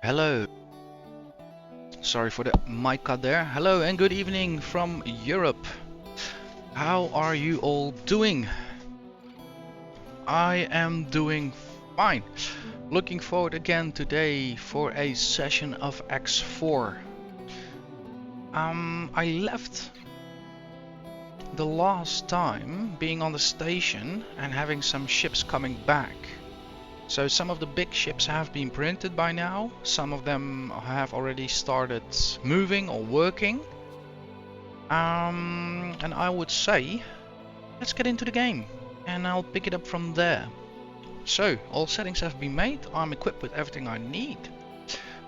Hello, sorry for the mic cut there. Hello and good evening from Europe. How are you all doing? I am doing fine. Looking forward again today for a session of X4. I left the last time being on the station and having some ships coming back. So some of the big ships have been printed by now. Some of them have already started moving or working. And I would say, let's get into the game, and I'll pick it up from there. So, all settings have been made, I'm equipped with everything I need.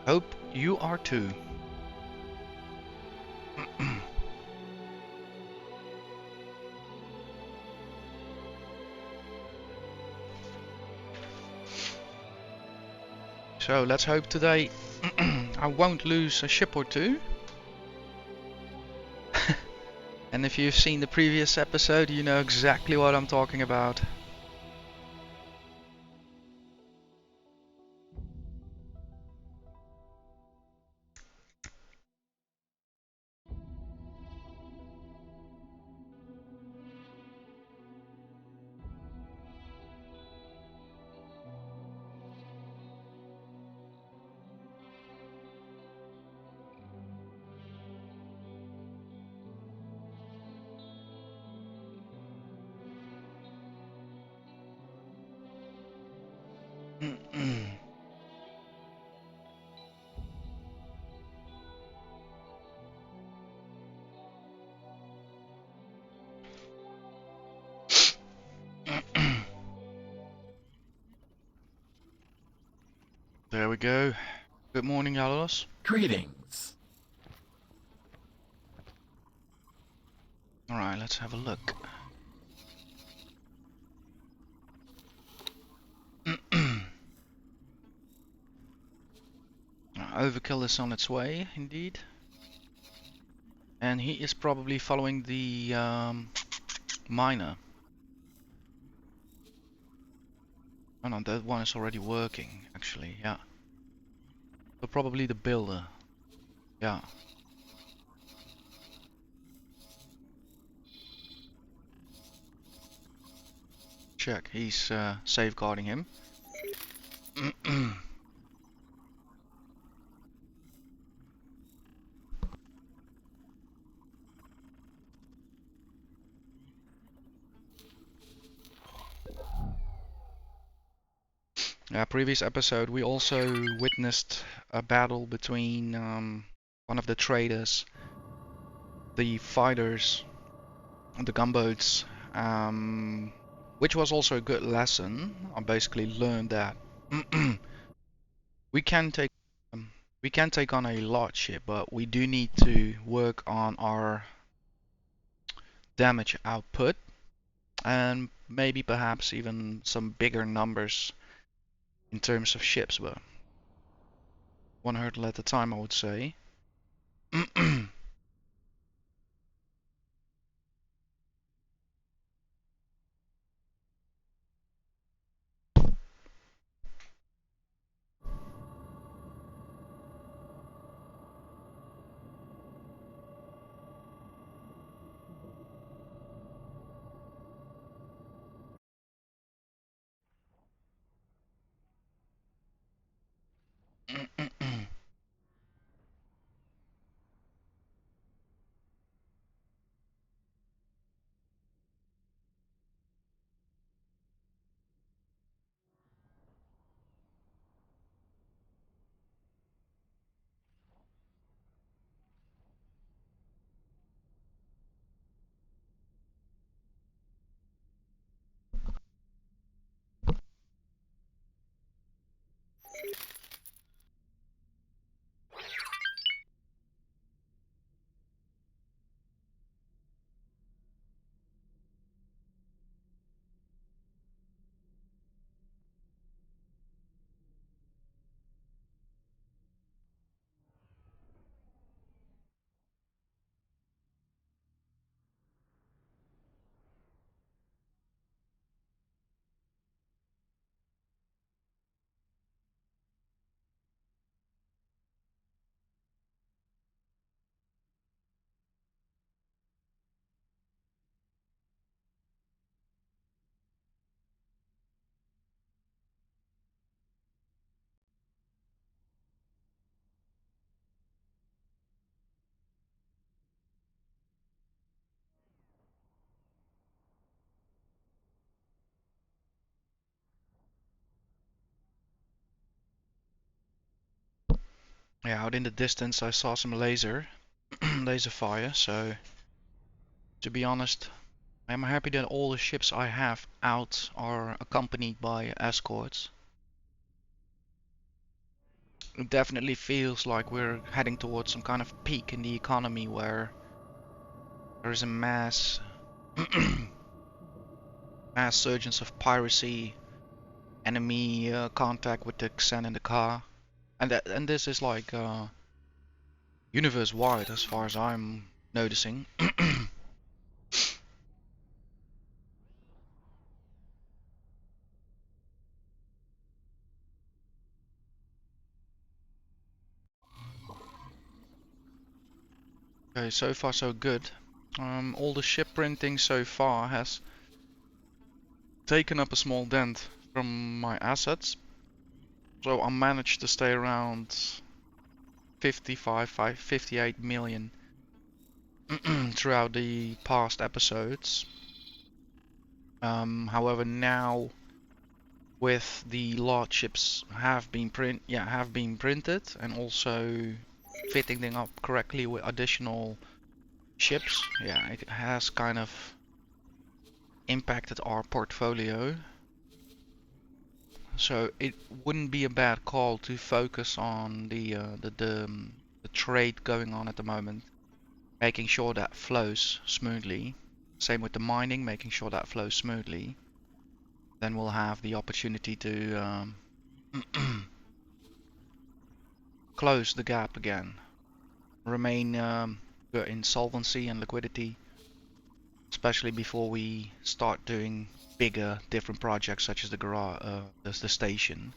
Hope you are too. So, let's hope today I won't lose a ship or two. And if you've seen the previous episode, you know exactly what I'm talking about. There we go. Good morning, Yalos. Greetings. Alright, let's have a look. Overkill is on its way, indeed. And he is probably following the miner. Oh no, that one is already working, actually, yeah. So probably the builder. Yeah. Check, he's safeguarding him. Previous episode we also witnessed a battle between one of the traders, the fighters, the gunboats, which was also a good lesson. I basically learned that we can take um, we can take on a large ship, but we do need to work on our damage output and maybe perhaps even some bigger numbers in terms of ships, but one hurdle at a time, I would say. Yeah, out in the distance I saw some laser fire, so to be honest, I'm happy that all the ships I have out are accompanied by escorts. It definitely feels like we're heading towards some kind of peak in the economy where there is a mass mass surgence of piracy, enemy contact with the Xen in the car, and this is like universe wide as far as I'm noticing. Okay, so far so good. All the ship printing so far has taken up a small dent from my assets, so I managed to stay around 58 million throughout the past episodes. However, now with the large ships have been printed and also fitting them up correctly with additional ships, yeah, it has kind of impacted our portfolio. So it wouldn't be a bad call to focus on the trade going on at the moment, making sure that flows smoothly. Same with the mining, making sure that flows smoothly. Then we'll have the opportunity to close the gap again, remain good in solvency and liquidity, especially before we start doing bigger, different projects such as the garage, the station.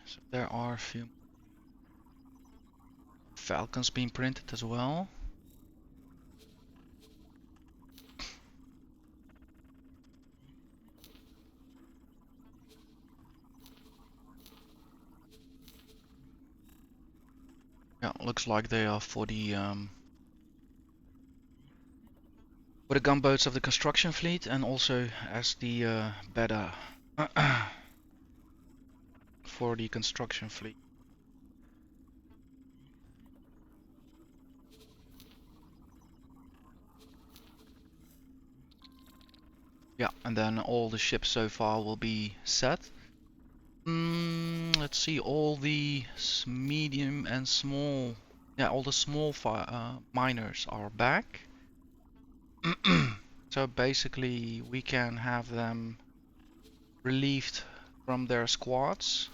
So there are a few falcons being printed as well. Yeah, looks like they are for the gunboats of the construction fleet and also as the beta for the construction fleet. Yeah, and then all the ships so far will be set. Let's see, all the medium and small, yeah, all the small miners are back. So basically, we can have them relieved from their squads,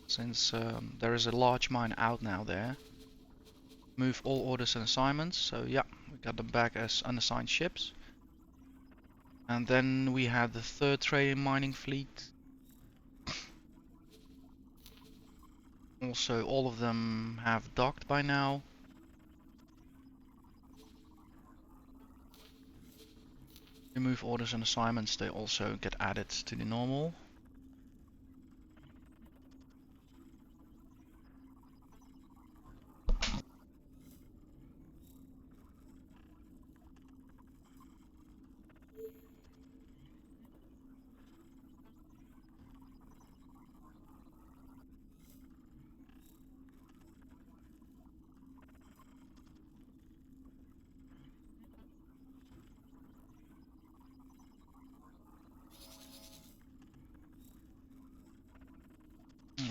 since there is a large mine out now there. Move all orders and assignments, so yeah, we got them back as unassigned ships. And then we had the third trading mining fleet. Also, all of them have docked by now. Remove orders and assignments, they also get added to the normal.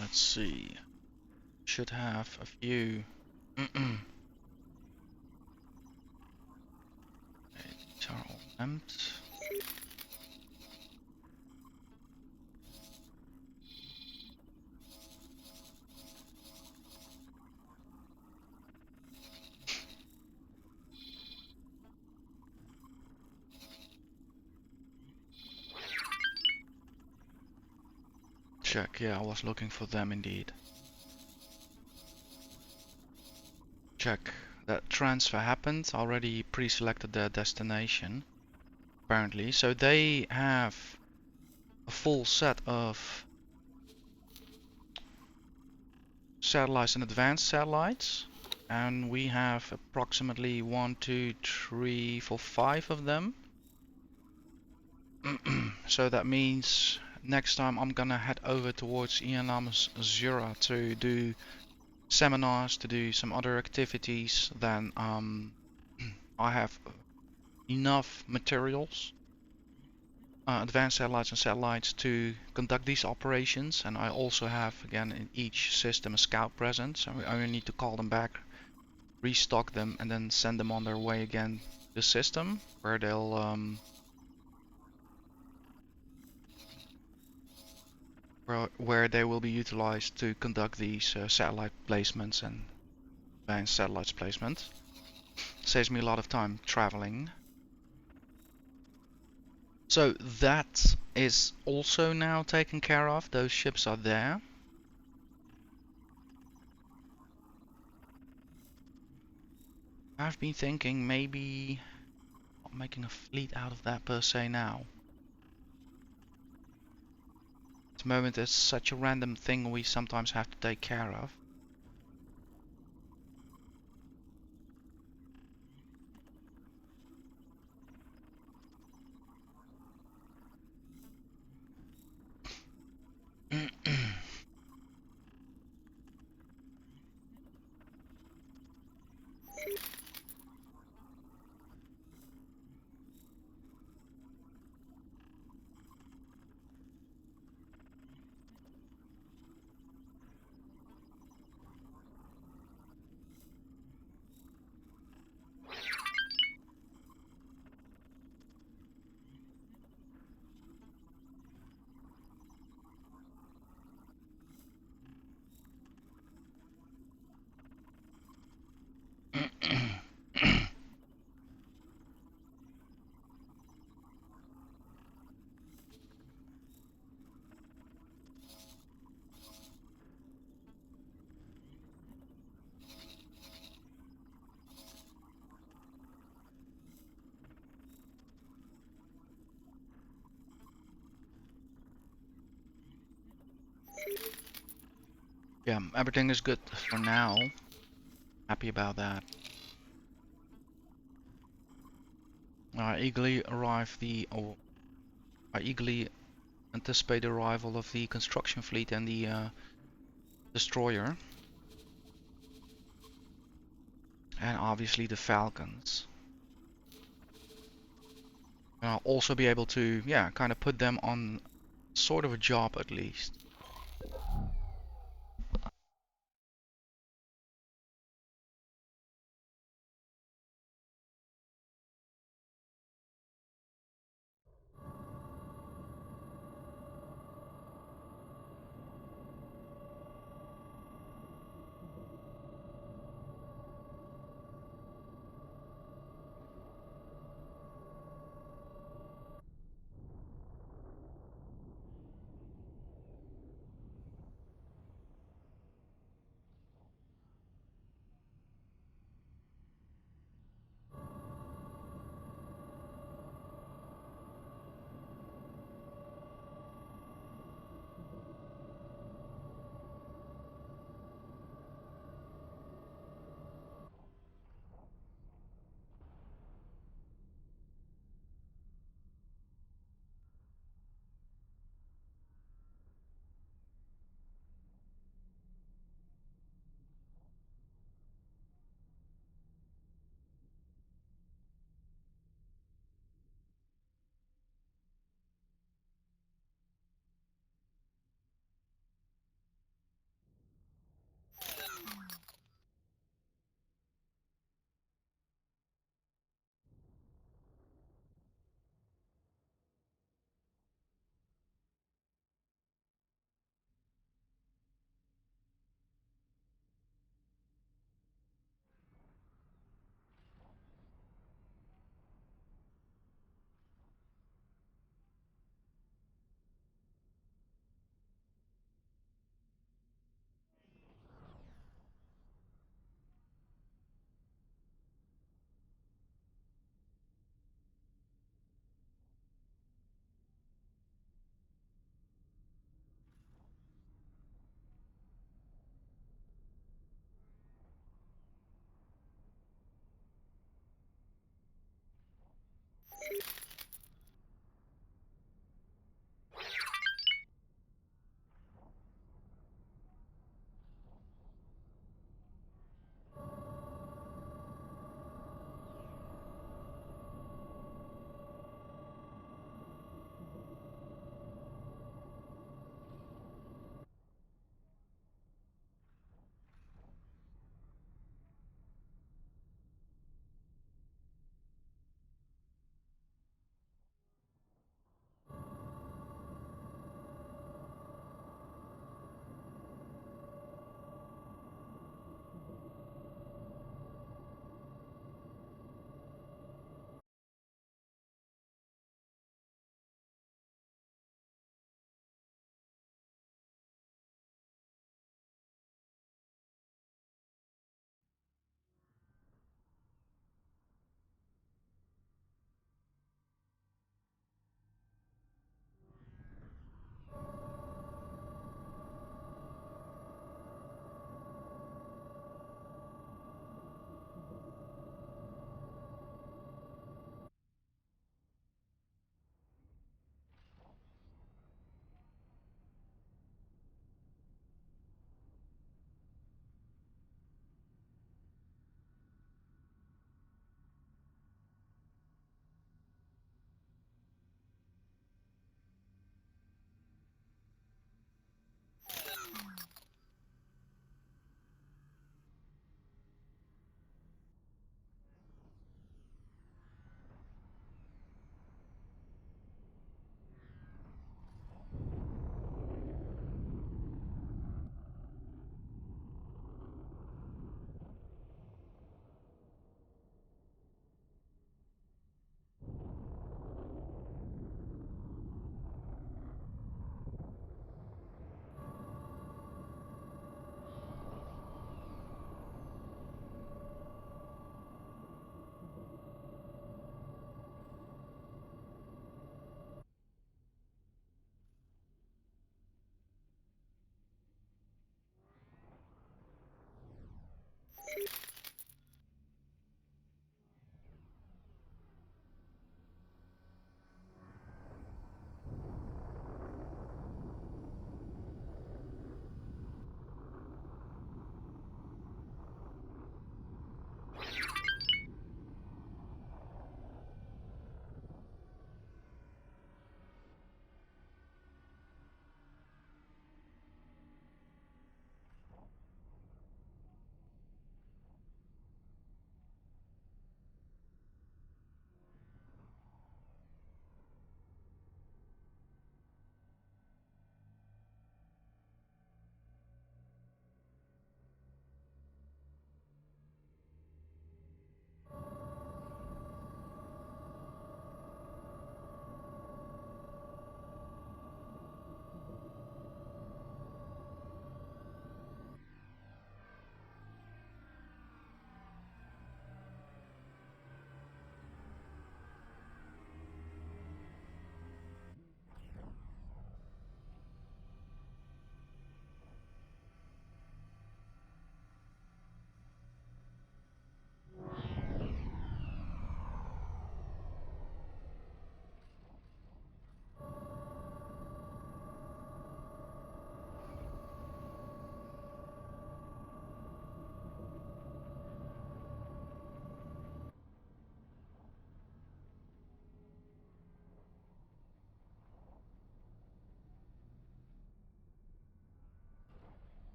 Let's see. Should have a few. Okay, these are all empty. check. Yeah, I was looking for them indeed. Check. That transfer happened. Already pre-selected their destination, apparently. So they have a full set of satellites and advanced satellites. And we have approximately 1, 2, 3, 4, 5 of them. So that means next time I'm gonna head over towards Ianamus Zura to do seminars, to do some other activities. Then I have enough materials, advanced satellites and satellites to conduct these operations. And I also have, again, in each system a scout present, so we only need to call them back, restock them, and then send them on their way again to the system, where they'll where they will be utilized to conduct these satellite placements and advanced satellites placement. Saves me a lot of time traveling. So that is also now taken care of. Those ships are there. I've been thinking maybe not making a fleet out of that per se now. At the moment it's such a random thing we sometimes have to take care of. Yeah, everything is good for now. Happy about that. I eagerly anticipate the arrival of the construction fleet and the destroyer, and obviously the Falcons. And I'll also be able to, yeah, kind of put them on sort of a job at least.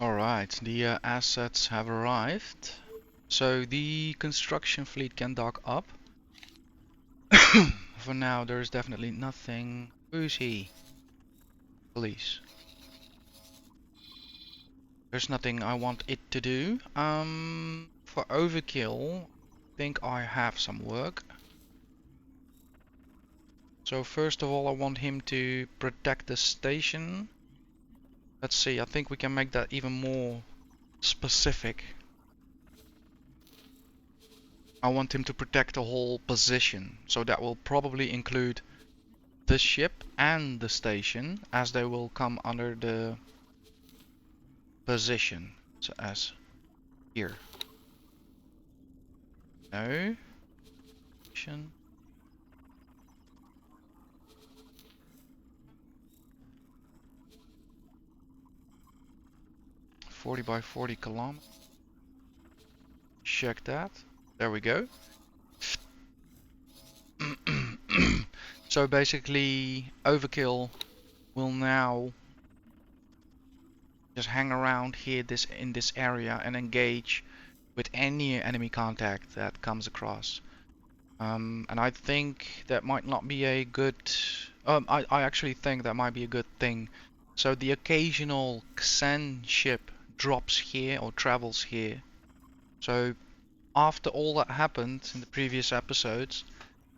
Alright, the assets have arrived. So the construction fleet can dock up. For now, there's definitely nothing. Who's he? Police. There's nothing I want it to do. For overkill, I think I have some work. So first of all, I want him to protect the station. Let's see, I think we can make that even more specific. I want him to protect the whole position. So that will probably include the ship and the station, as they will come under the position. So as here. No. Position. 40 by 40 kilometers. Check that. There we go. So basically, overkill will now just hang around here in this area and engage with any enemy contact that comes across. And I think that might not be a good. I actually think that might be a good thing. So the occasional Xen ship drops here or travels here. So after all that happened in the previous episodes,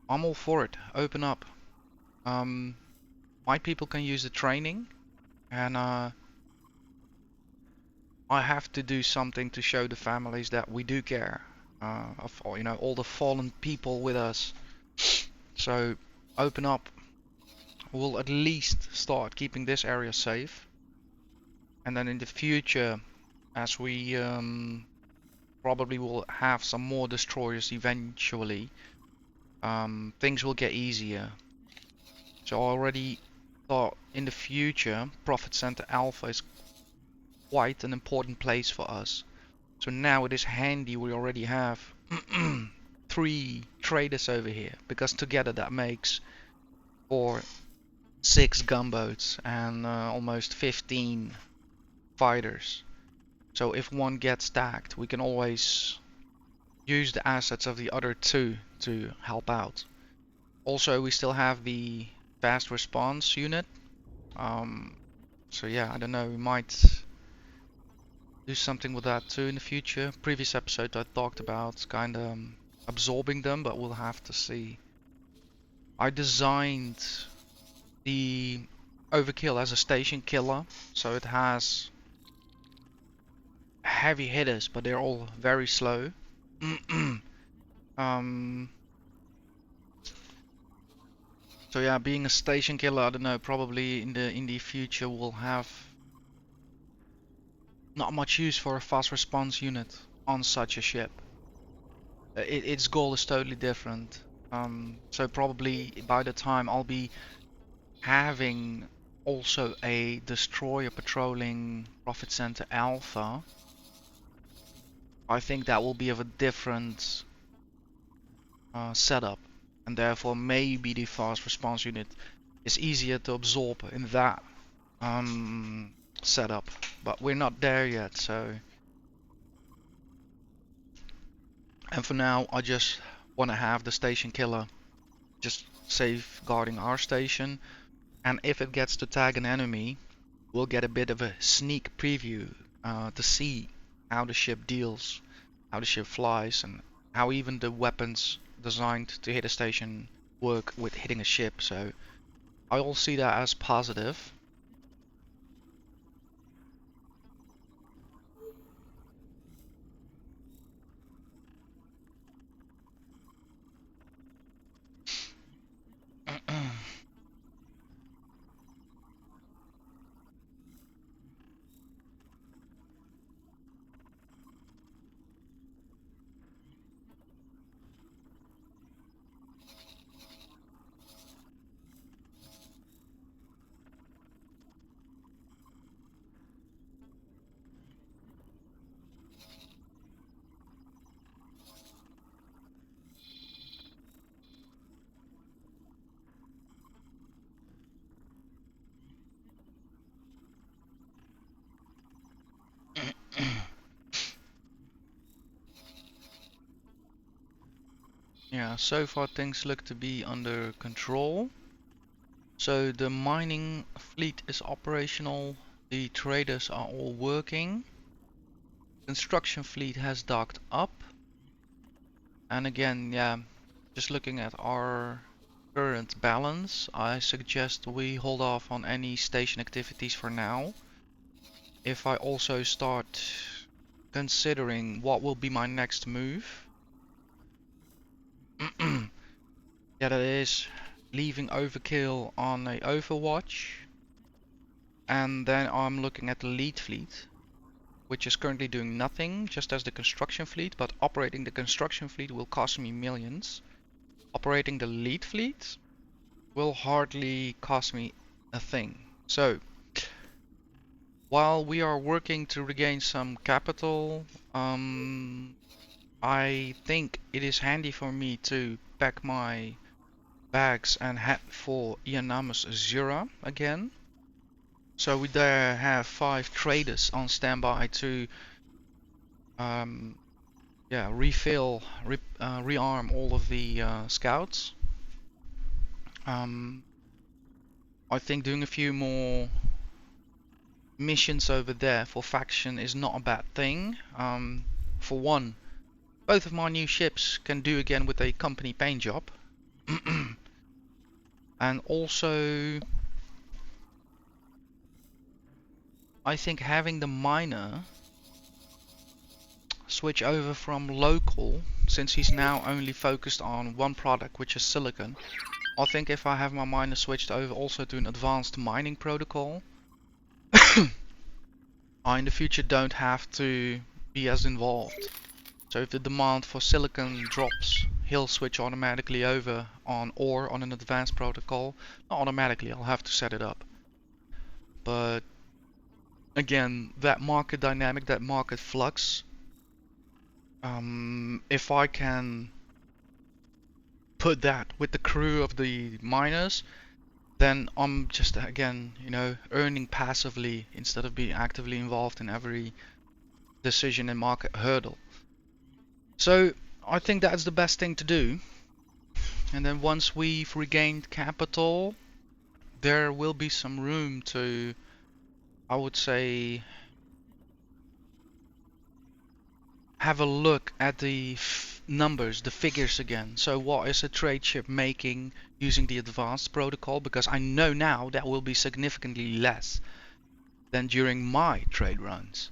I'm all for it. Open up. My people can use the training, and I have to do something to show the families that we do care. Of all the fallen people with us. So open up. We'll at least start keeping this area safe, and then in the future, as we probably will have some more destroyers eventually, things will get easier. So I already thought in the future, Profit Center Alpha is quite an important place for us. So now it is handy we already have 3 traders over here, because together that makes for 6 gunboats and almost 15 fighters. So if one gets stacked, we can always use the assets of the other 2 to help out. Also, we still have the fast response unit. So yeah, I don't know, we might do something with that too in the future. Previous episode I talked about kind of absorbing them, but we'll have to see. I designed the overkill as a station killer, so it has heavy hitters, but they're all very slow. So yeah, being a station killer, I don't know, probably in the future we'll have not much use for a fast response unit on such a ship. Its goal is totally different. So probably by the time I'll be having also a destroyer patrolling Profit Center Alpha, I think that will be of a different setup, and therefore maybe the fast response unit is easier to absorb in that setup. But we're not there yet, so. And for now, I just want to have the station killer just safeguarding our station, and if it gets to tag an enemy, we'll get a bit of a sneak preview to see how the ship deals, how the ship flies, and how even the weapons designed to hit a station work with hitting a ship. So I all see that as positive. Yeah, so far things look to be under control. So the mining fleet is operational, the traders are all working, construction fleet has docked up, and again, yeah, just looking at our current balance, I suggest we hold off on any station activities for now. If I also start considering what will be my next move, yeah, that is leaving overkill on a overwatch, and then I'm looking at the lead fleet, which is currently doing nothing, just as the construction fleet, but operating the construction fleet will cost me millions. Operating the lead fleet will hardly cost me a thing. So, while we are working to regain some capital, I think it is handy for me to pack my bags and head for Ianamus Zura again. So we there have 5 traders on standby to yeah, rearm all of the scouts. I think doing a few more missions over there for faction is not a bad thing. For one, both of my new ships can do again with a company paint job. And also, I think having the miner switch over from local, since he's now only focused on one product, which is silicon. I think if I have my miner switched over also to an advanced mining protocol, I in the future don't have to be as involved. So if the demand for silicon drops, he'll switch automatically over on ore on an advanced protocol. Not automatically, I'll have to set it up. But again, that market dynamic, that market flux, if I can put that with the crew of the miners, then I'm just again, you know, earning passively instead of being actively involved in every decision and market hurdle. So I think that's the best thing to do. And then once we've regained capital, there will be some room to, I would say, have a look at the numbers, the figures again. So what is a trade ship making using the advanced protocol? Because I know now that will be significantly less than during my trade runs.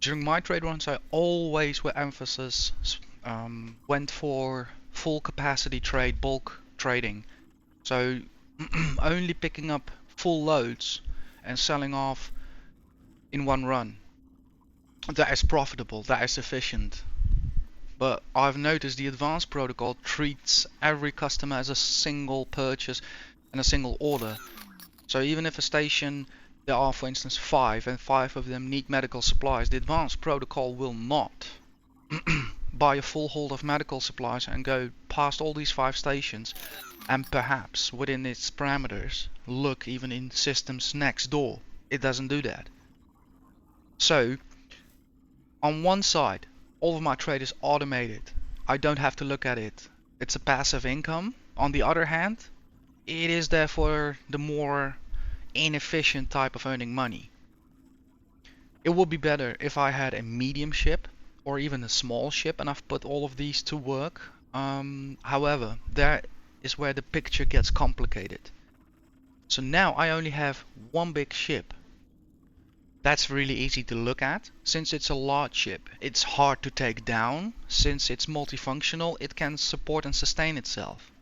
During my trade runs, I always, with emphasis, went for full capacity trade, bulk trading. So only picking up full loads and selling off in one run. That is profitable, that is efficient. But I've noticed the advanced protocol treats every customer as a single purchase and a single order. So even if a station, there are for instance 5 and 5 of them need medical supplies, the advanced protocol will not buy a full hold of medical supplies and go past all these 5 stations and perhaps within its parameters look even in systems next door. It doesn't do that. So on one side, all of my trade is automated. I don't have to look at it. It's a passive income. On the other hand, it is therefore the more inefficient type of earning money. It would be better if I had a medium ship or even a small ship and I've put all of these to work. However, there is where the picture gets complicated. So now I only have one big ship. That's really easy to look at. Since it's a large ship, it's hard to take down. Since it's multifunctional, it can support and sustain itself.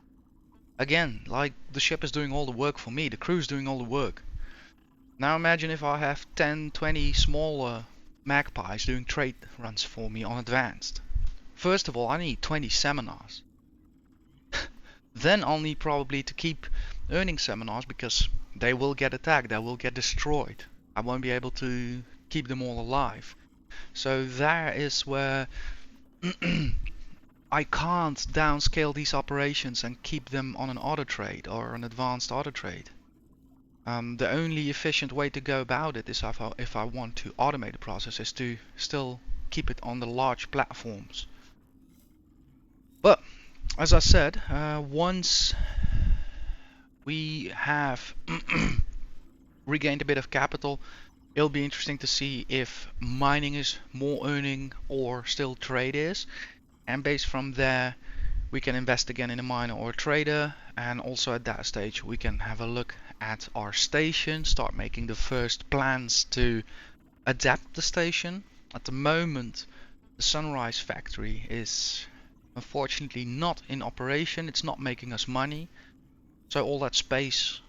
Again, like the ship is doing all the work for me, the crew's doing all the work. Now imagine if I have 10, 20 smaller magpies doing trade runs for me on advanced. First of all, I need 20 seminars. Then I'll need probably to keep earning seminars because they will get attacked, they will get destroyed. I won't be able to keep them all alive. So there is where I can't downscale these operations and keep them on an auto trade or an advanced auto trade. The only efficient way to go about it is if I want to automate the process is to still keep it on the large platforms. But as I said, once we have regained a bit of capital, it'll be interesting to see if mining is more earning or still trade is. And based from there, we can invest again in a miner or a trader. And also at that stage, we can have a look at our station, start making the first plans to adapt the station. At the moment, the Sunrise factory is unfortunately not in operation. It's not making us money. So all that space,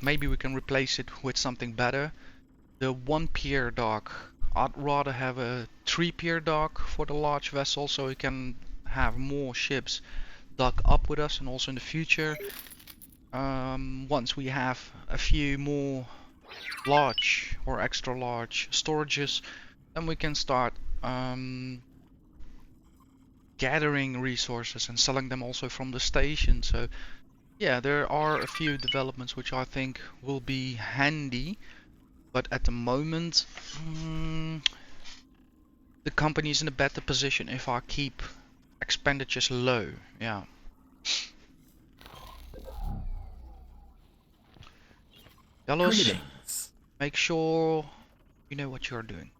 maybe we can replace it with something better. The one pier dock, I'd rather have a 3 pier dock for the large vessel so we can have more ships dock up with us, and also in the future, once we have a few more large or extra large storages, then we can start gathering resources and selling them also from the station. So yeah, there are a few developments which I think will be handy, but at the moment, the company is in a better position if I keep expenditures low. Yeah. Yalos, Greetings. make sure you know what you're doing.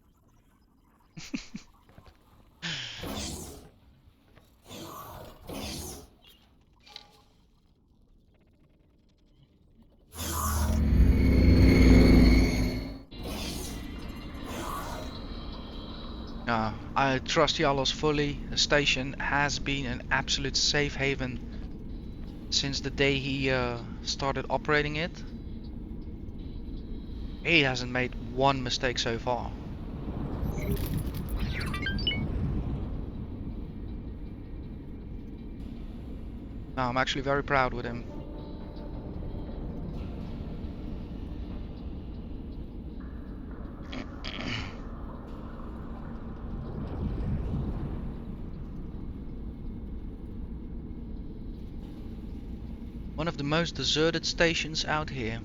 I trust Yalos fully. The station has been an absolute safe haven since the day he started operating it. He hasn't made one mistake so far. No, I'm actually very proud with him. One of the most deserted stations out here.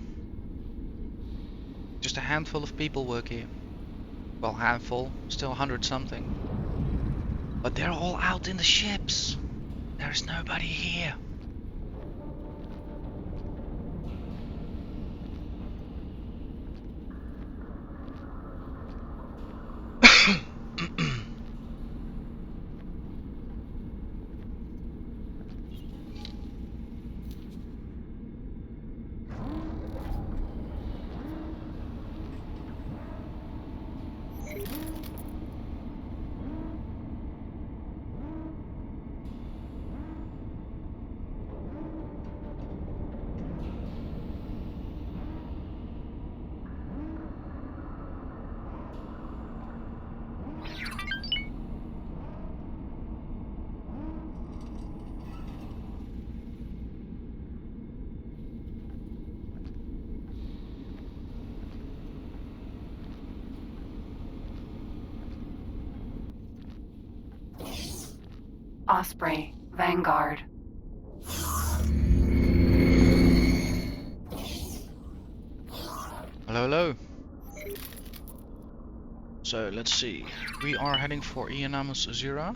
Just a handful of people work here. Well, handful, still 100 something. But they're all out in the ships. There's nobody here. Osprey, Vanguard. Hello, hello. So let's see. We are heading for Ionamus Azura.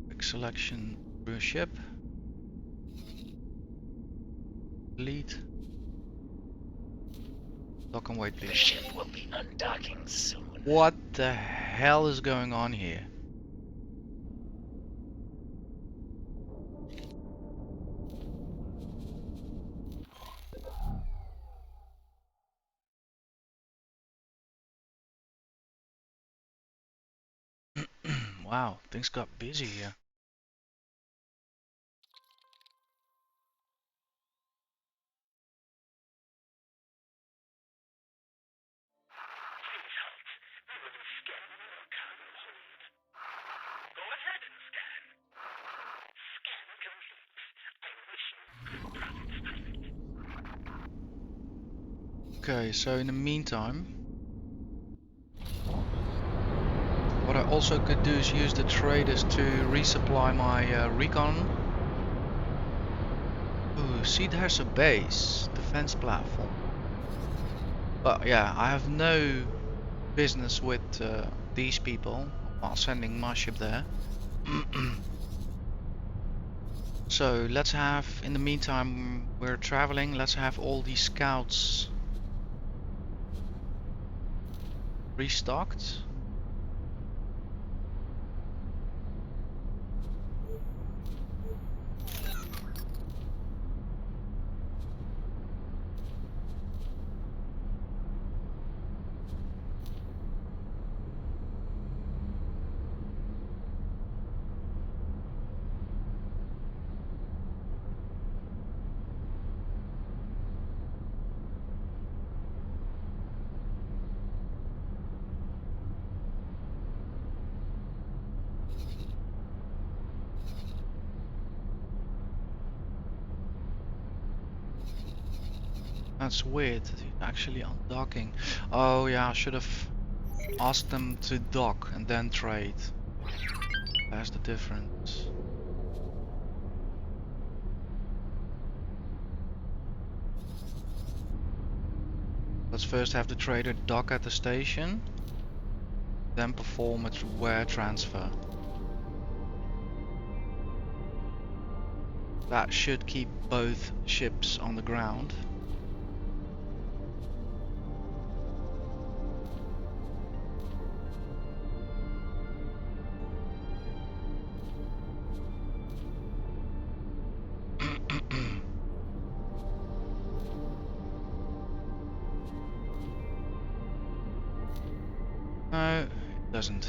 Quick selection through a ship. Delete. Dock and wait, The please. ship will be undocking soon. What the hell is going on here? Wow, things got busy here. Okay, so in the meantime, what I also could do is use the traders to resupply my recon. Ooh, see, there's a base, defense platform. But yeah, I have no business with these people while sending my ship there. So let's have, in the meantime we're traveling, let's have all these scouts restocked. That's weird, he's actually undocking. Oh yeah, I should have asked them to dock and then trade. That's the difference. Let's first have the trader dock at the station, then perform a wire transfer. That should keep both ships on the ground. No, it doesn't.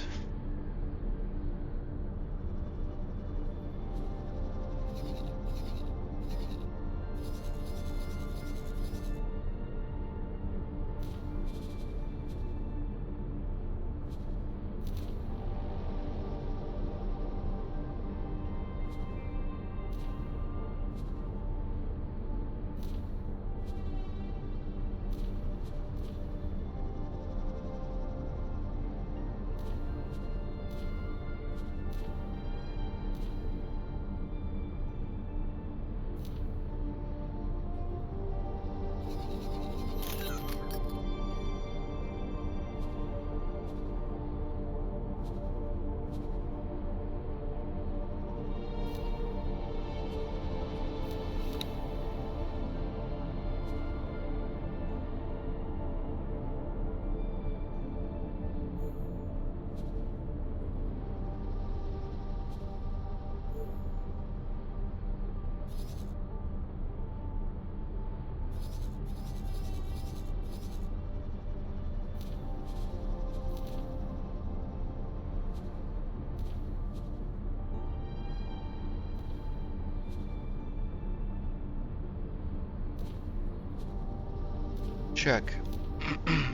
Check.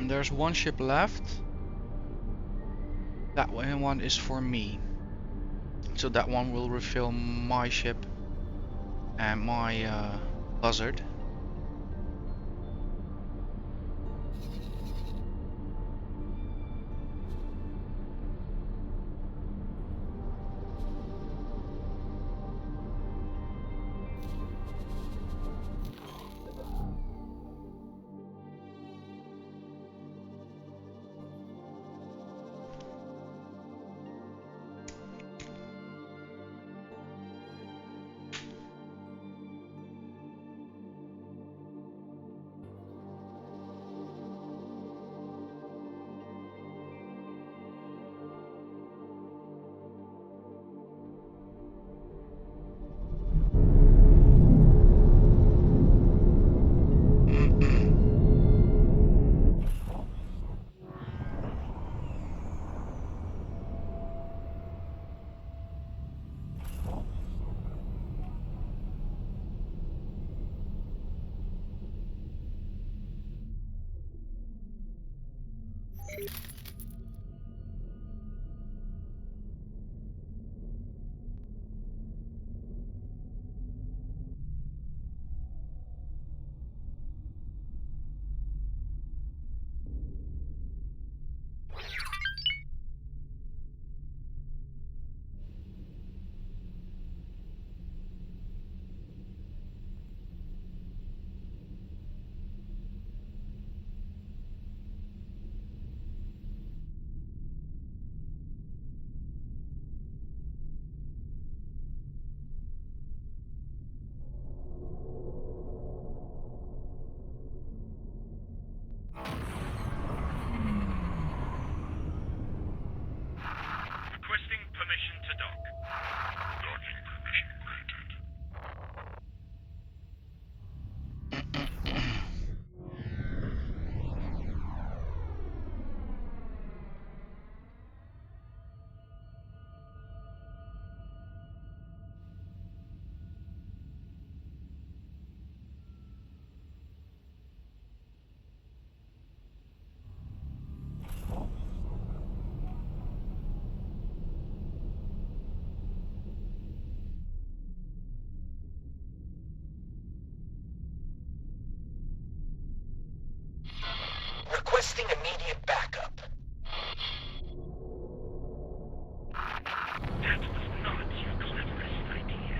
There's one ship left. That one is for me. So that one will refill my ship and my buzzard. Requesting immediate backup. That was not your cleverest idea.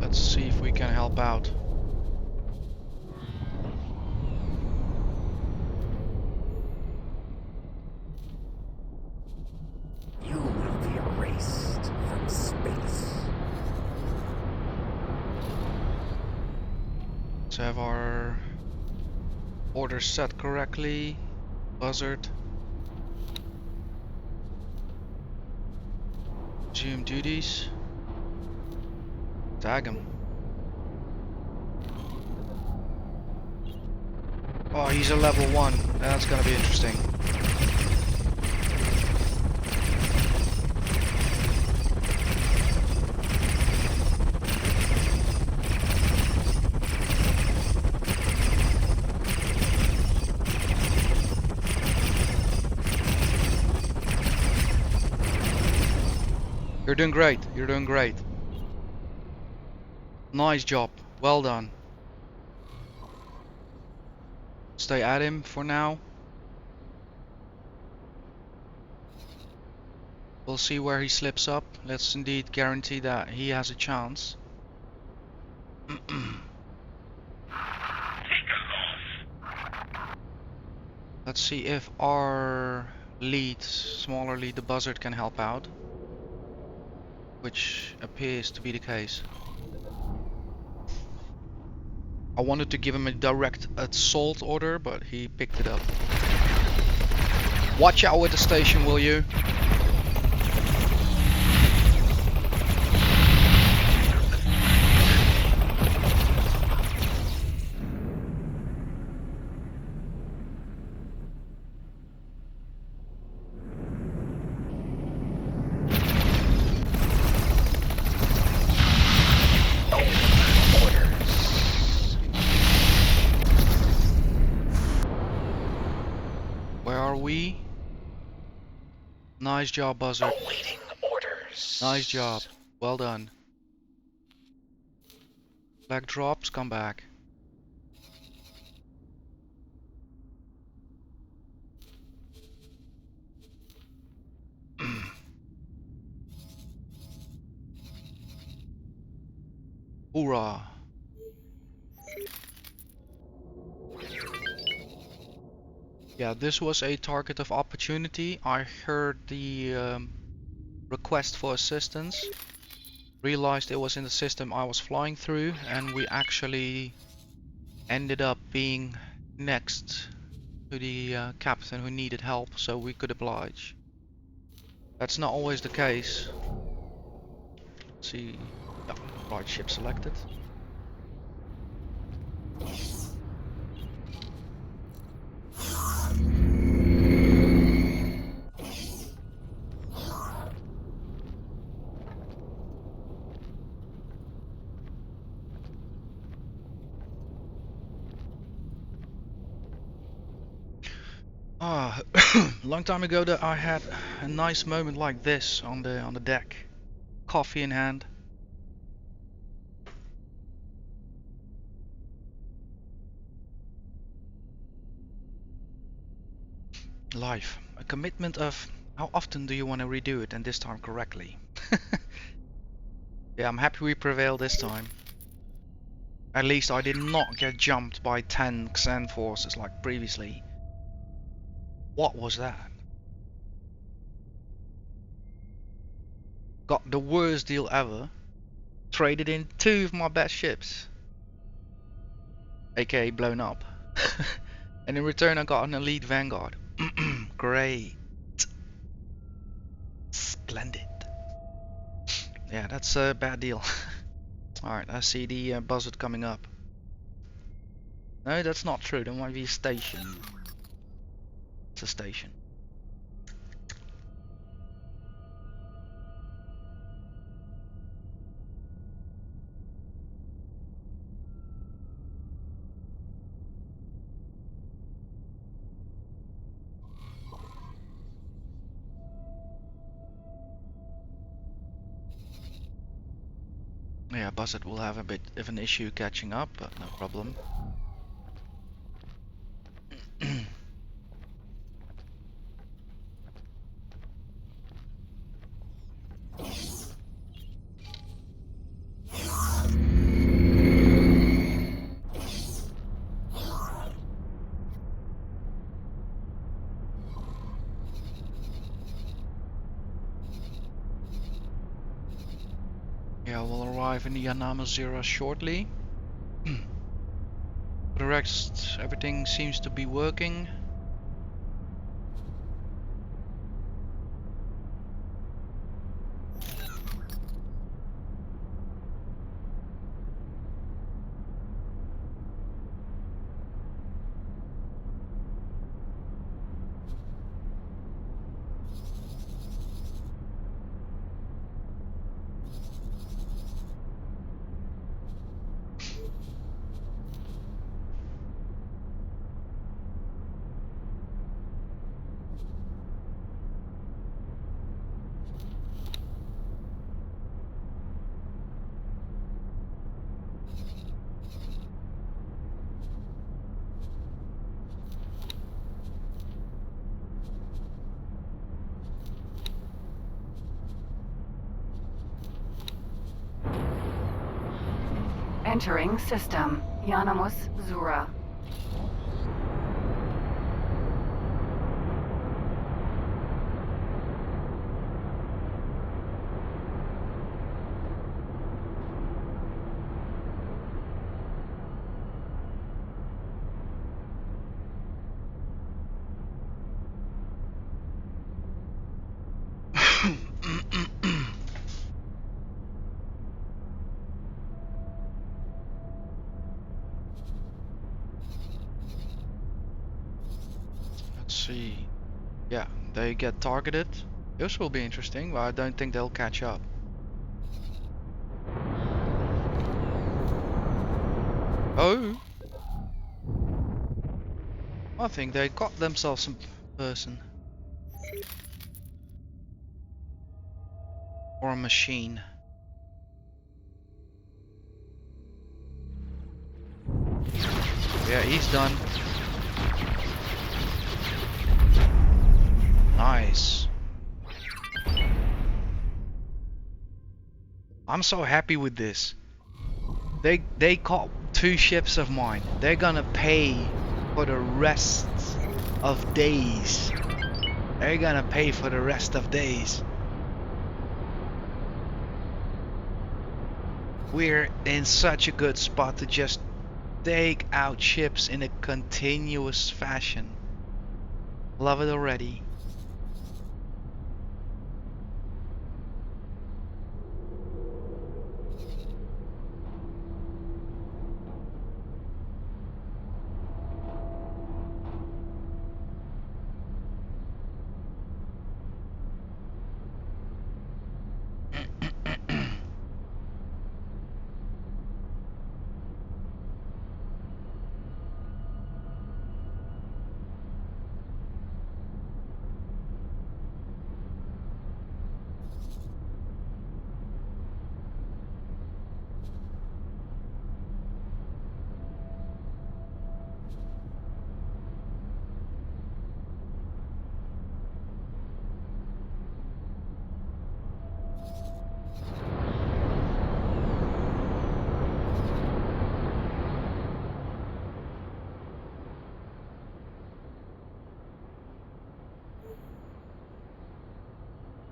Let's see if we can help out. You will be erased from space. Let's have our orders set correctly. Buzzard. Resume duties. Tag him. Oh, he's a level 1. That's gonna be interesting. You're doing great. You're doing great. Nice job. Well done. Stay at him for now. We'll see where he slips up. Let's indeed guarantee that he has a chance. Let's see if our lead, smaller lead, the buzzard, can help out. Which appears to be the case. I wanted to give him a direct assault order, but he picked it up. Watch out with the station, will you? Where are we? Nice job, Buzzard. Awaiting orders. Nice job. Well done. Flag drops, come back. Hoorah. Yeah, this was a target of opportunity. I heard the request for assistance, realized it was in the system I was flying through, and we actually ended up being next to the captain who needed help, so we could oblige. That's not always the case. Let's see. Yeah, right ship selected. Long time ago that I had a nice moment like this on the deck, coffee in hand. Life, a commitment of how often do you want to redo it, and this time correctly. Yeah, I'm happy we prevailed this time. At least I did not get jumped by 10 Xen forces like previously. What was that? Got the worst deal ever. Traded in 2 of my best ships, aka blown up. And in return I got an elite vanguard. Great. Splendid. Yeah, that's a bad deal. Alright, I see the buzzard coming up. No, that's not true. There might be a station. It's a station. Yeah, Buzzard will have a bit of an issue catching up, but no problem. Yeah, we'll arrive in the Yanama Zero shortly. For the rest, everything seems to be working. Entering system. Yanamus Zura. Let's see. Yeah, they get targeted. This will be interesting, but I don't think they'll catch up. Oh! I think they got themselves some person. Or a machine. Yeah, he's done. Nice. I'm so happy with this. They caught 2 ships of mine. They're gonna pay for the rest of days. They're gonna pay for the rest of days. We're in such a good spot to just take out ships in a continuous fashion. Love it already.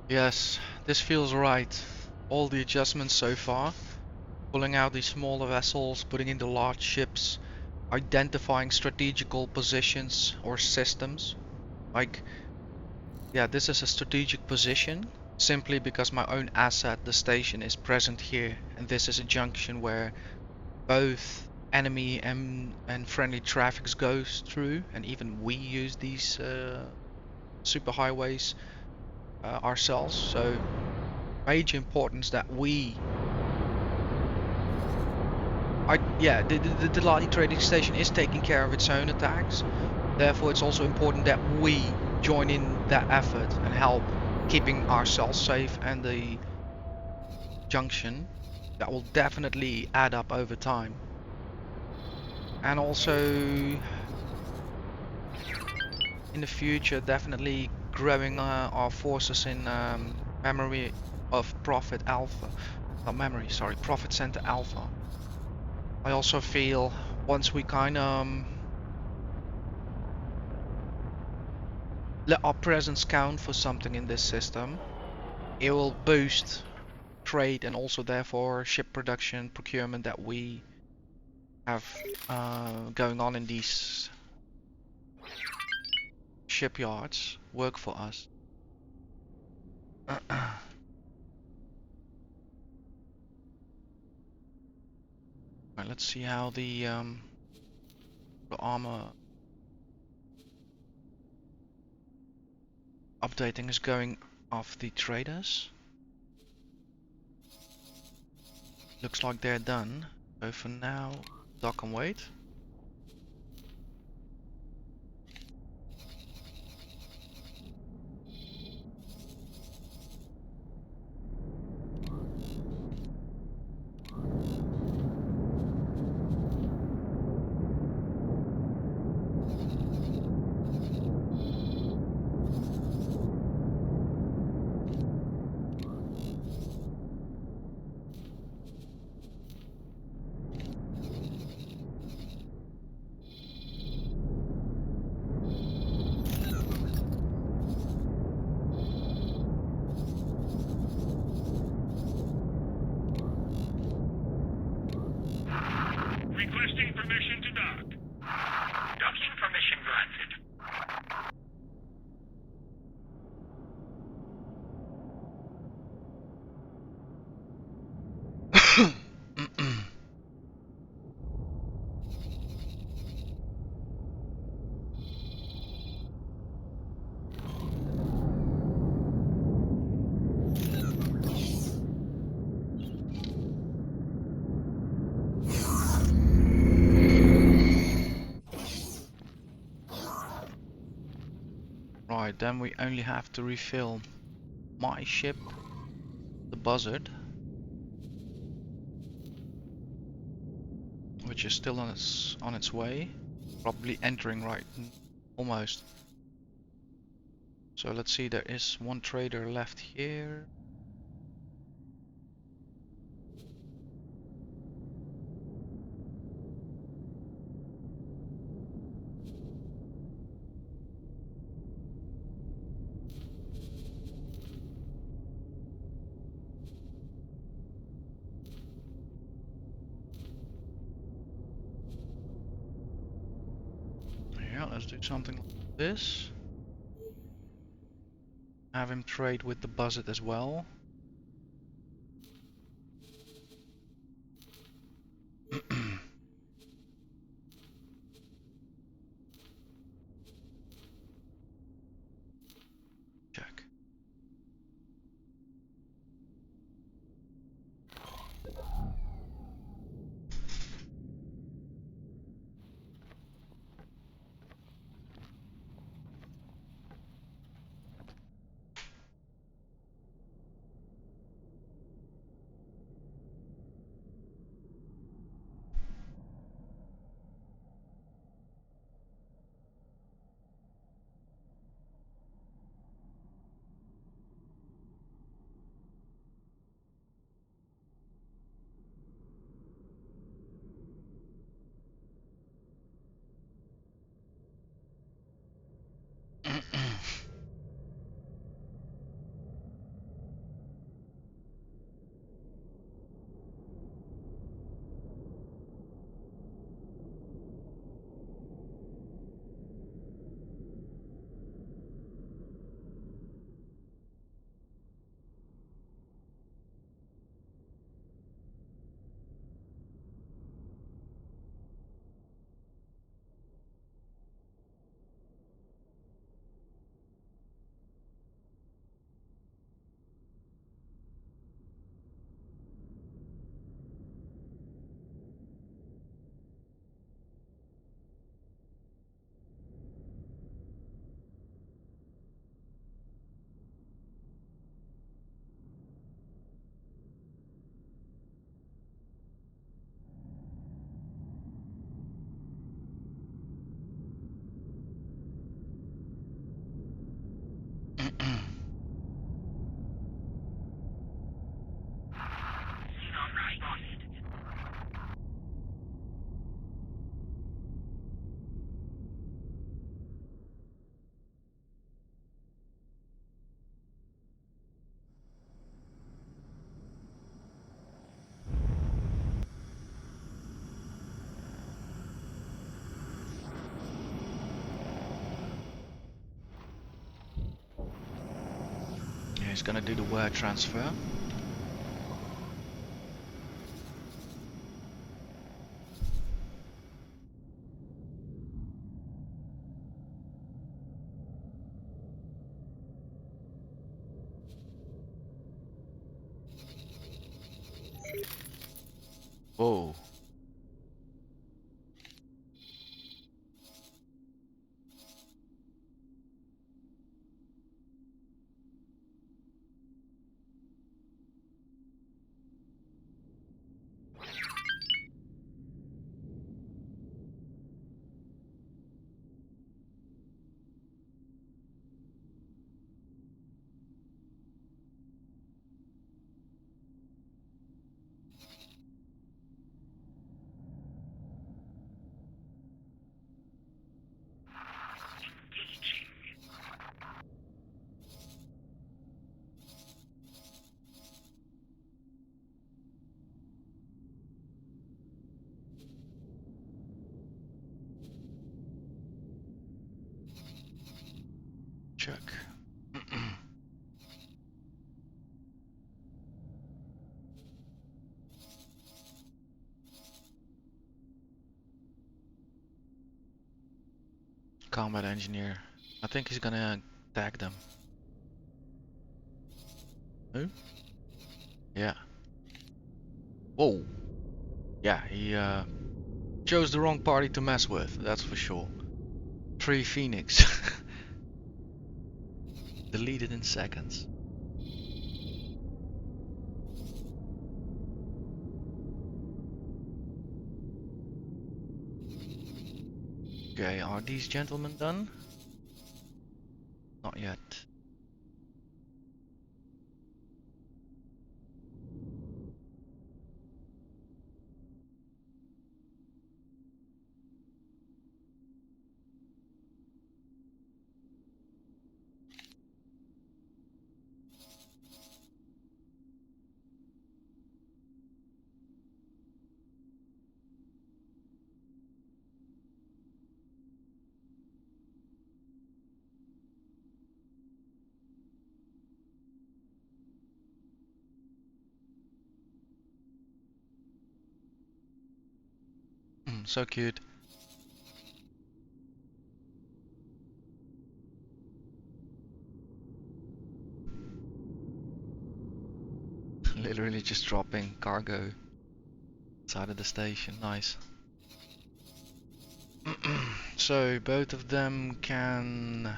Yes, this feels right. All the adjustments so far, pulling out these smaller vessels, putting in the large ships, identifying strategical positions or systems. Like, yeah, this is a strategic position simply because my own asset, the station, is present here, and this is a junction where both enemy and friendly traffic goes through, and even we use these superhighways ourselves. So major importance that the Ladi trading station is taking care of its own attacks. Therefore, it's also important that we join in that effort and help keeping ourselves safe and the junction that will definitely add up over time. And also in the future, definitely growing our forces in memory of Profit Alpha. Not memory, sorry, Profit Center Alpha. I also feel once we kind of let our presence count for something in this system, it will boost trade and also therefore ship production, procurement that we have going on in these shipyards work for us. Right, let's see how the armor updating is going of the traders. Looks like they're done. So for now, dock and wait. Requesting permission to dock. Docking permission granted. Right, then we only have to refill my ship, the Buzzard, which is still on its way, probably entering right, almost. So let's see, there is one trader left here. Yeah, let's do something like this. Have him trade with the Buzzard as well. Check. He's gonna do the wire transfer. Whoa. Check. Combat engineer. I think he's gonna tag them. Who? Yeah. Whoa. Yeah, he chose the wrong party to mess with, that's for sure. 3 Phoenix. Deleted in seconds. Okay, are these gentlemen done? Not yet. So cute. Literally just dropping cargo inside of the station. Nice. So both of them can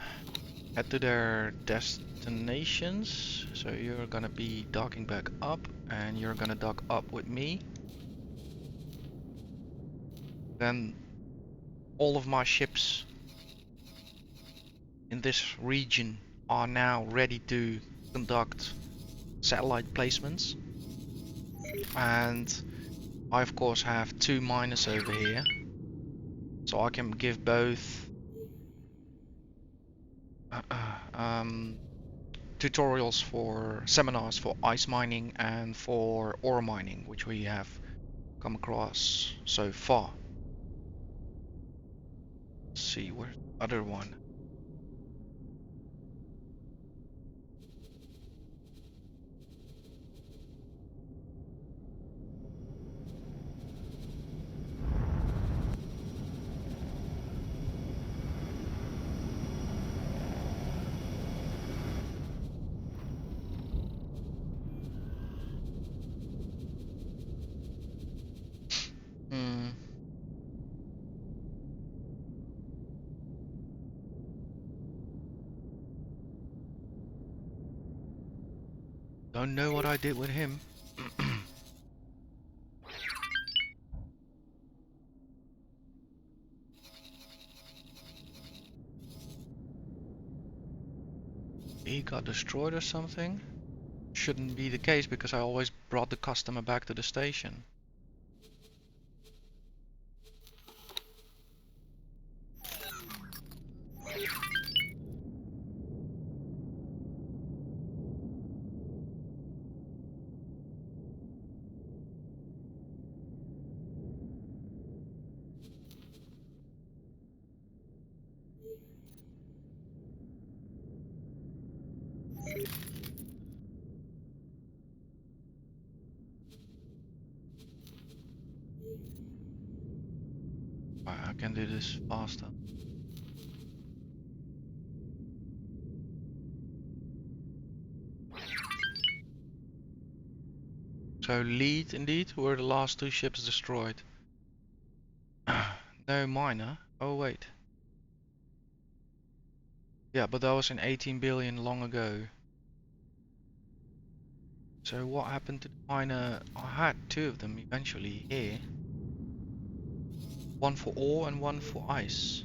head to their destinations. So you're gonna be docking back up and you're gonna dock up with me. Then all of my ships in this region are now ready to conduct satellite placements. And I of course have 2 miners over here. So I can give both tutorials for seminars for ice mining and for ore mining, which we have come across so far. Let's see, where's the other one? Hmm. Don't know what I did with him. He got destroyed or something? Shouldn't be the case because I always brought the customer back to the station. can do this faster. So lead indeed were the last 2 ships destroyed. No miner. Oh wait. Yeah, but that was in 18 billion long ago. So what happened to the miner? I had 2 of them eventually here. One for ore and one for ice.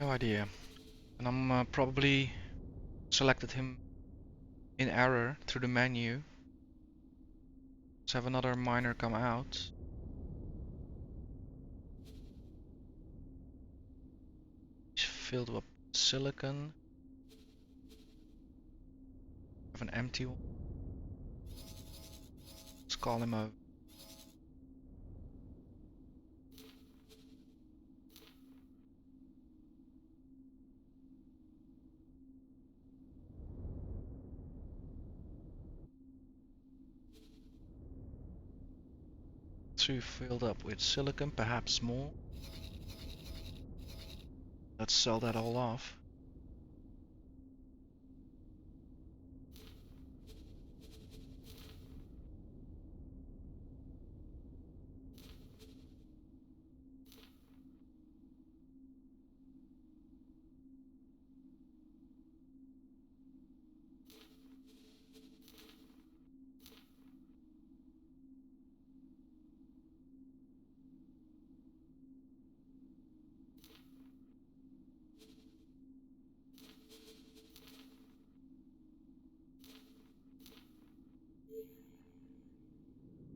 No idea. And I'm probably selected him in error through the menu. Let's have another miner come out. He's filled with silicon. Have an empty one. Let's call him over. Two filled up with silicon, perhaps more. Let's sell that all off.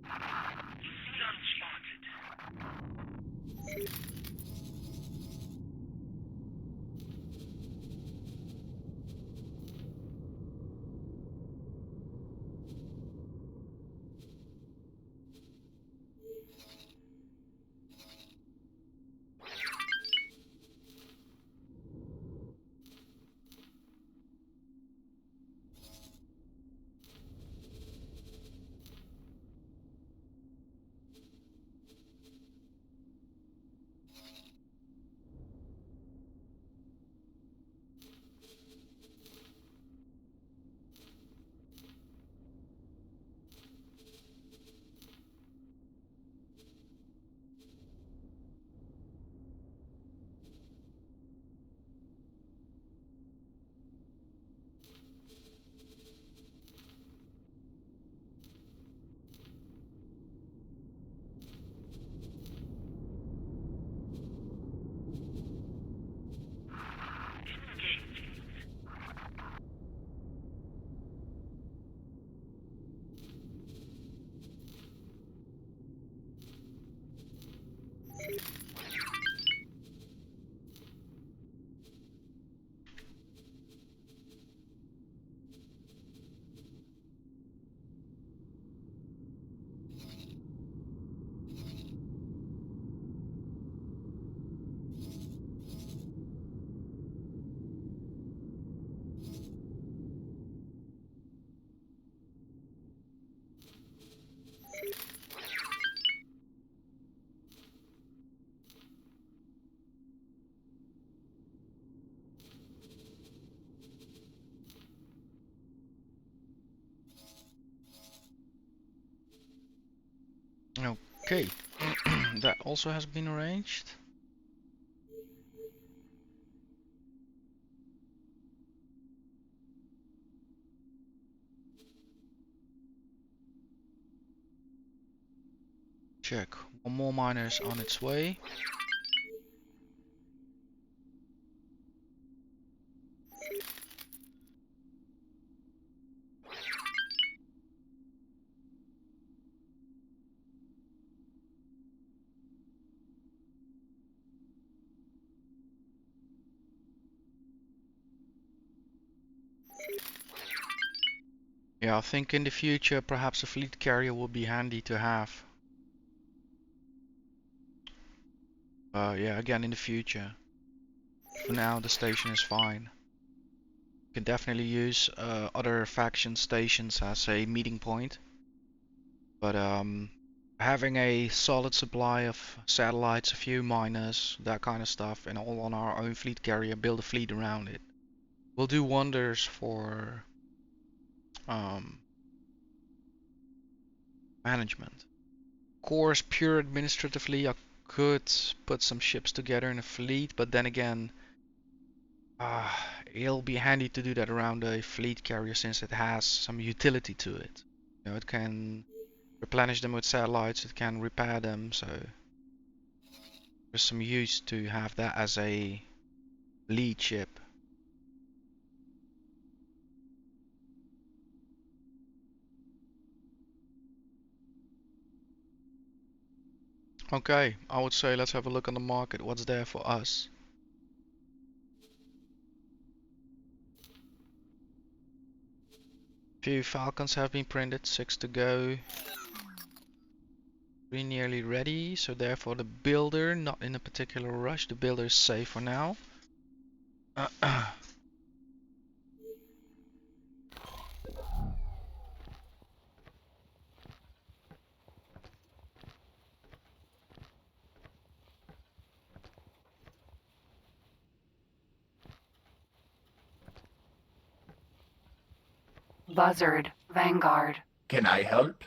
You feel uncharted. Okay, that also has been arranged. Check. One more miner is on its way. Yeah, I think in the future perhaps a fleet carrier will be handy to have. Yeah, again in the future. For now, the station is fine. You can definitely use other faction stations as a meeting point. But having a solid supply of satellites, a few miners, that kind of stuff, and all on our own fleet carrier, build a fleet around it, will do wonders for um, management. Of course, pure administratively, I could put some ships together in a fleet, but then again, it'll be handy to do that around a fleet carrier since it has some utility to it. You know, it can replenish them with satellites, it can repair them, so there's some use to have that as a lead ship. Okay, I would say let's have a look on the market, what's there for us. Few Falcons have been printed, 6 to go. 3 nearly ready, so therefore the builder, not in a particular rush, the builder is safe for now. Buzzard, Vanguard. Can I help?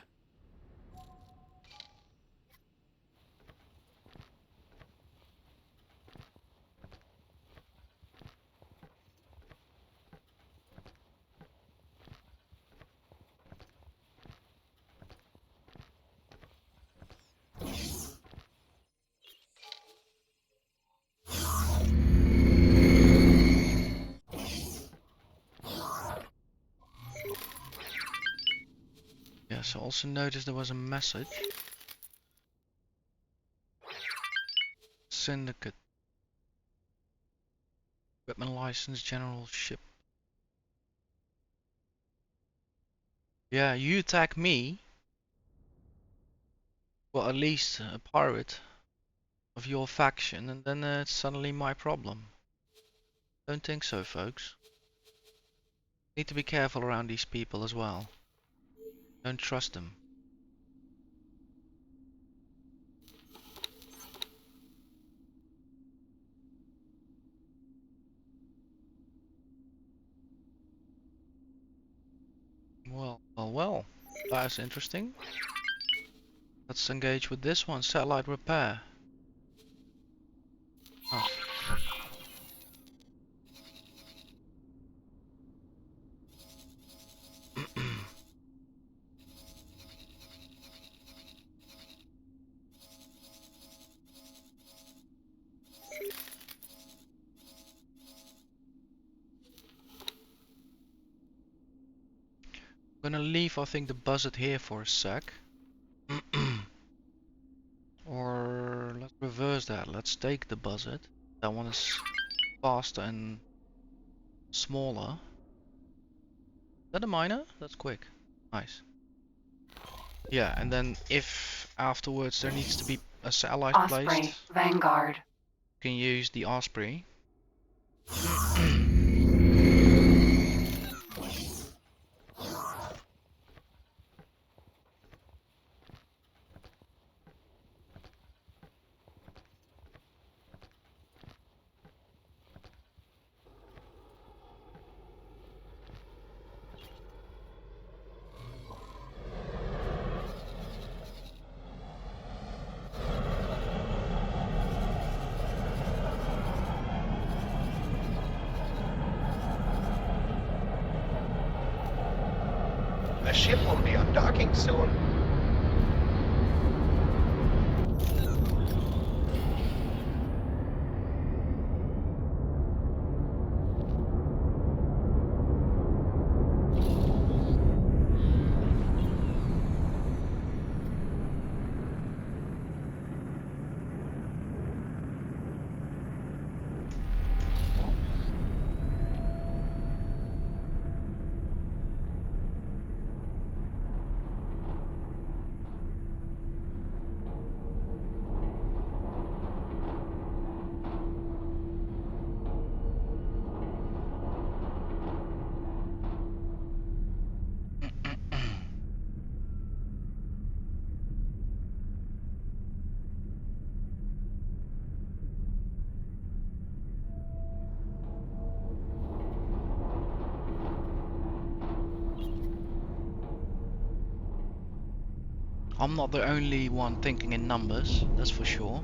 Yes, I also noticed there was a message. Syndicate. Equipment license, general ship. Yeah, you attack me. Well, at least a pirate of your faction, and then it's suddenly my problem. Don't think so, folks. Need to be careful around these people as well. Don't trust them. Well. That's interesting. Let's engage with this one. Satellite repair. Oh. Gonna leave, I think, the buzzard here for a sec. Or let's reverse that. Let's take the buzzard. That one is faster and smaller. Is that a miner? That's quick. Nice. Yeah, and then if afterwards there needs to be a satellite placed, Osprey, Vanguard. you can use the Osprey. A ship will be undocking soon. I'm not the only one thinking in numbers, that's for sure.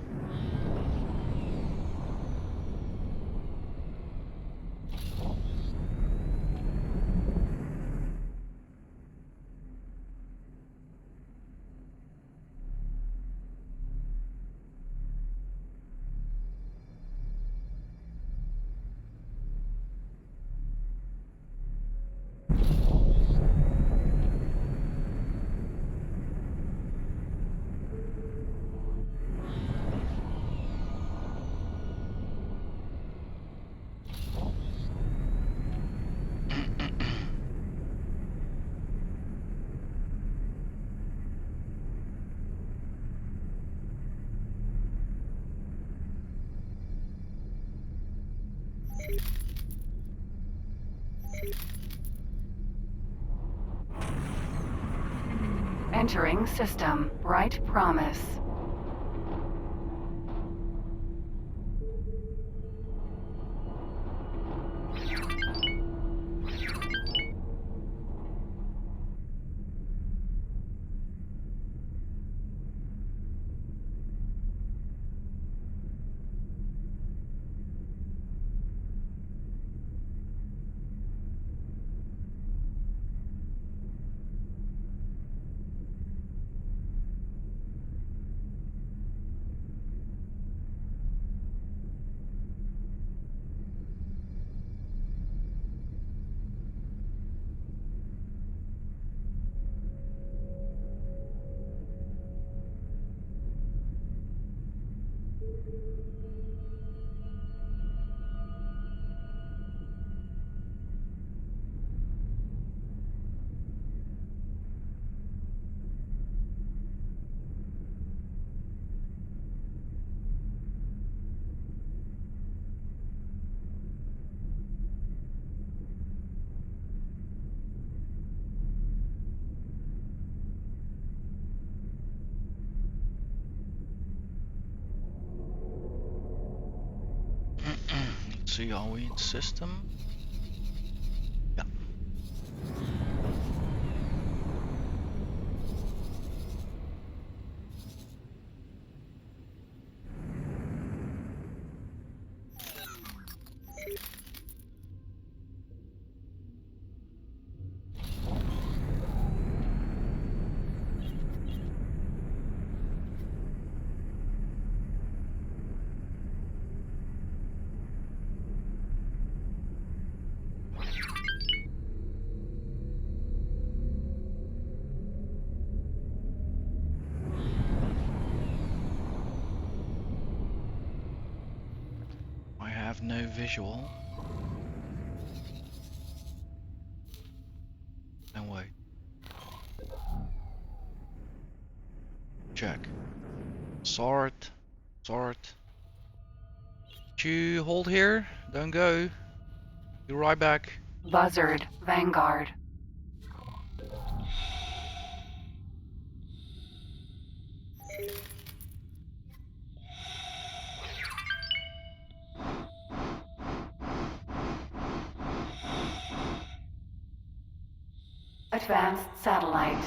Entering system. Bright promise. Let's see, are we in system? Yeah. I have no visual. No way. Check. Sort. Sort. You hold here. Don't go. Be right back. Buzzard. Vanguard. Advanced satellite.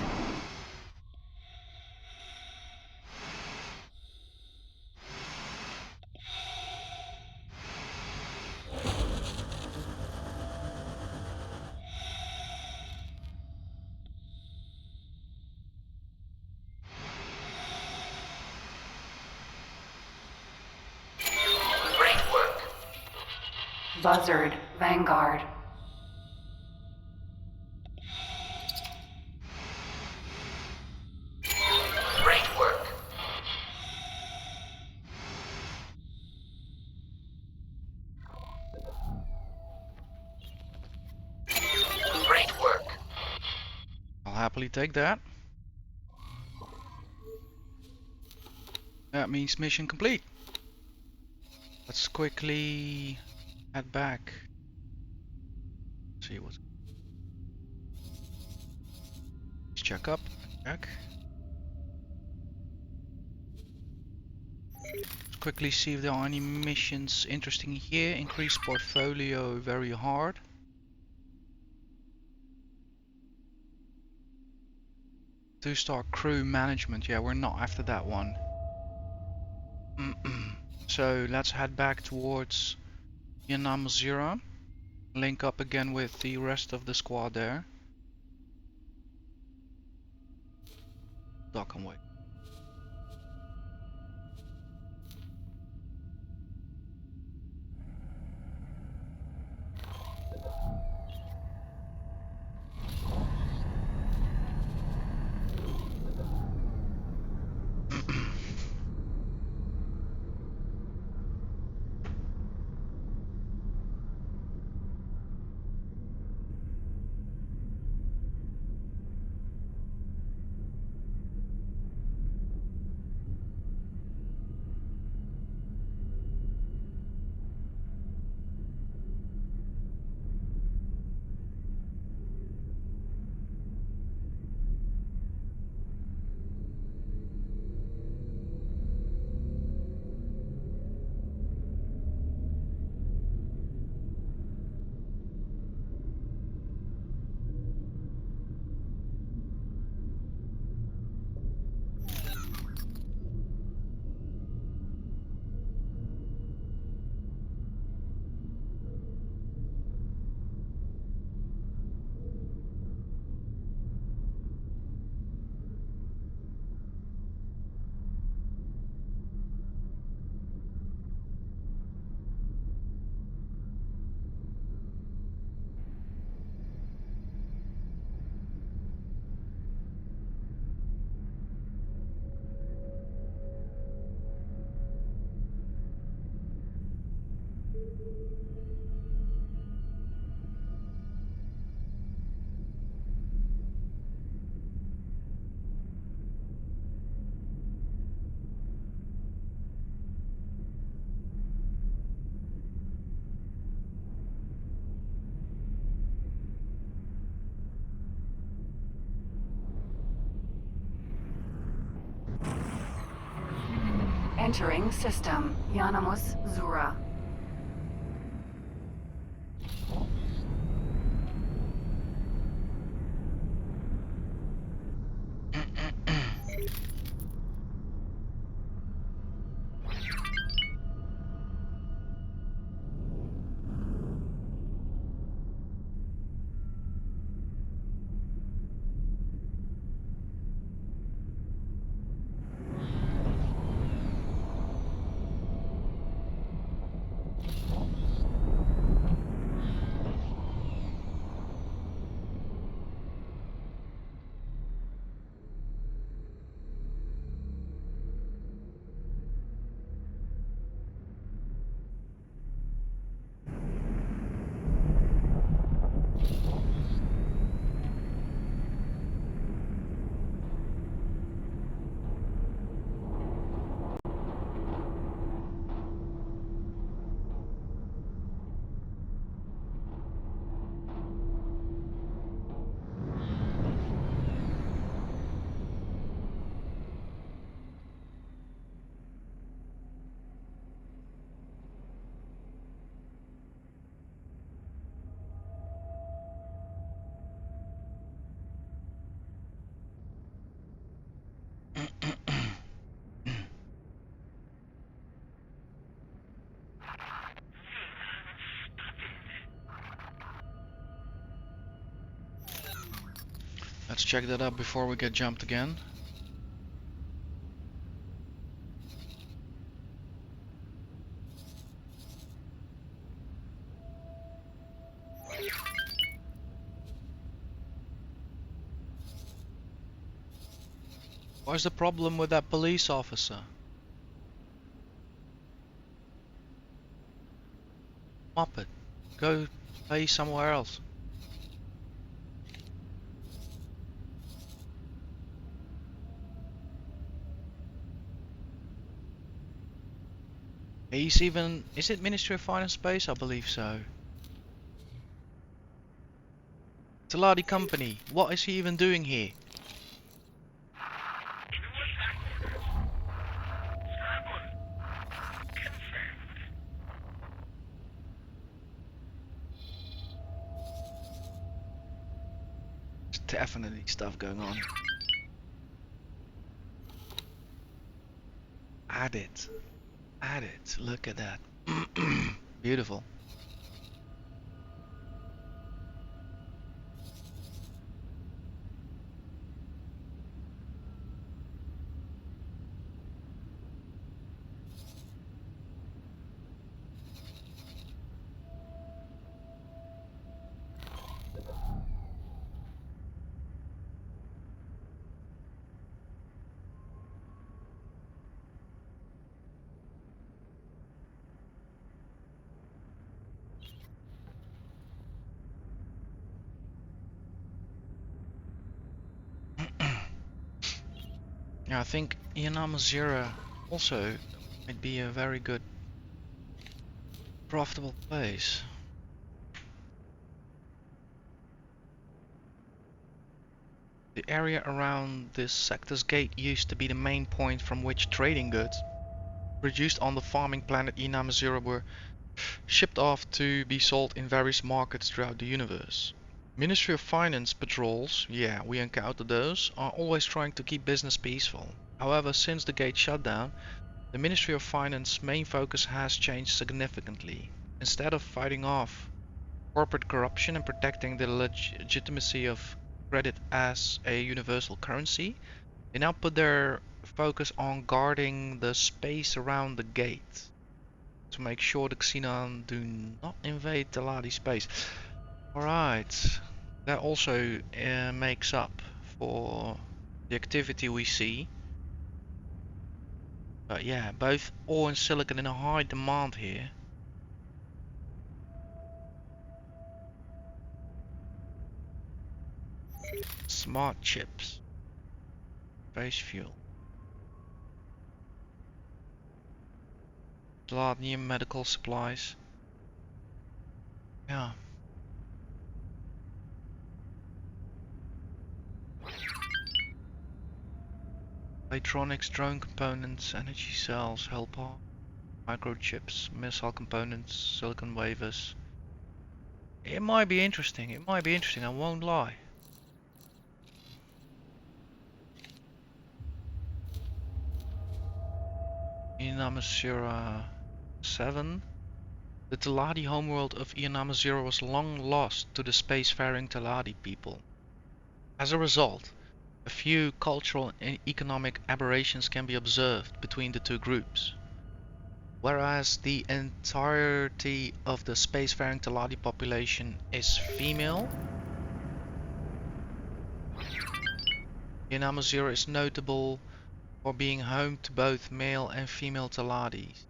Great work. Buzzard. Vanguard. Great work. Great work. I'll happily take that. That means mission complete. Let's quickly head back. See what. Let's check up. Check. Let's quickly see if there are any missions interesting here. Increase portfolio very hard. 2-star crew management. Yeah, we're not after that one. So let's head back towards Yanamazira. Link up again with the rest of the squad there. Dock and wait. Entering system. Yanamus Zura. Let's check that up before we get jumped again. What's the problem with that police officer? Muppet, go play somewhere else. He's even... Is it Ministry of Finance Space? I believe so. Taladi Company, what is he even doing here? In what accordance? Travel. Confirmed. There's definitely stuff going on. Add it. Add it. Look at that. Beautiful. Yeah, I think Yanamazira also might be a very good, profitable place. The area around this sector's gate used to be the main point from which trading goods produced on the farming planet Yanamazira were shipped off to be sold in various markets throughout the universe. Ministry of Finance patrols, yeah, we encounter those, are always trying to keep business peaceful. However, since the gate shut down, the Ministry of Finance's main focus has changed significantly. Instead of fighting off corporate corruption and protecting the legitimacy of credit as a universal currency, they now put their focus on guarding the space around the gate to make sure the Xenon do not invade the Ladi space. Alright, that also makes up for the activity we see. But yeah, both ore and silicon in a high demand here. Smart chips, space fuel, Palladium medical supplies. Yeah. Electronics, drone components, energy cells, hull parts, microchips, missile components, silicon wafers. It might be interesting. It might be interesting. I won't lie. In Amasura 7, the Taladi homeworld of Ianamazira was long lost to the spacefaring Taladi people. As a result, a few cultural and economic aberrations can be observed between the two groups. Whereas the entirety of the spacefaring Taladi population is female, Ianamazira is notable for being home to both male and female Taladis.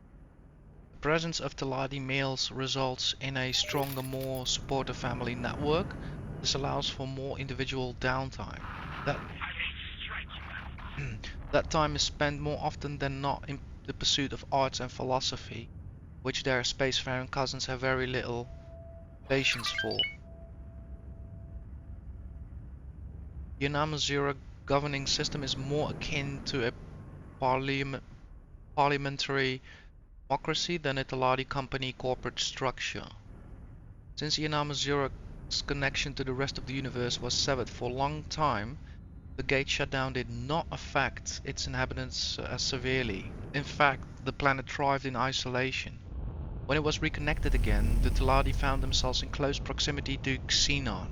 The presence of Taladi males results in a stronger, more supportive family network. This allows for more individual downtime. That time is spent more often than not in the pursuit of arts and philosophy, which their spacefaring cousins have very little patience for. The Yanamazira governing system is more akin to a parliamentary democracy than a Taladi company corporate structure. Since Yanamazira's connection to the rest of the universe was severed for a long time, the gate shutdown did not affect its inhabitants as severely. In fact, the planet thrived in isolation. When it was reconnected again, the Taladi found themselves in close proximity to Xenon.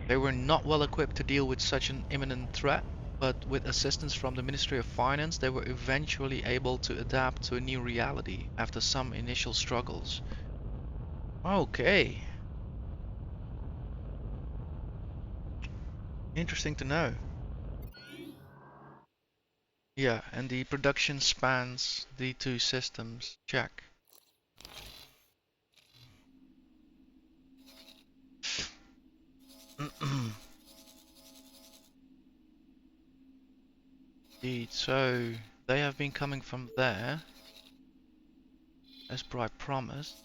They were not well equipped to deal with such an imminent threat, but with assistance from the Ministry of Finance, they were eventually able to adapt to a new reality after some initial struggles. Okay. Interesting to know. Yeah, and the production spans the two systems. Check. Indeed, so they have been coming from there, as per I promised.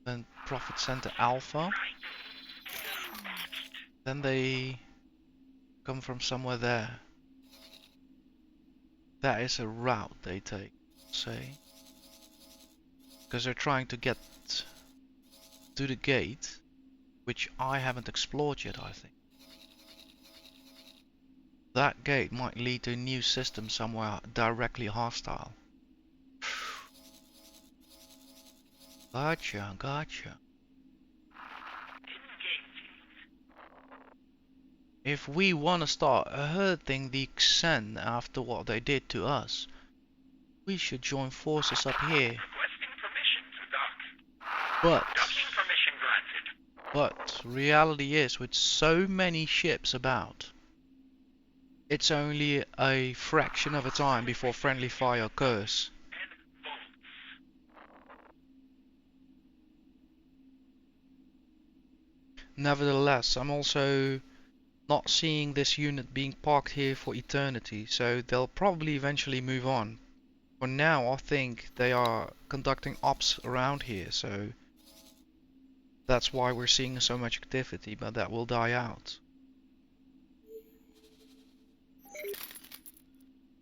Then Profit Center Alpha. Then they come from somewhere there. That is a route they take, say. Because they're trying to get to the gate, which I haven't explored yet, I think. That gate might lead to a new system somewhere directly hostile. Gotcha, gotcha. If we want to start hurting the Xen after what they did to us, we should join forces up here. Requesting permission to dock. But Docking permission granted. reality is, with so many ships about, it's only a fraction of a time before friendly fire occurs. And bolts. Nevertheless, I'm also not seeing this unit being parked here for eternity, so they'll probably eventually move on. For now, I think they are conducting ops around here, so that's why we're seeing so much activity, but that will die out.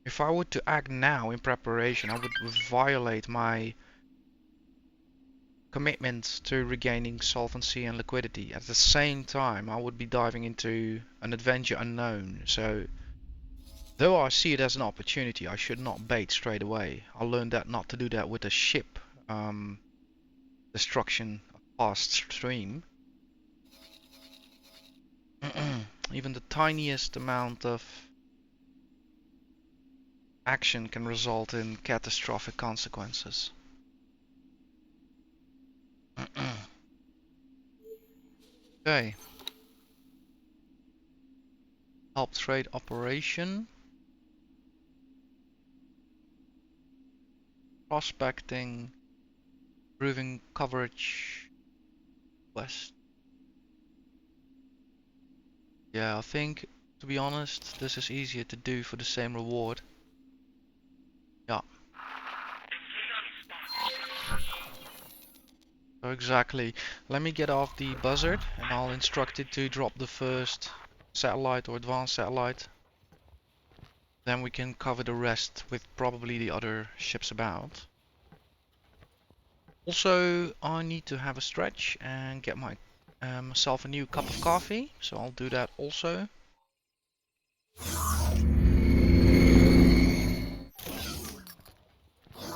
If I were to act now in preparation, I would violate my commitment to regaining solvency and liquidity. At the same time, I would be diving into an adventure unknown, so though I see it as an opportunity, I should not bait straight away. I learned that not to do that with a ship destruction past stream. Even the tiniest amount of action can result in catastrophic consequences. Okay. Help trade operation. Prospecting. Improving coverage. West. Yeah, I think, to be honest, this is easier to do for the same reward. Yeah. So exactly. Let me get off the buzzard and I'll instruct it to drop the first satellite or advanced satellite. Then we can cover the rest with probably the other ships about. Also, I need to have a stretch and get myself a new cup of coffee, so I'll do that also.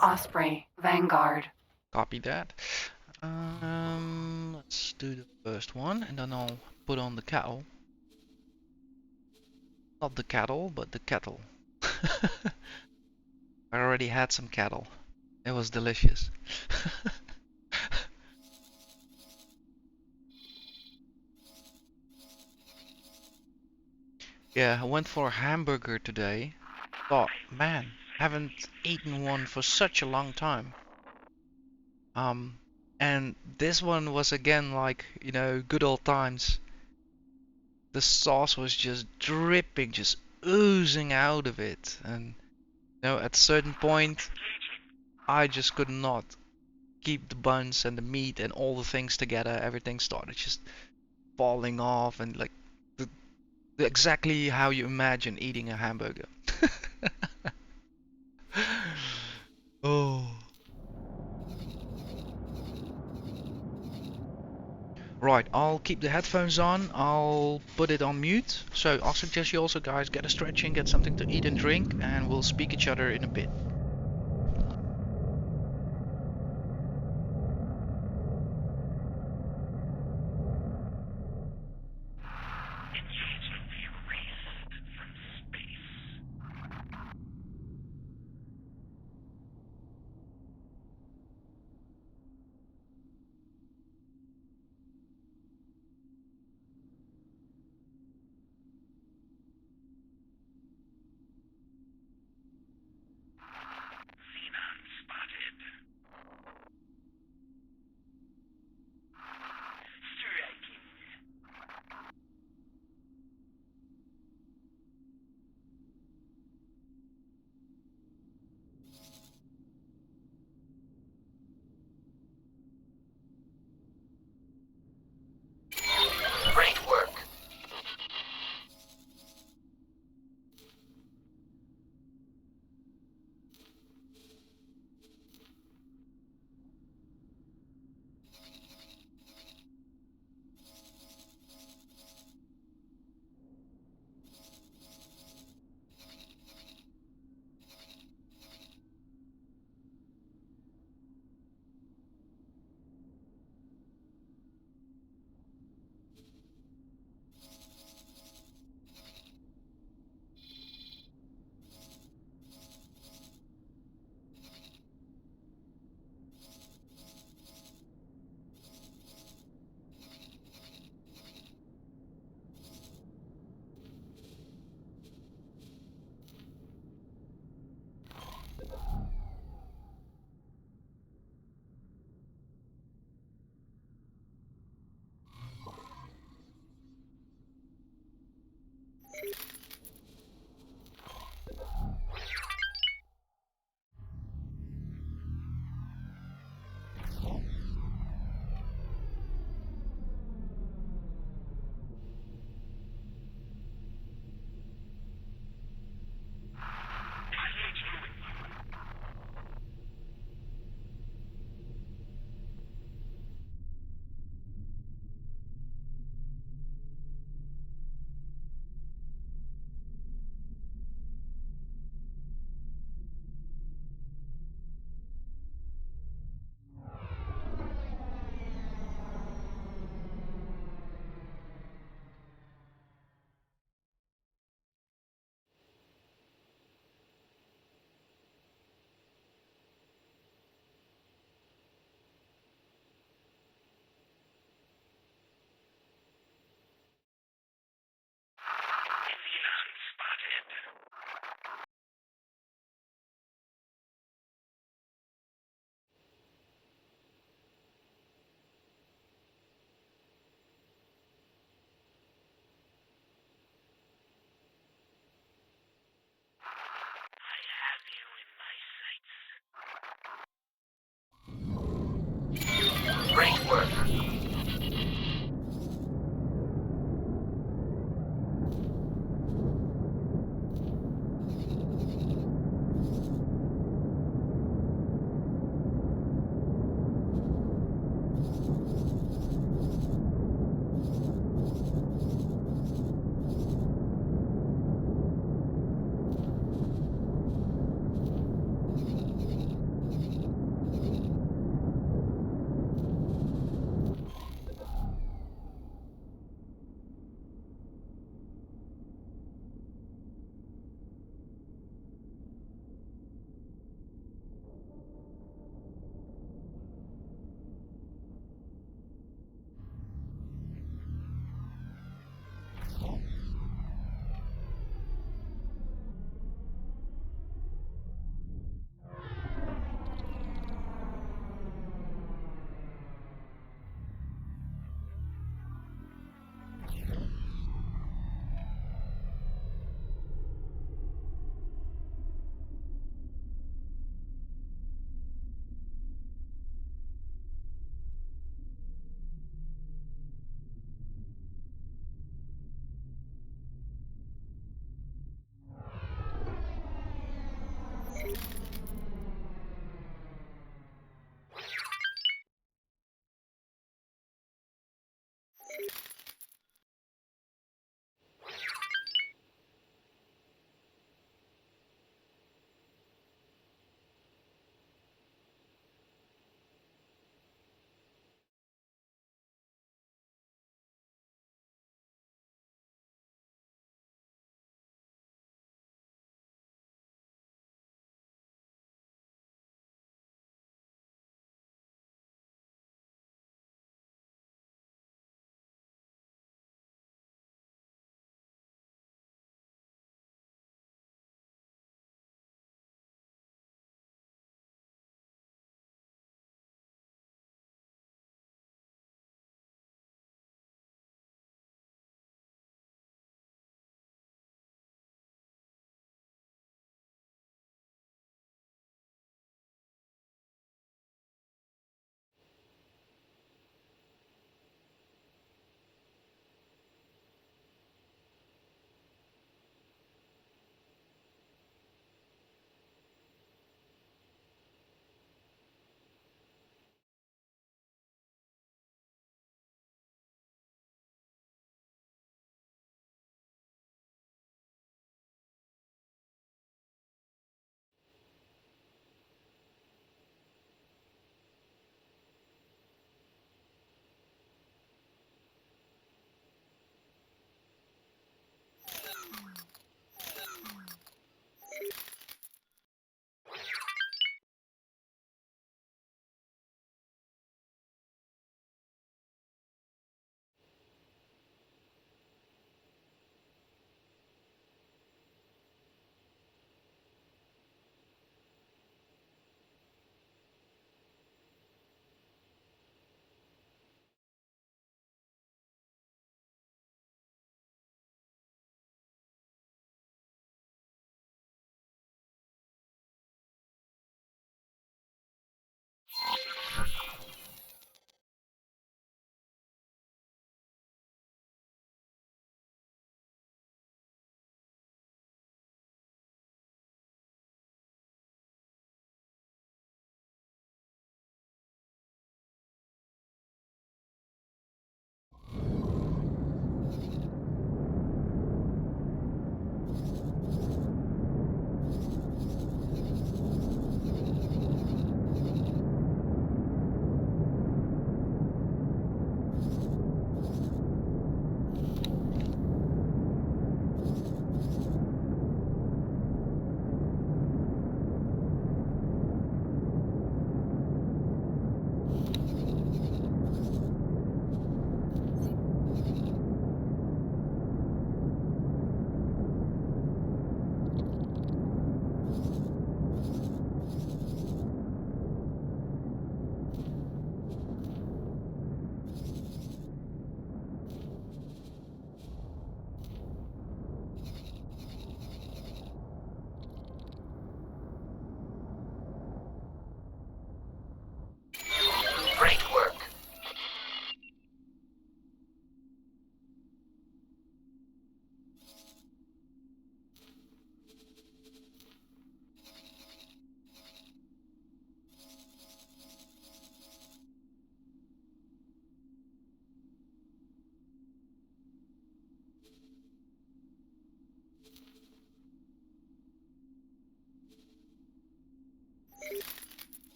Osprey, Vanguard. Copy that. Let's do the first one, and then I'll put on the cattle. Not the cattle, but the kettle. I already had some cattle. It was delicious. Yeah, I went for a hamburger today. Thought, man, haven't eaten one for such a long time. And this one was again like, you know, good old times. The sauce was just dripping, just oozing out of it. And, you know, at a certain point, I just could not keep the buns and the meat and all the things together. Everything started just falling off and like exactly how you imagine eating a hamburger. Oh. Right, I'll keep the headphones on, I'll put it on mute. So I'll suggest you also guys get a stretching, get something to eat and drink, and we'll speak each other in a bit. Engaging the erased from space.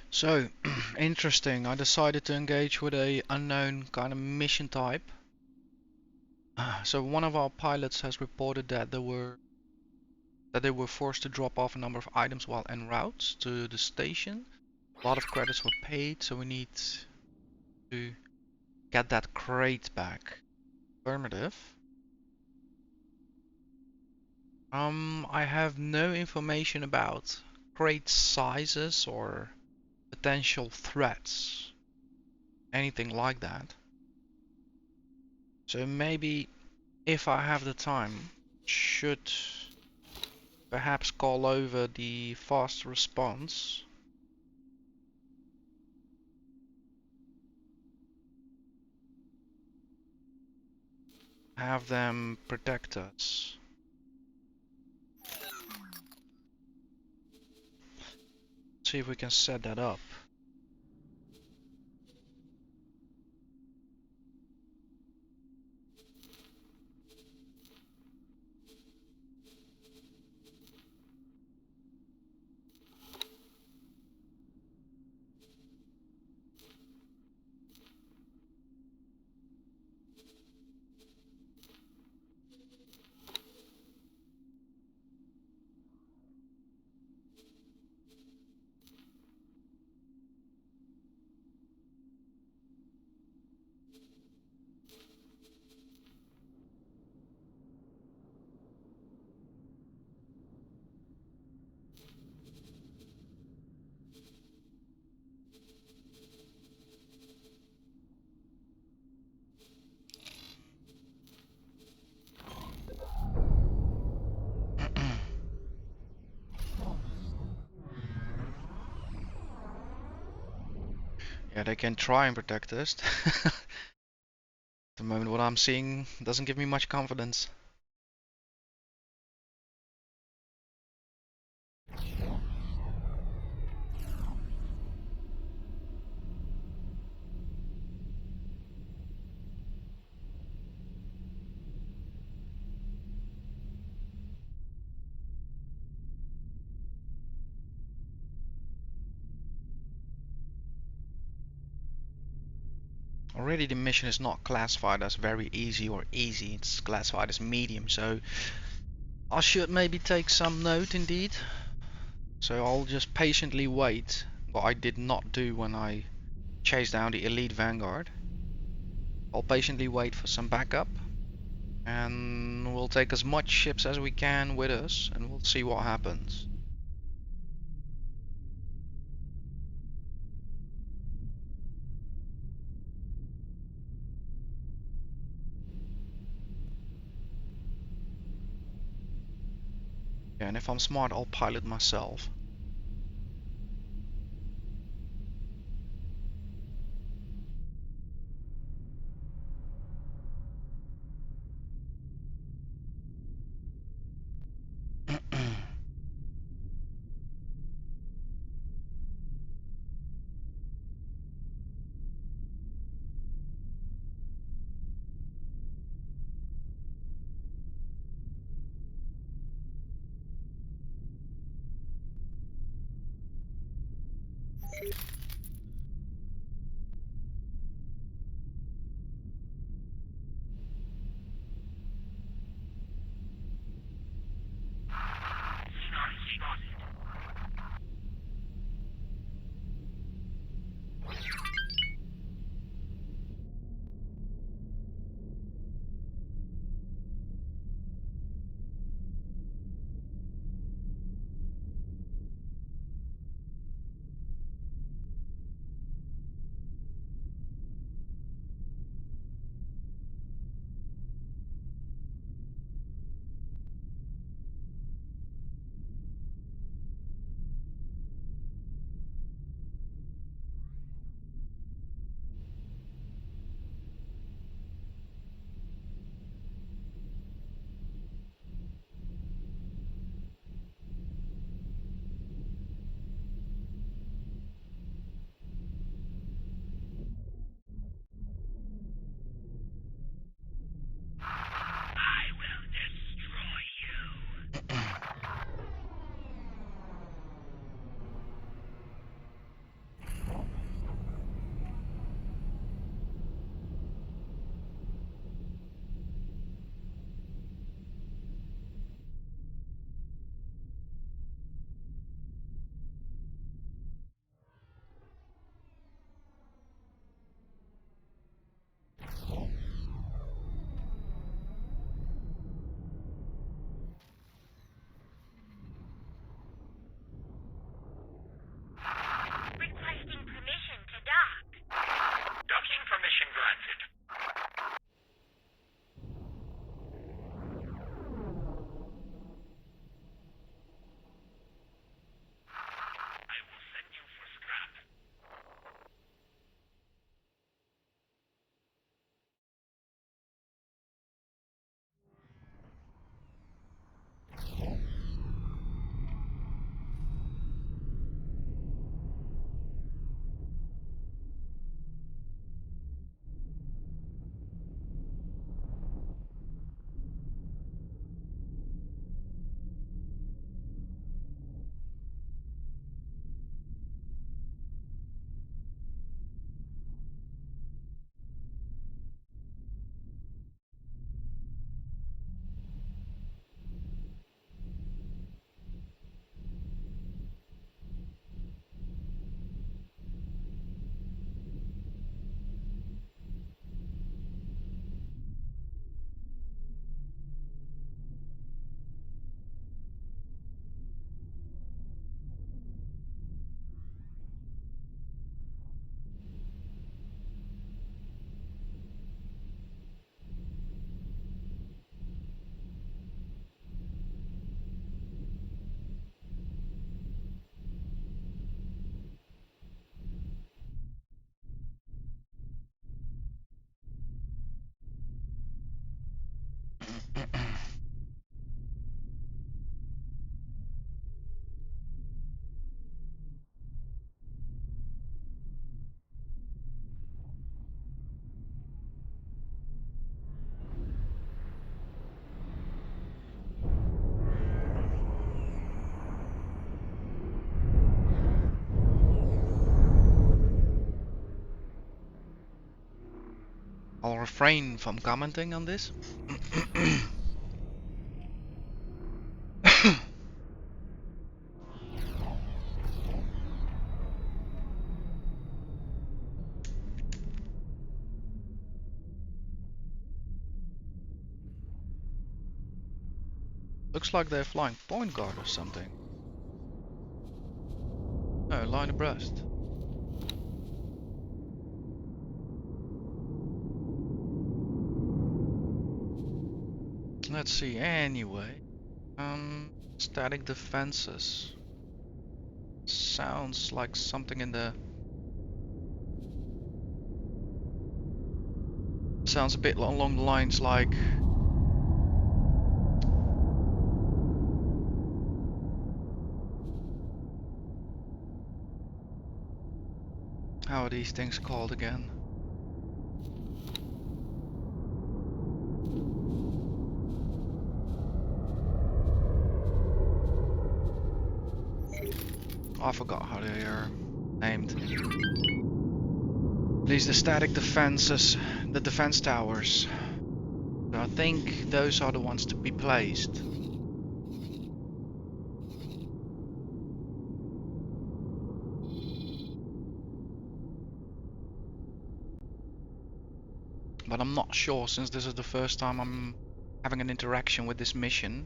So, interesting. I decided to engage with a unknown kind of mission type. So one of our pilots has reported that they were forced to drop off a number of items while en route to the station. A lot of credits were paid, so we need to get that crate back. Affirmative. I have no information about crate sizes or potential threats, anything like that. So maybe if I have the time, should perhaps call over the fast response. Have them protect us. See if we can set that up. Yeah, they can try and protect us. At the moment, what I'm seeing doesn't give me much confidence. Already the mission is not classified as very easy or easy, it's classified as medium, so I should maybe take some note indeed. So I'll just patiently wait, what I did not do when I chased down the elite vanguard. I'll patiently wait for some backup, and we'll take as much ships as we can with us, and we'll see what happens. Yeah, and if I'm smart, I'll pilot myself. Xenon spotted. refrain from commenting on this. Looks like they're flying point guard or something. No, line abreast. Let's see, anyway. Static defenses. Sounds like something in the... Sounds a bit along the lines like... How are these things called again? Oh, I forgot how they are named. These the static defenses, the defense towers. So I think those are the ones to be placed. But I'm not sure since this is the first time I'm having an interaction with this mission.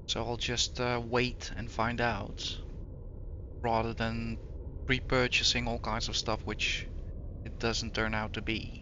So I'll just wait and find out. Rather than pre-purchasing all kinds of stuff which it doesn't turn out to be.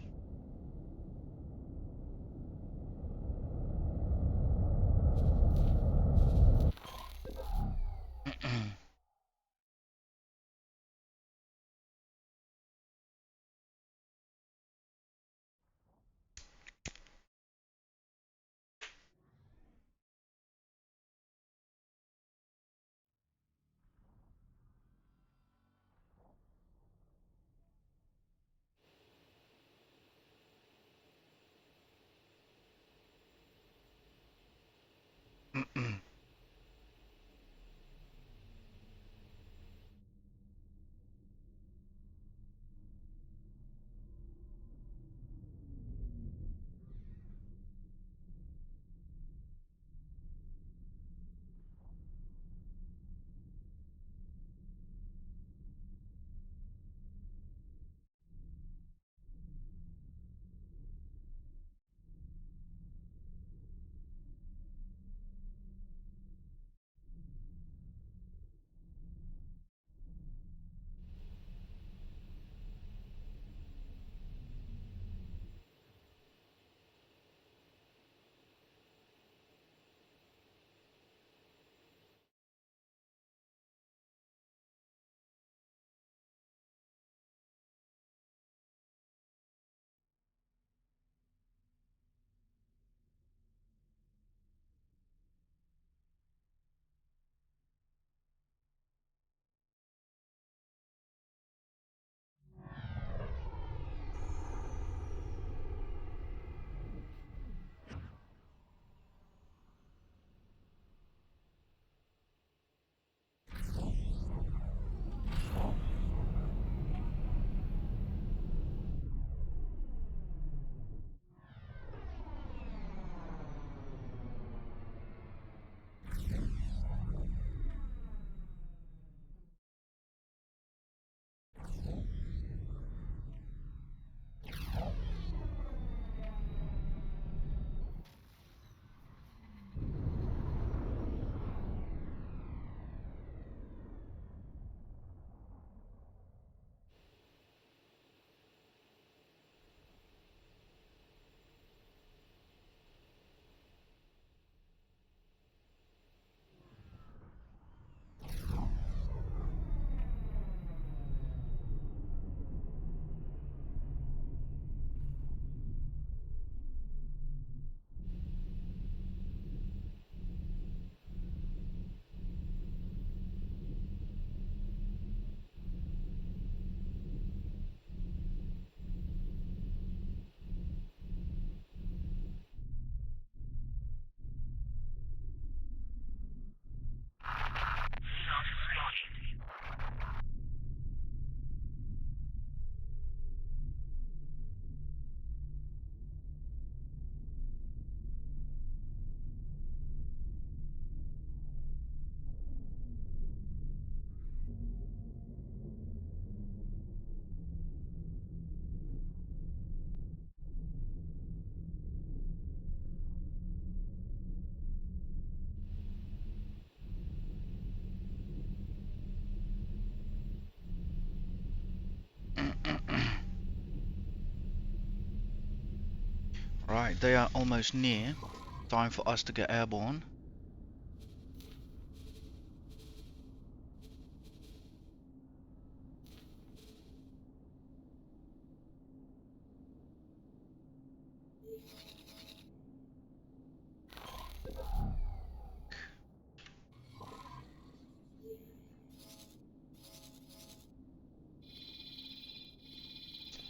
Right, they are almost near. Time for us to get airborne.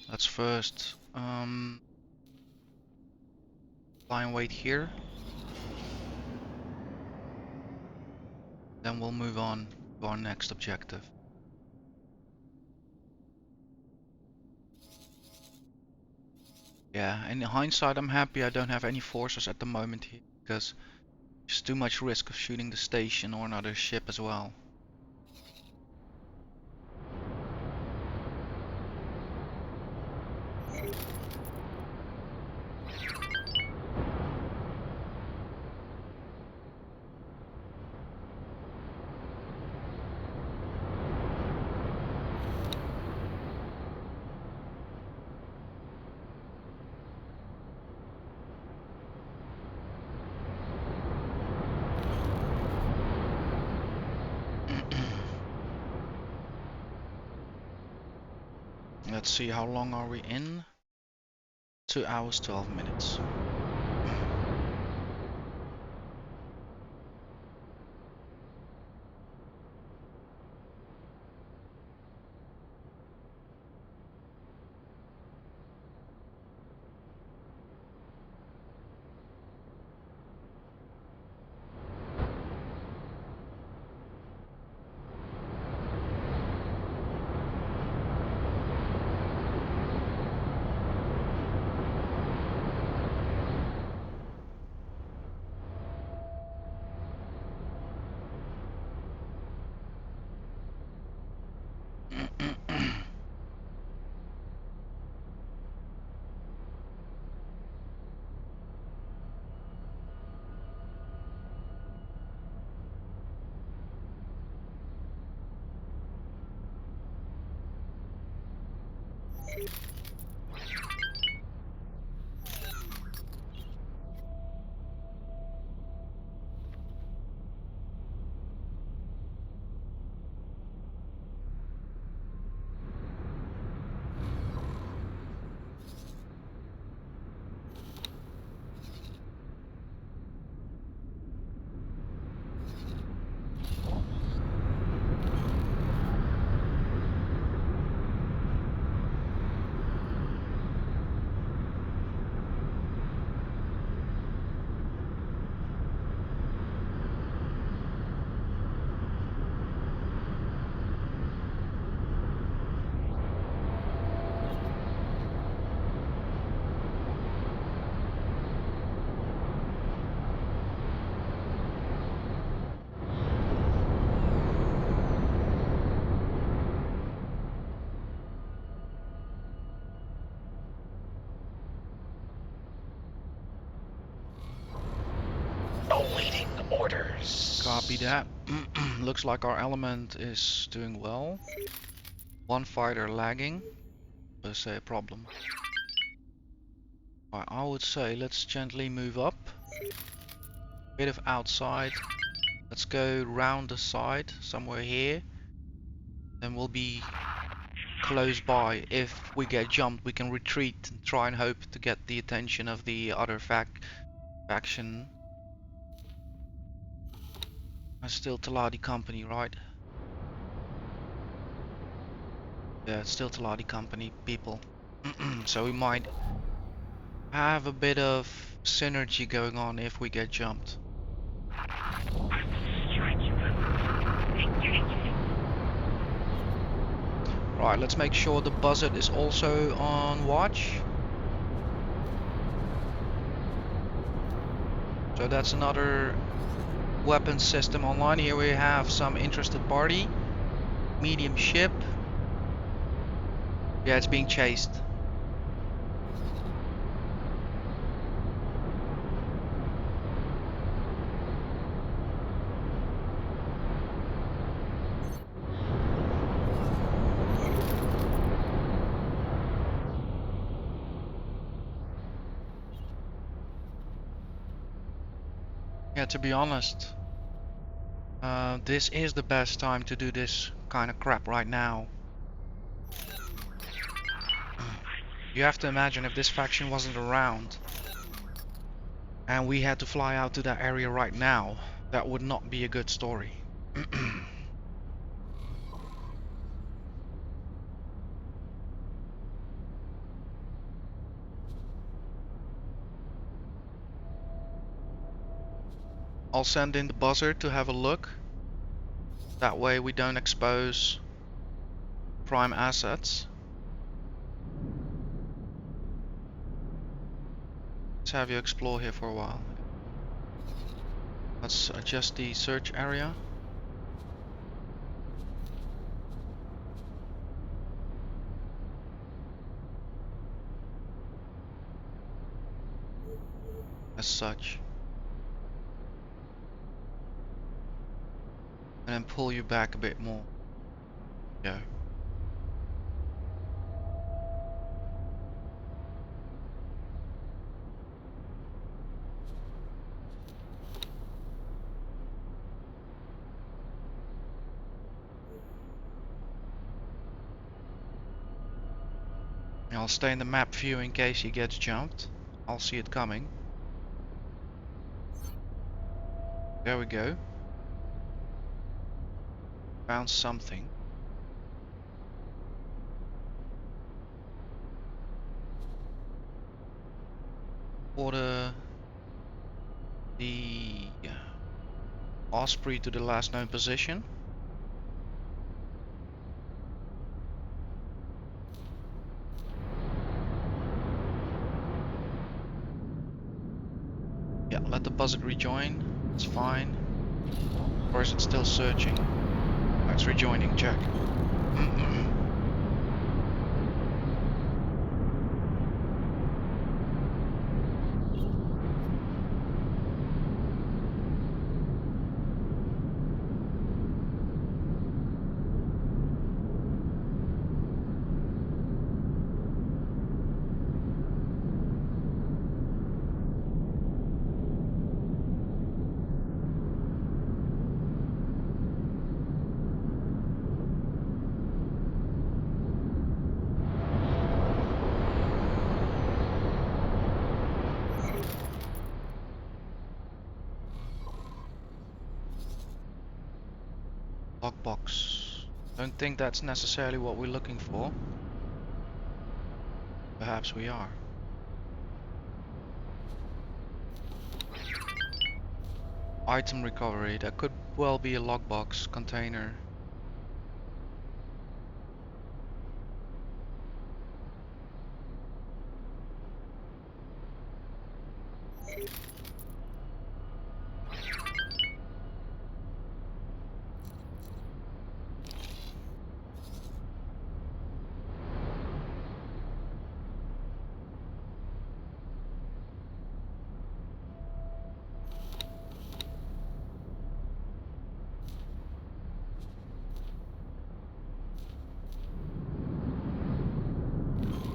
Let's first fly and wait here. Then we'll move on to our next objective. Yeah, in hindsight I'm happy I don't have any forces at the moment here, because there's too much risk of shooting the station or another ship as well. Let's see, how long are we in? 2 hours 12 minutes. Awaiting orders. Copy that. Looks like our element is doing well. One fighter lagging. Per se a problem. Right, I would say let's gently move up. Bit of outside. Let's go round the side, somewhere here. Then we'll be close by. If we get jumped, we can retreat and try and hope to get the attention of the other faction. It's still Taladi Company, right? Yeah, it's still Taladi Company people. So we might have a bit of synergy going on if we get jumped. I will strike you. Engage. Right, let's make sure the buzzard is also on watch. So that's another weapon system online. Here we have some interested party. Medium ship. Yeah, it's being chased. Yeah, to be honest, this is the best time to do this kind of crap right now. You have to imagine if this faction wasn't around and we had to fly out to that area right now, that would not be a good story. I'll send in the buzzard to have a look. That way we don't expose prime assets. Let's have you explore here for a while. Let's adjust the search area. As such. And then pull you back a bit more. Go. I'll stay in the map view in case he gets jumped. I'll see it coming. There we go. Found something. Order the Osprey to the last known position. Yeah, let the buzzard rejoin. It's fine. Or is it still searching? Oh, it's rejoining. Check. Lockbox. Don't think that's necessarily what we're looking for. Perhaps we are. Item recovery. That could well be a lockbox container.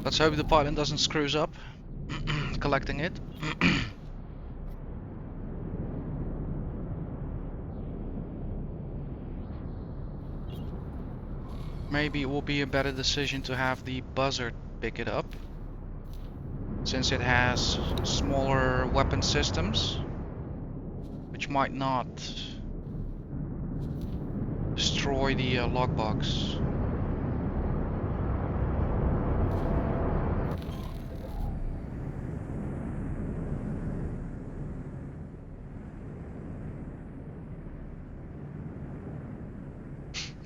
Let's hope the pilot doesn't screws up collecting it. Maybe it will be a better decision to have the buzzard pick it up, since it has smaller weapon systems, which might not destroy the lockbox.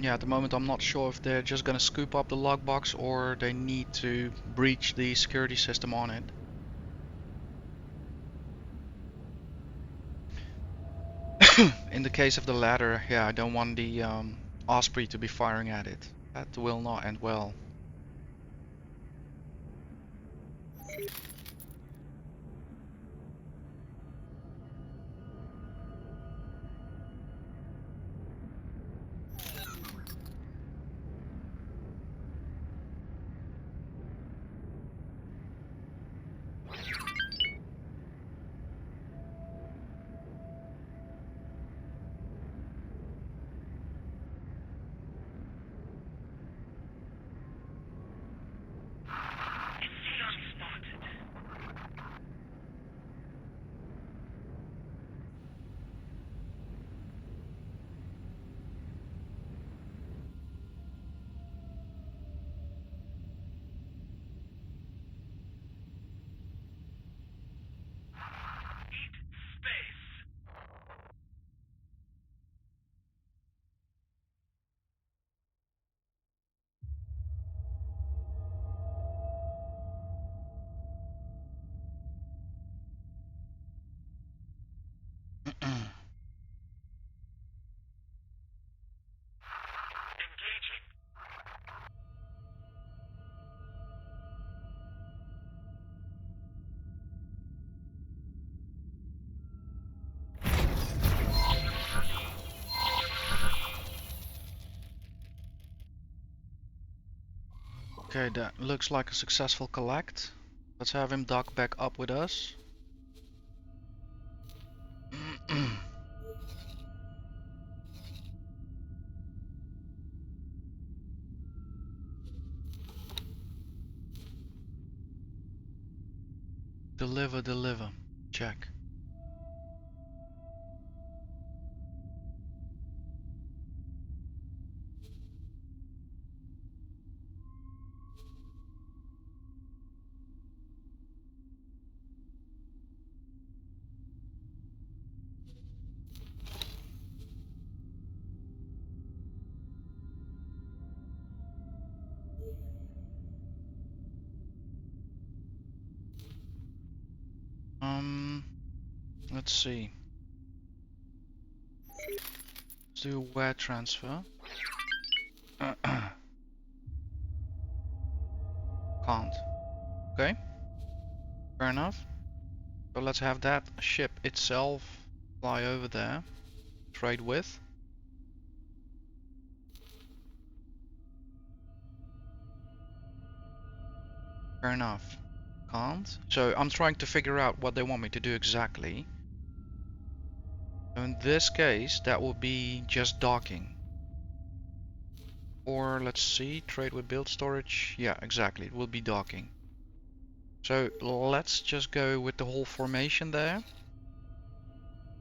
Yeah, at the moment I'm not sure if they're just gonna scoop up the lockbox or they need to breach the security system on it. In the case of the latter, yeah, I don't want the Osprey to be firing at it. That will not end well. Okay, that looks like a successful collect. Let's have him dock back up with us. Deliver, deliver. Check. Let's see. Let's do a wire transfer. Can't. Okay, fair enough. So let's have that ship itself fly over there. Trade with. Fair enough. Can't. So I'm trying to figure out what they want me to do exactly. So in this case, that will be just docking. Or let's see, trade with build storage. Yeah, exactly, it will be docking. So let's just go with the whole formation there.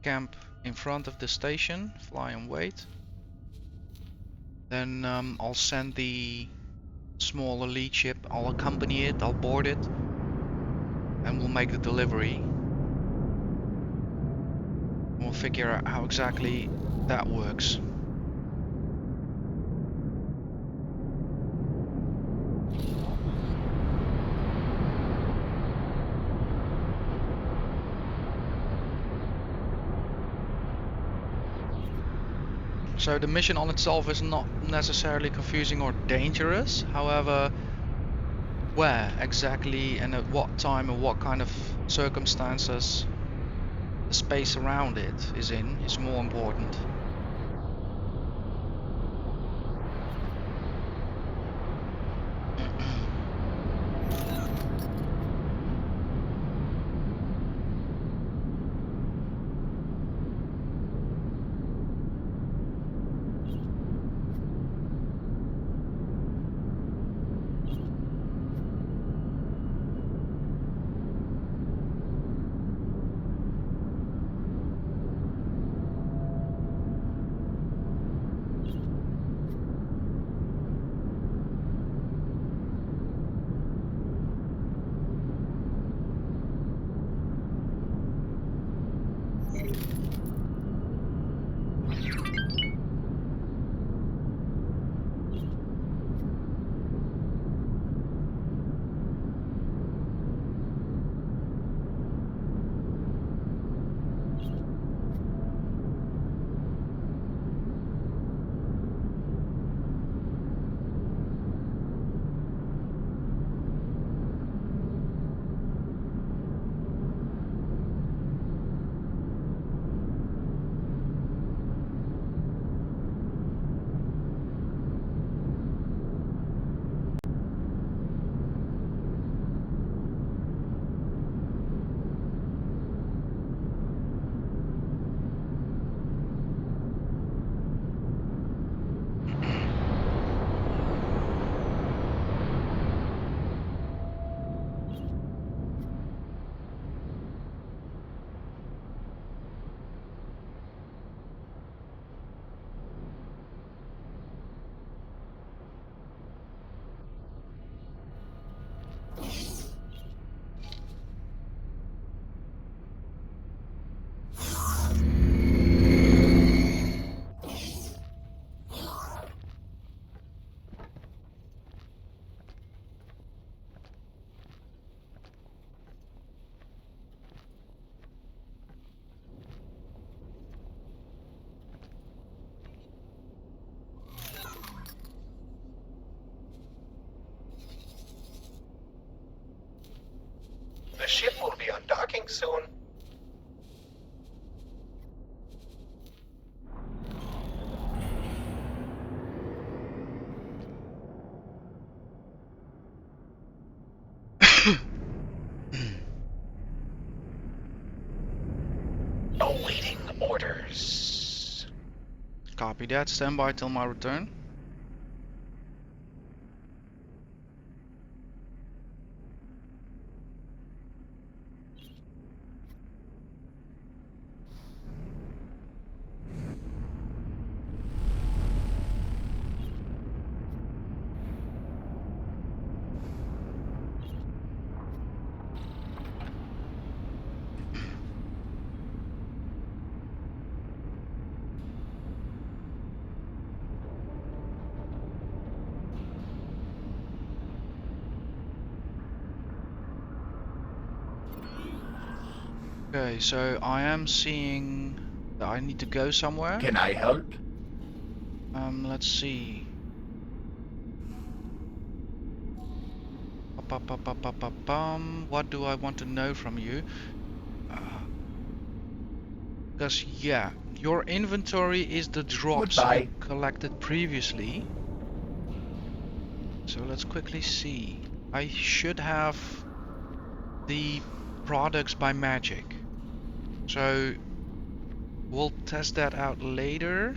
Camp in front of the station, fly and wait. Then I'll send the smaller lead ship, I'll accompany it, I'll board it, and we'll make the delivery. We'll figure out how exactly that works. So the mission on itself is not necessarily confusing or dangerous, however, where exactly and at what time and what kind of circumstances the space around it is in is more important. The ship will be undocking soon. Copy that. Stand by till my return. Okay, so I am seeing that I need to go somewhere. Can I help? Let's see. What do I want to know from you? Because yeah, your inventory is the drops you Goodbye. collected previously. So let's quickly see. I should have the products by magic. So we'll test that out later.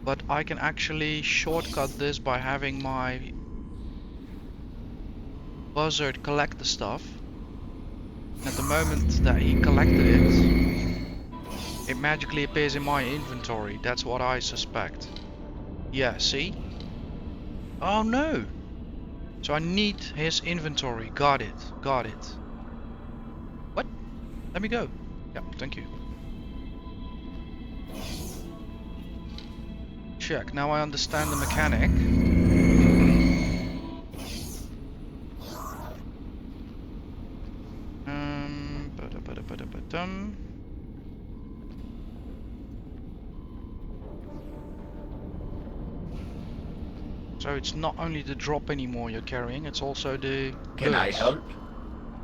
But I can actually shortcut this by having my buzzard collect the stuff. And at the moment that he collected it, it magically appears in my inventory. That's what I suspect. Yeah, see? Oh no! So I need his inventory. Got it. Got it. What? Let me go. Yeah, thank you. Check. Now I understand the mechanic. Ba-da-ba-da-ba-da-ba-dum. So it's not only the drop anymore you're carrying, it's also the Can I goods. help?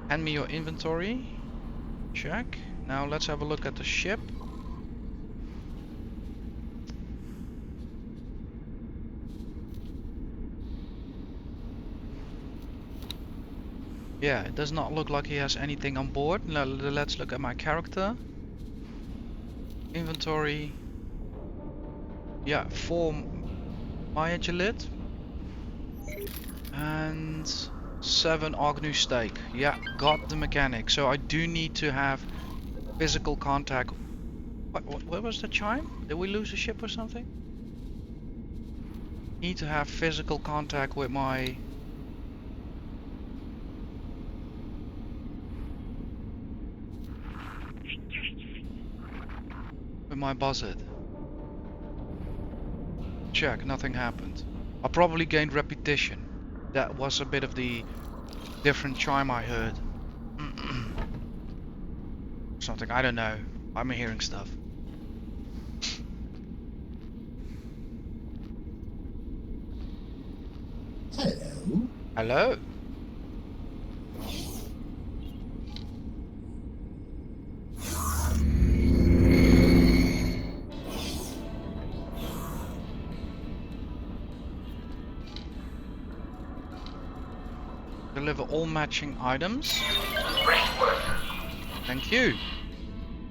Hand me your inventory. Check. Now let's have a look at the ship. Yeah, it does not look like he has anything on board. Now let's look at my character. Inventory. Yeah, 4 Maya Gelid. And 7 Agnew steak. Yeah, got the mechanic. So I do need to have physical contact. What was the chime? Did we lose a ship or something? Need to have physical contact with my buzzard. Check, nothing happened. I probably gained repetition. That was a bit of the different chime I heard. Something, I don't know. I'm hearing stuff. Hello? Hello? Deliver all matching items. Great work. Thank you.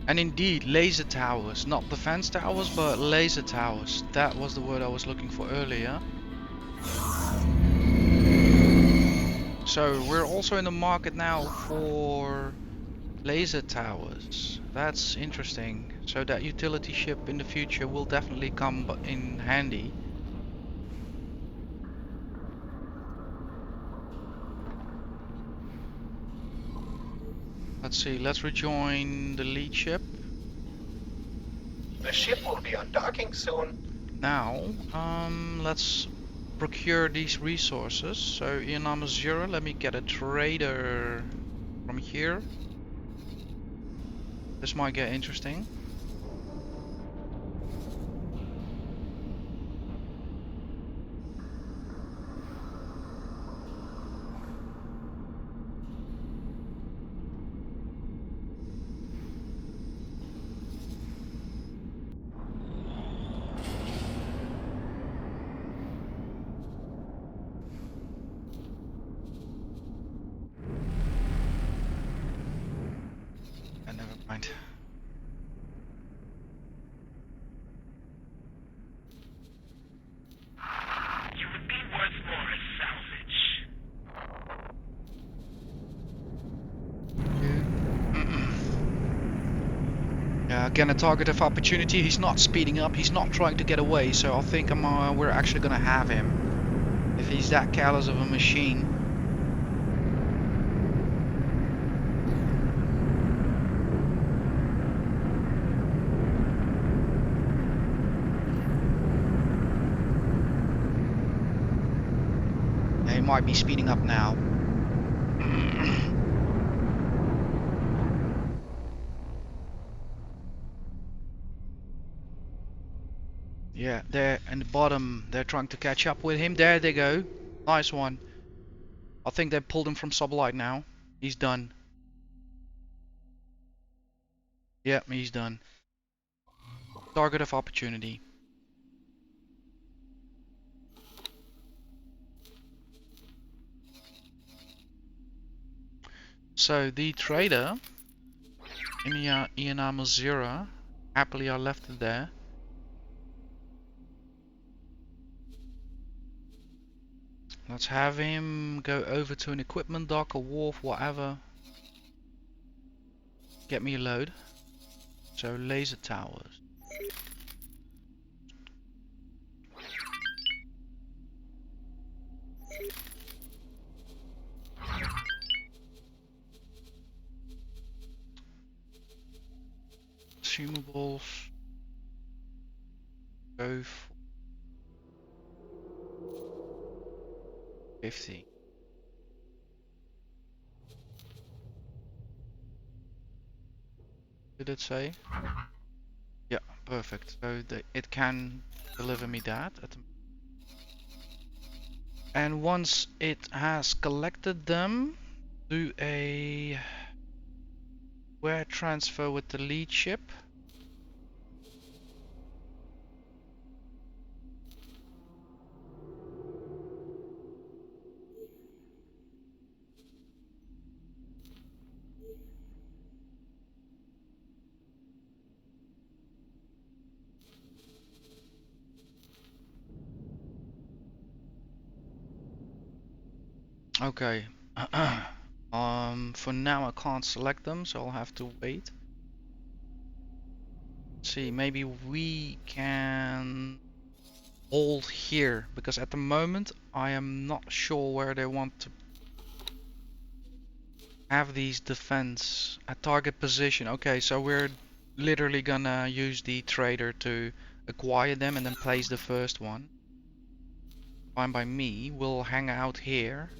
And indeed, laser towers. Not defense towers, but laser towers. That was the word I was looking for earlier. So we're also in the market now for laser towers. That's interesting. So that utility ship in the future will definitely come in handy. Let's see, let's rejoin the lead ship. The ship will be undocking soon. Now, let's procure these resources. So in Amazura, let me get a trader from here. This might get interesting. Never mind. Again, a target of opportunity. He's not speeding up. He's not trying to get away. So I think we're actually gonna have him. If he's that careless of a machine. Yeah, he might be speeding up now. Yeah, they're in the bottom. They're trying to catch up with him. There they go. Nice one. I think they pulled him from sublight now. He's done. Yeah, he's done. Target of opportunity. So the trader in the ENR Mozilla happily I left it there. Let's have him go over to an equipment dock, a wharf, whatever. Get me a load. So laser towers. Consumables. Go for 50. Did it say? Yeah, perfect. So it can deliver me that. And once it has collected them, do a wire transfer with the lead ship. Okay. For now I can't select them, so I'll have to wait. Let's see, maybe we can hold here, because at the moment I am not sure where they want to have these defense at target position. Okay, so we're literally gonna use the trader to acquire them and then place the first one. Fine by me. We'll hang out here.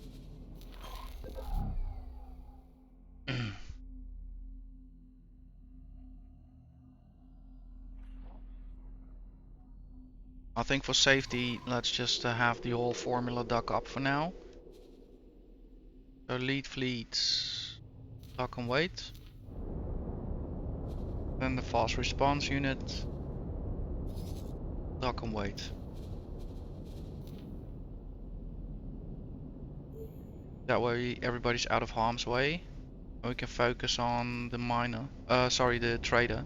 I think for safety, let's just have the whole formula dock up for now. So lead fleets, dock and wait. Then the fast response unit, dock and wait. That way everybody's out of harm's way. And we can focus on the miner. Sorry, the trader.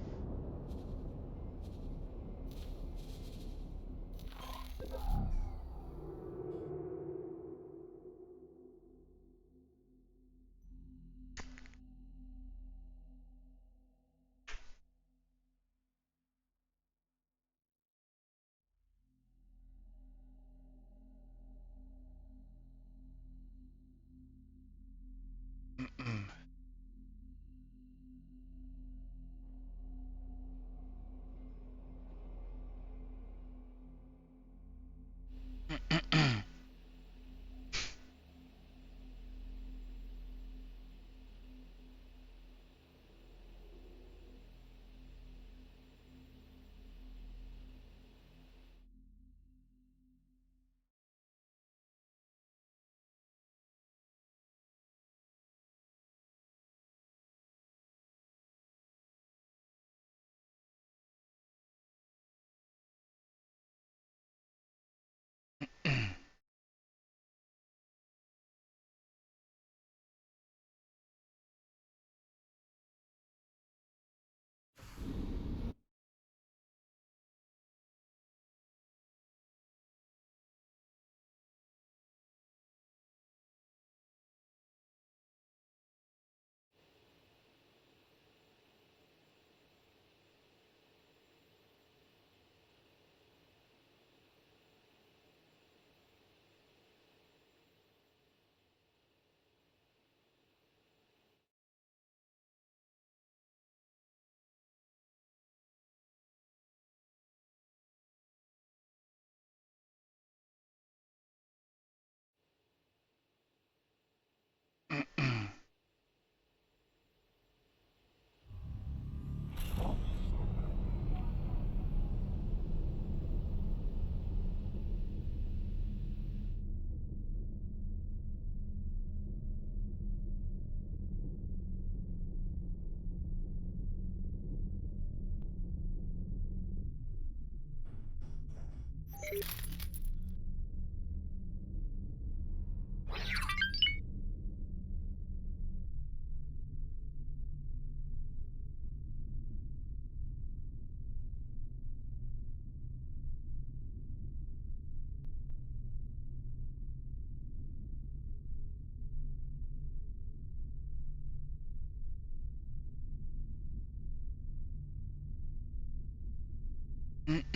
Deviation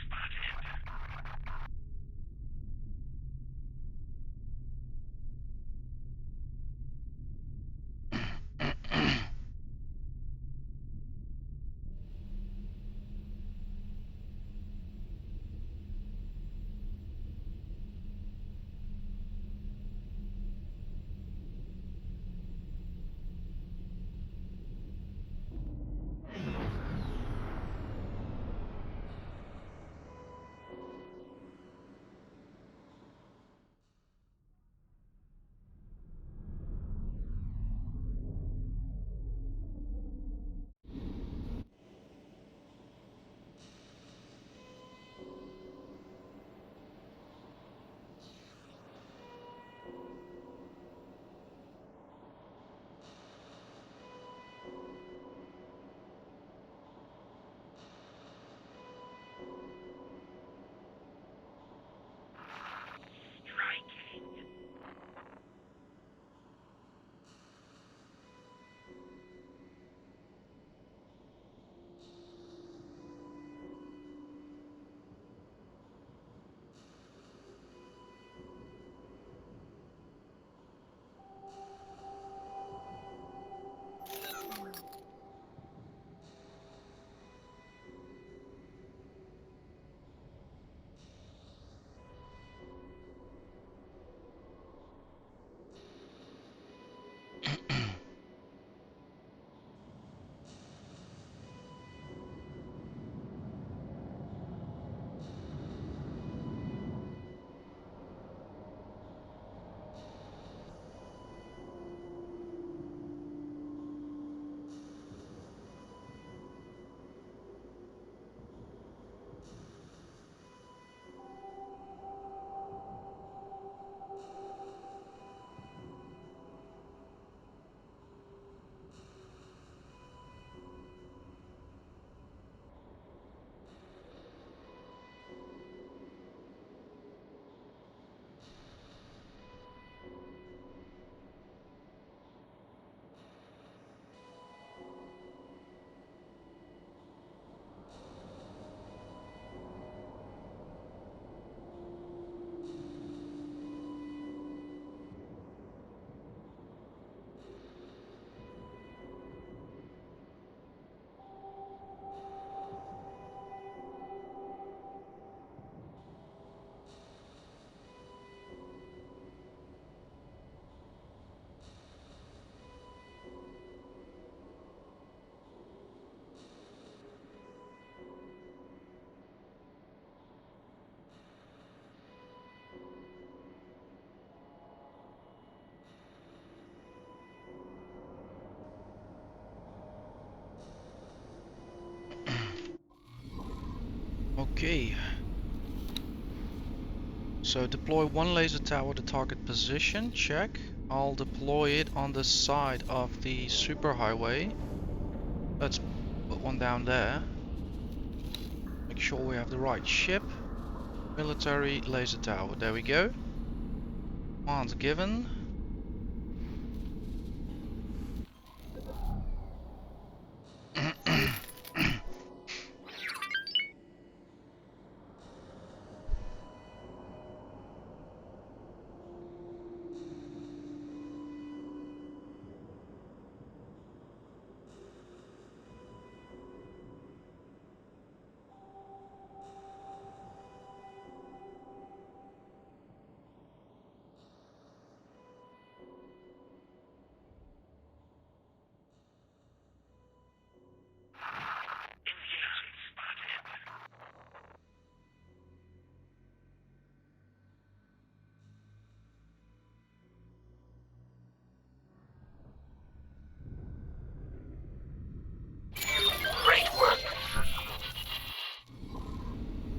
spotted. Okay. So deploy one laser tower to target position, check. I'll deploy it on the side of the superhighway. Let's put one down there. Make sure we have the right ship. Military laser tower, there we go. Commands given. Engaging spotted. Great work.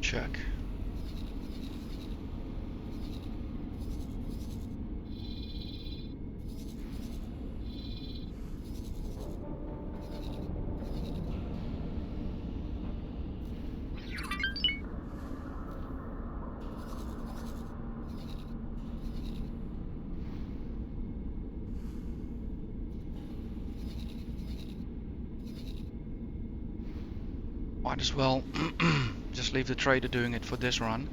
Check. Might as well just leave the trader doing it for this run.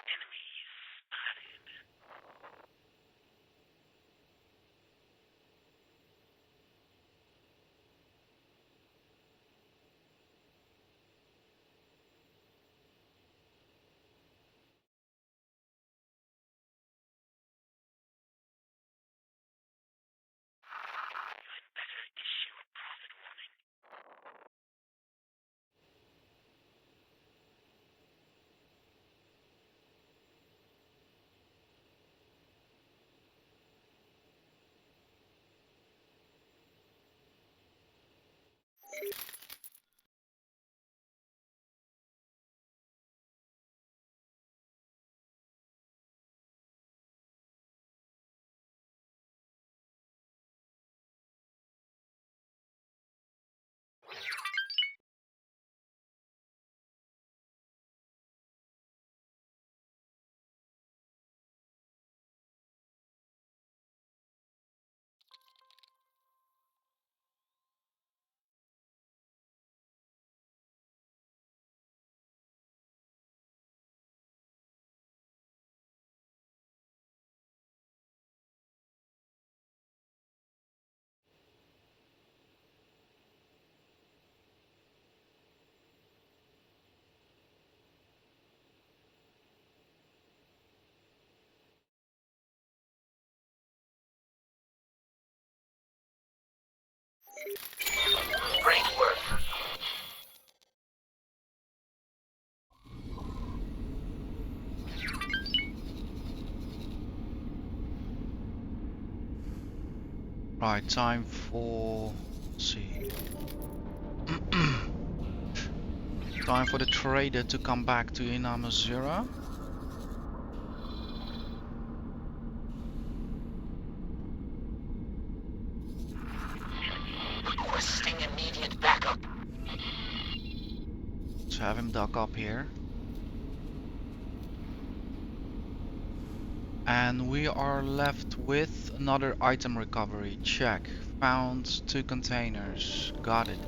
Enemies spotted. You had better issue a profit warning. Great work. Right, time for, let's see. Time for the trader to come back to Inamazura. Requesting immediate backup. Let's have him dock up here. And we are left with another item recovery. Check. Found 2 containers. Got it.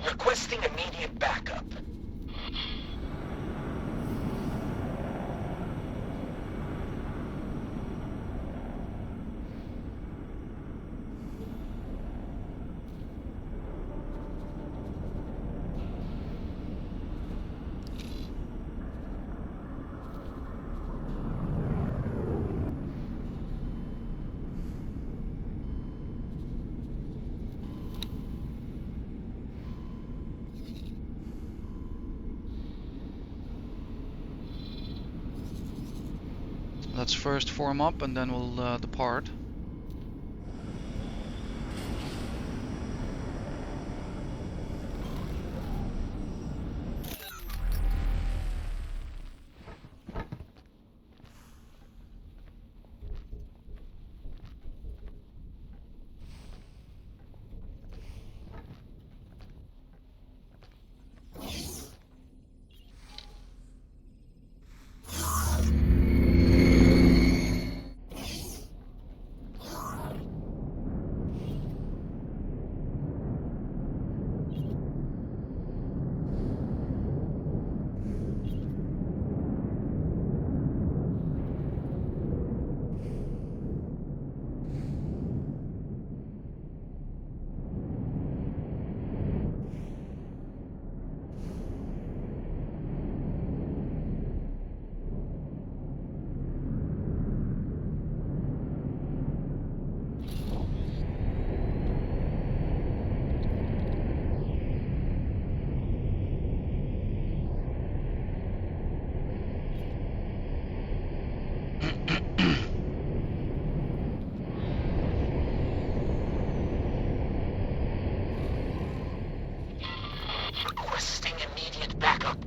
Requesting immediate backup. Let's first form up and then we'll depart. Requesting immediate backup.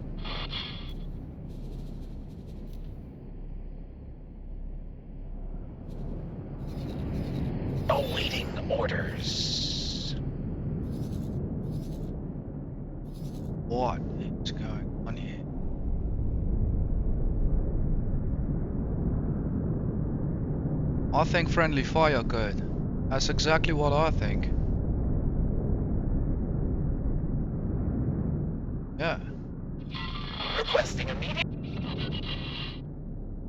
Awaiting orders. What is going on here? I think friendly fire good. That's exactly what I think. Yeah. Requesting immediate.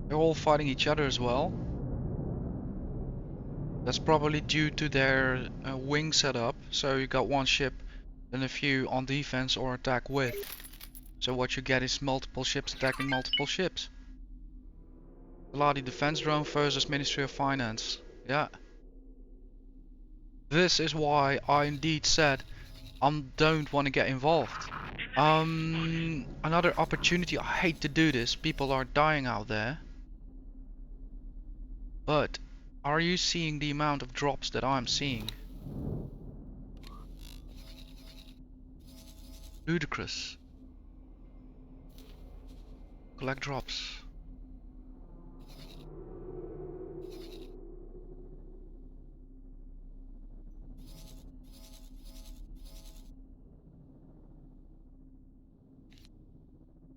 They're all fighting each other as well. That's probably due to their wing setup. So you got one ship and a few on defense or attack with. So what you get is multiple ships attacking multiple ships. Bloody defense drone versus Ministry of Finance. Yeah. This is why I indeed said I don't want to get involved. Another opportunity. I hate to do this. People are dying out there. But are you seeing the amount of drops that I'm seeing? Ludicrous. Collect drops.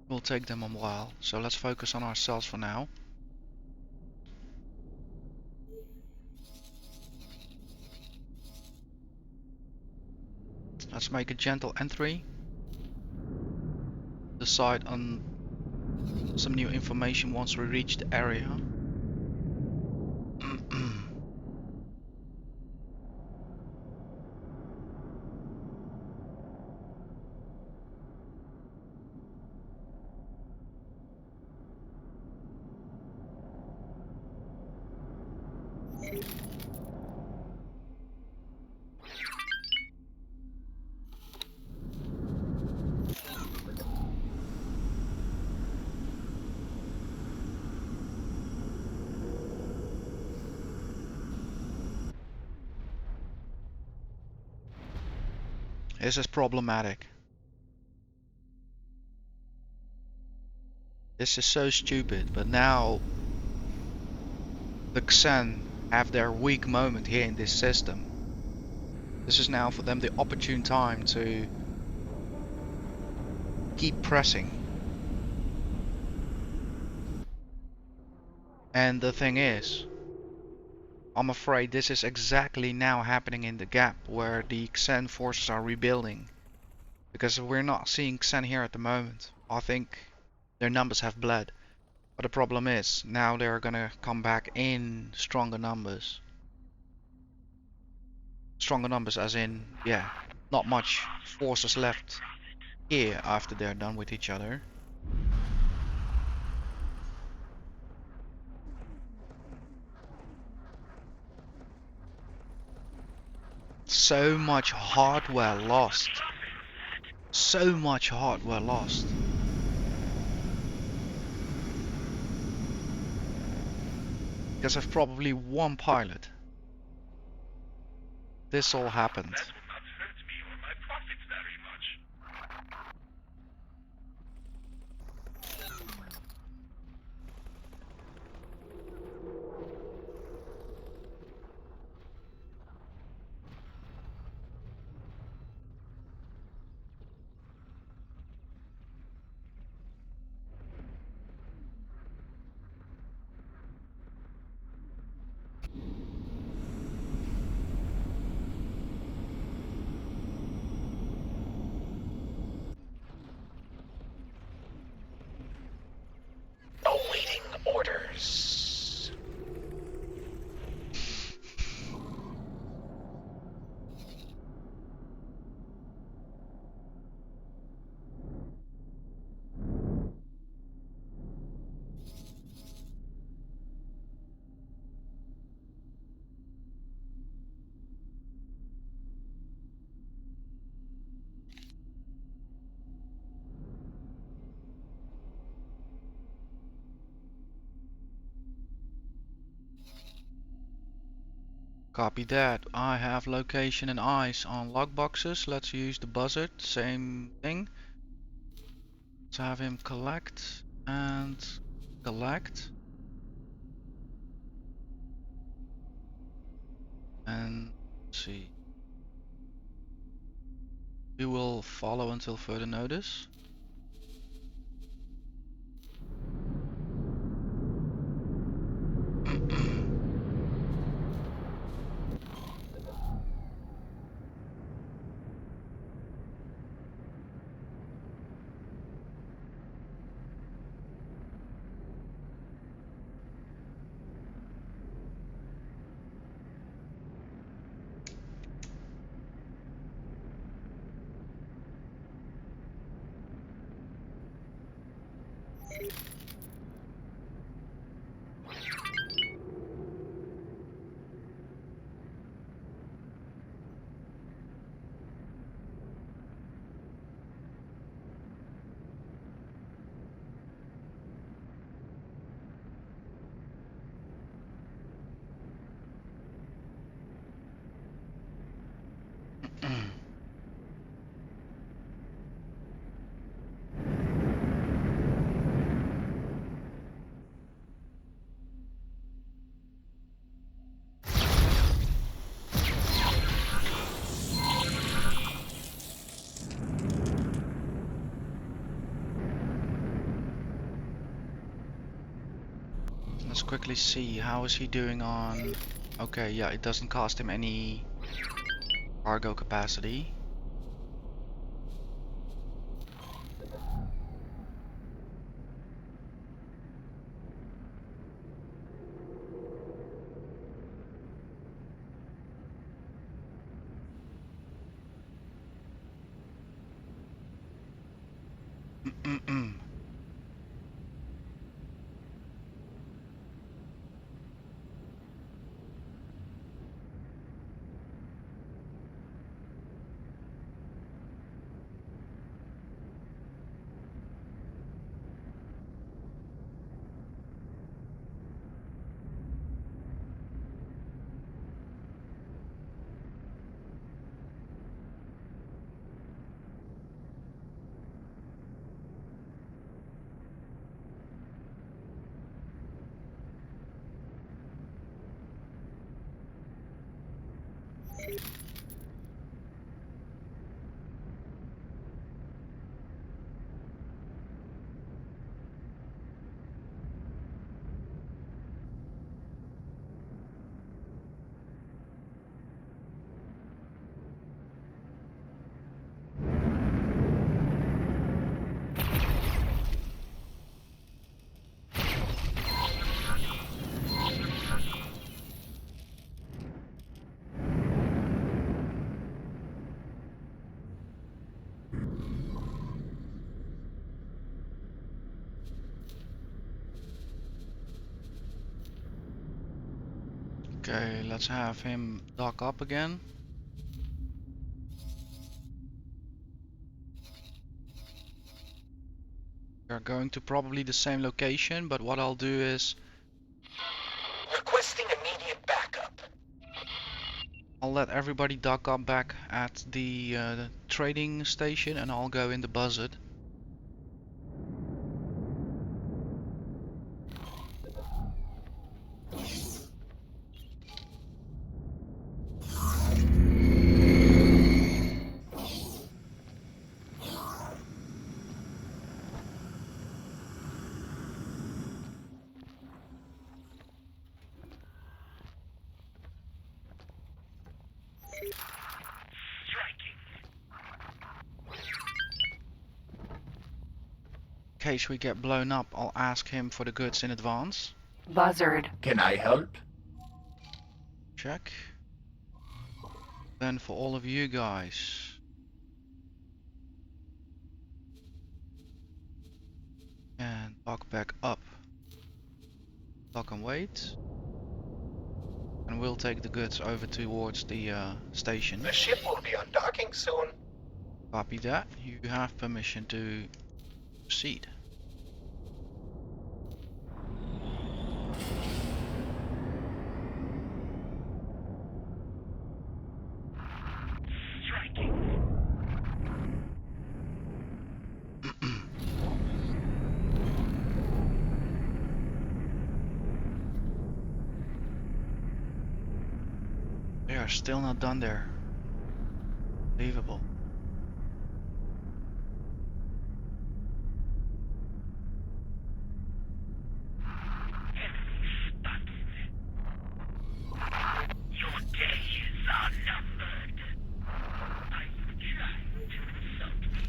Will take them a while, so let's focus on ourselves for now. Let's make a gentle entry. Decide on some new information once we reach the area. This is problematic. This is so stupid, but now the Xen have their weak moment here in this system. This is now for them the opportune time to keep pressing. And the thing is, I'm afraid this is exactly now happening in the gap where the Xen forces are rebuilding. Because we're not seeing Xen here at the moment. I think their numbers have bled. But the problem is, now they're gonna come back in stronger numbers. Stronger numbers as in, yeah, not much forces left here after they're done with each other. So much hardware lost. So much hardware lost. Because of probably one pilot. This all happened. That will not hurt me or my profits very much. Awaiting orders. Copy that. I have location and eyes on logboxes. Let's use the buzzard. Same thing. Let's have him collect and collect. And let's see. We will follow until further notice. Let's quickly see, how is he doing on... Okay, yeah, it doesn't cost him any cargo capacity. Okay, let's have him dock up again. We're going to probably the same location, but what I'll do is Requesting immediate backup. I'll let everybody dock up back at the trading station and I'll go in the buzzard. Striking. In case we get blown up, I'll ask him for the goods in advance. Buzzard. Can I help? Check. Then for all of you guys, and dock back up. Dock and wait. And we'll take the goods over towards the station. The ship will be undocking soon. Copy that. You have permission to proceed. Striking. They are still not done there. Unbelievable. Enemy spotted. Your days are numbered. Are you trying to insult me?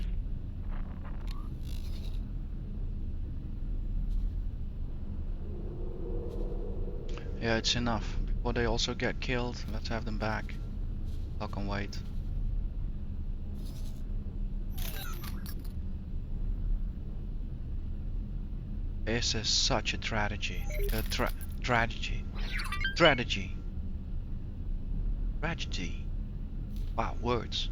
Yeah, it's enough. Before they also get killed, let's have them back. Dock and wait. This is such a tragedy. Tragedy. Tragedy. Tragedy. Wow, words.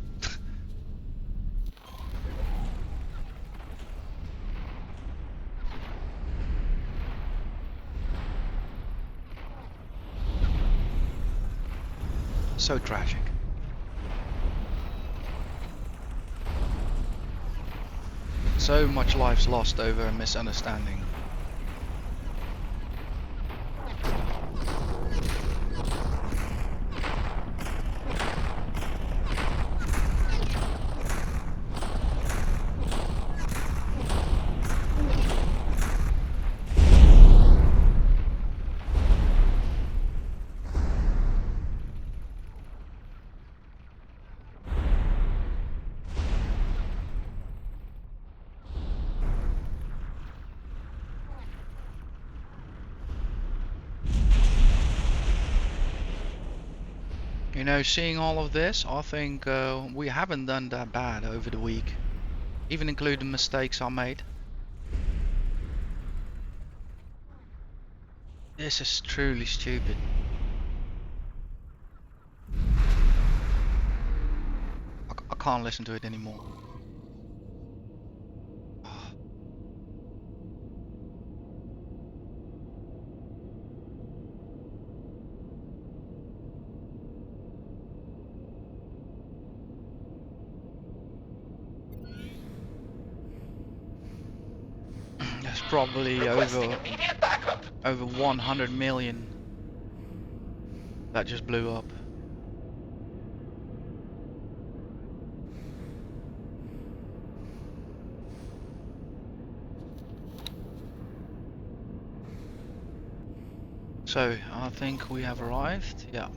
So tragic. So much life's lost over a misunderstanding. You know, seeing all of this, I think we haven't done that bad over the week. Even including mistakes I made. This is truly stupid. I can't listen to it anymore. There's probably Requesting immediate backup. over 100 million that just blew up. So I think we have arrived. Yeah.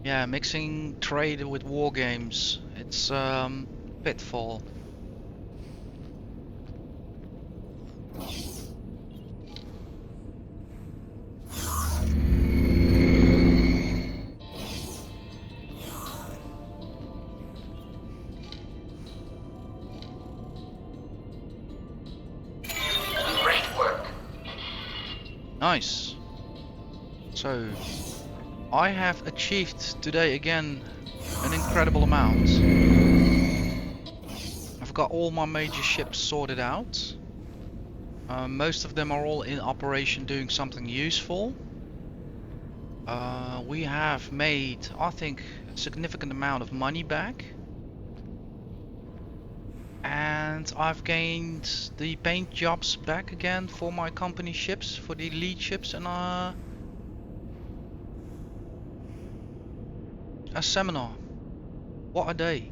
Yeah, mixing trade with war games. It's pitfall. Great work. Nice. So I have achieved today again an incredible amount. I've got all my major ships sorted out. Most of them are all in operation doing something useful. We have made, I think, a significant amount of money back. And I've gained the paint jobs back again for my company ships, for the lead ships, and a seminar. What a day.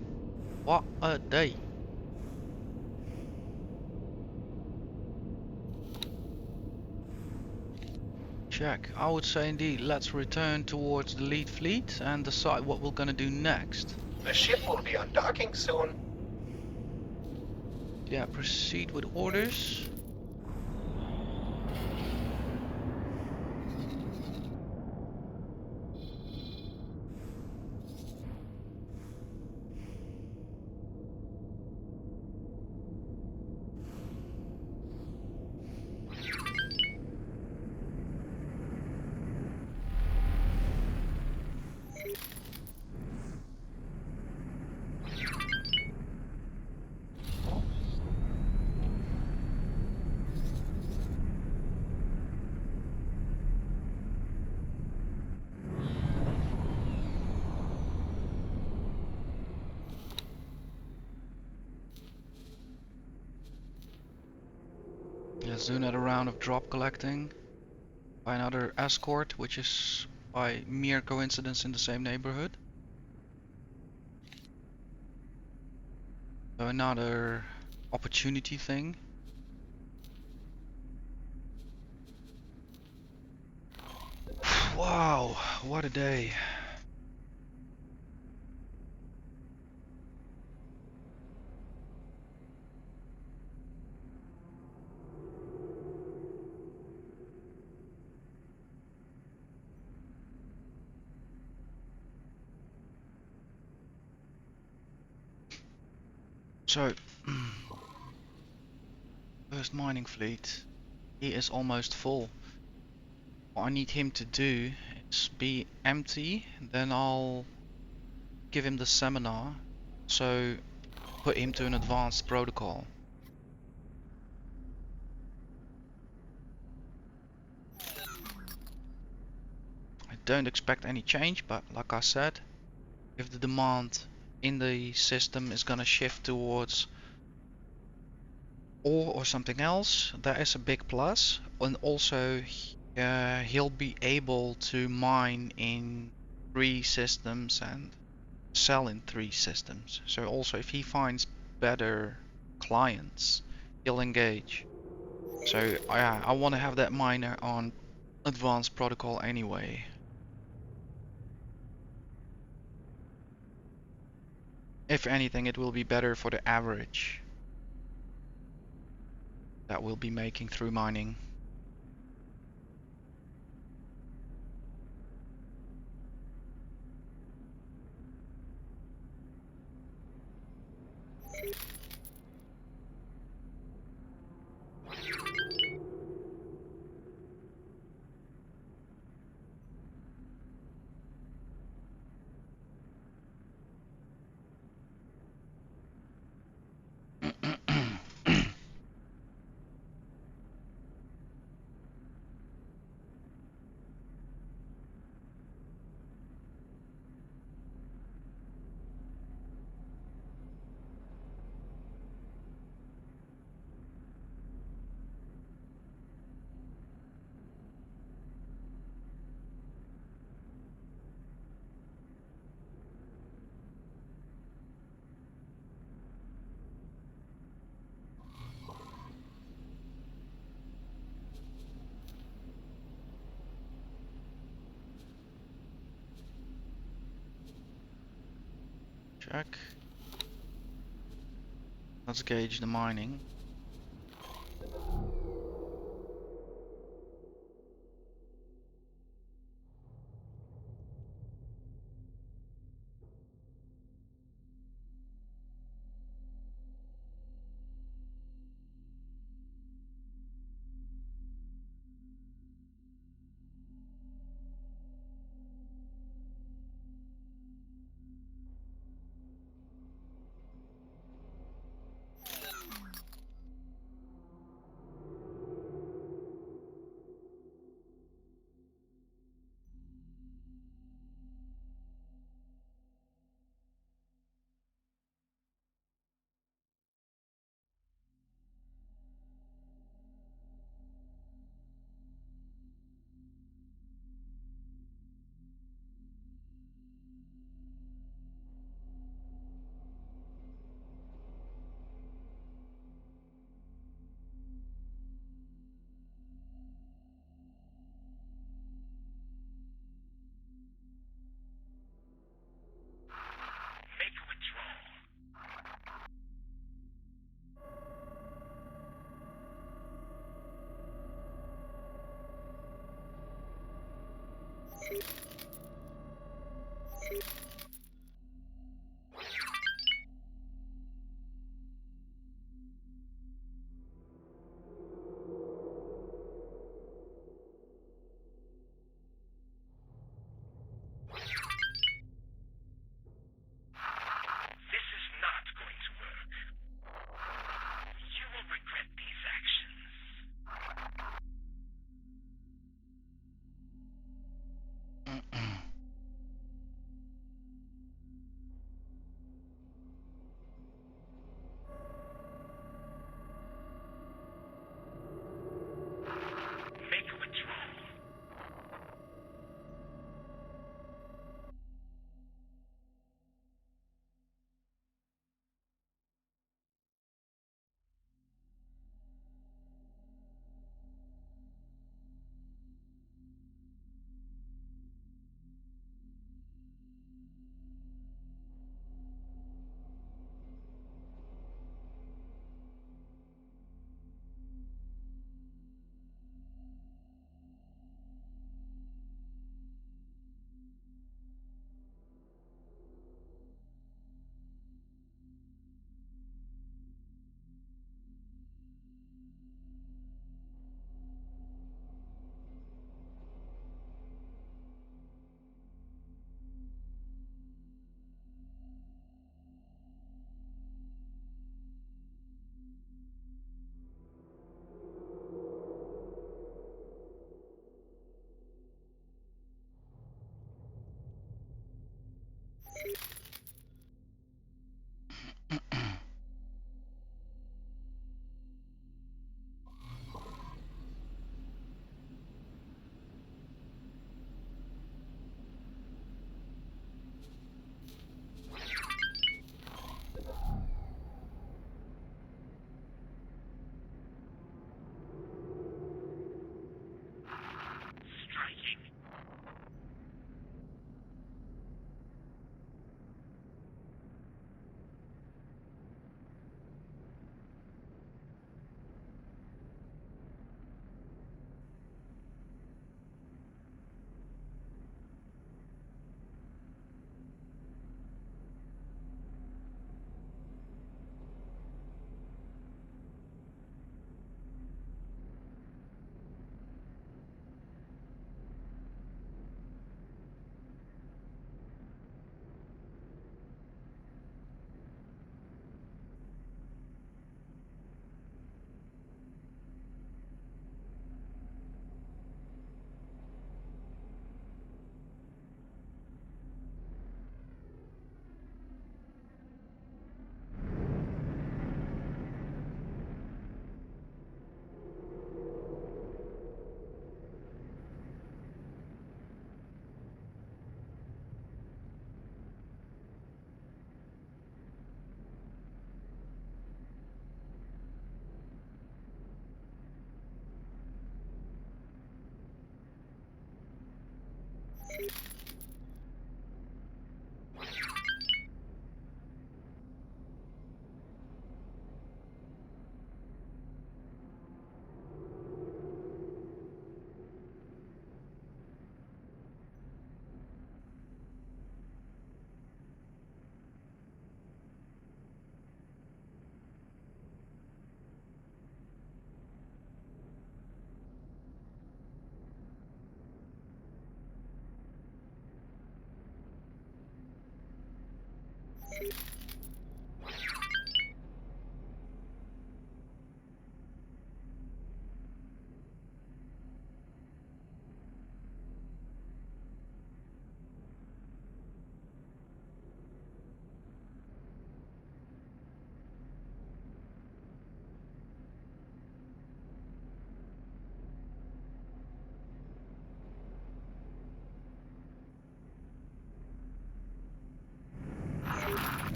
What a day. Check. I would say indeed, let's return towards the lead fleet and decide what we're gonna do next. The ship will be undocking soon. Yeah, proceed with orders. Let's do another round of drop collecting by another escort, which is by mere coincidence in the same neighborhood. So another opportunity thing. Wow, what a day. So, first mining fleet, he is almost full. What I need him to do is be empty, then I'll give him the seminar, so put him to an advanced protocol. I don't expect any change, but like I said, if the demand in the system is gonna shift towards ore or something else, that is a big plus. And also he'll be able to mine in 3 systems and sell in 3 systems. So also if he finds better clients, he'll engage. So I want to have that miner on advanced protocol anyway. If anything, it will be better for the average that we'll be making through mining. Check. Let's gauge the mining.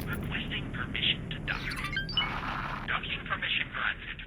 Requesting permission to dock. Docking permission granted.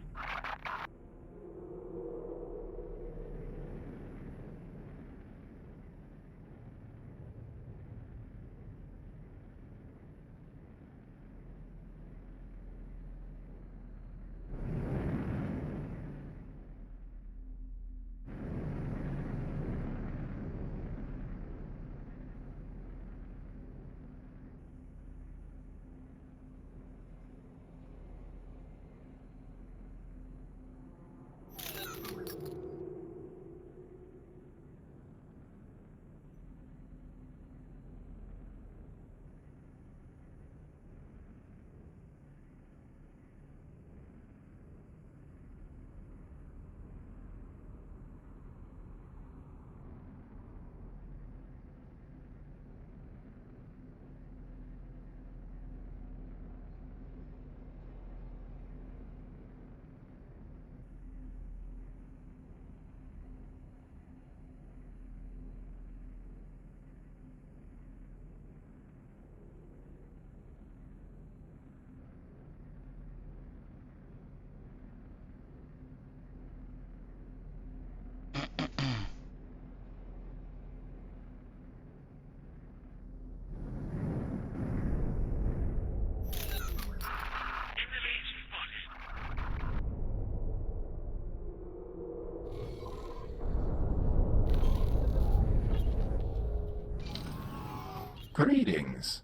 Greetings.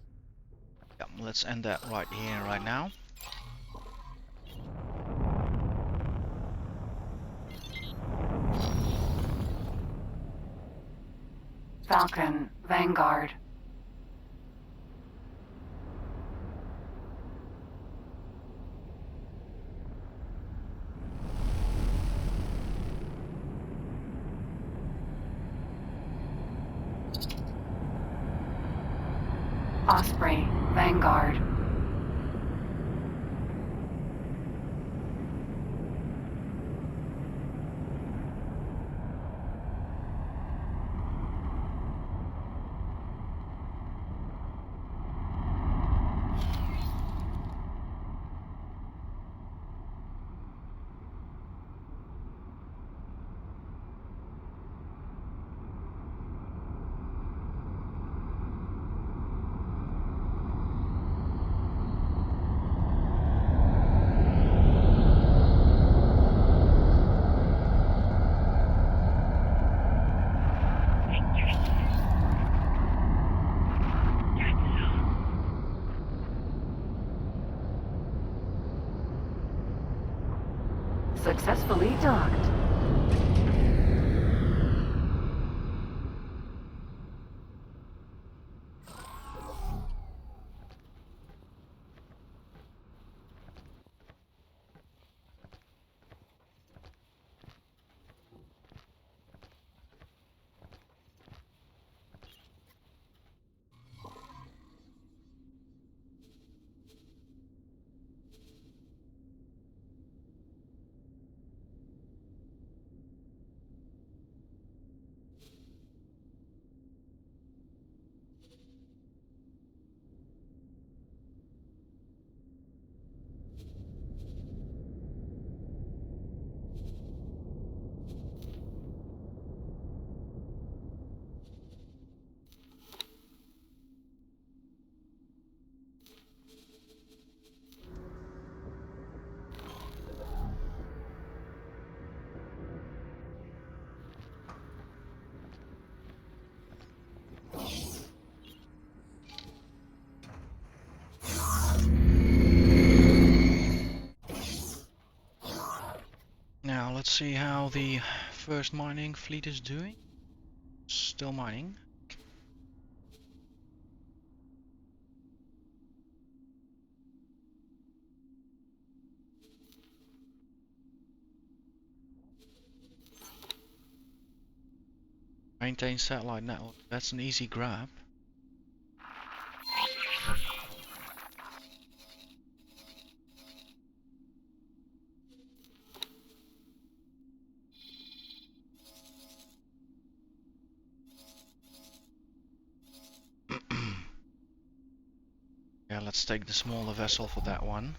Yeah, let's end that right here, right now. Falcon, Vanguard. Osprey, Vanguard. Successfully docked. see how the first mining fleet is doing. Still mining. Maintain satellite network. That's an easy grab. Yeah, let's take the smaller vessel for that one.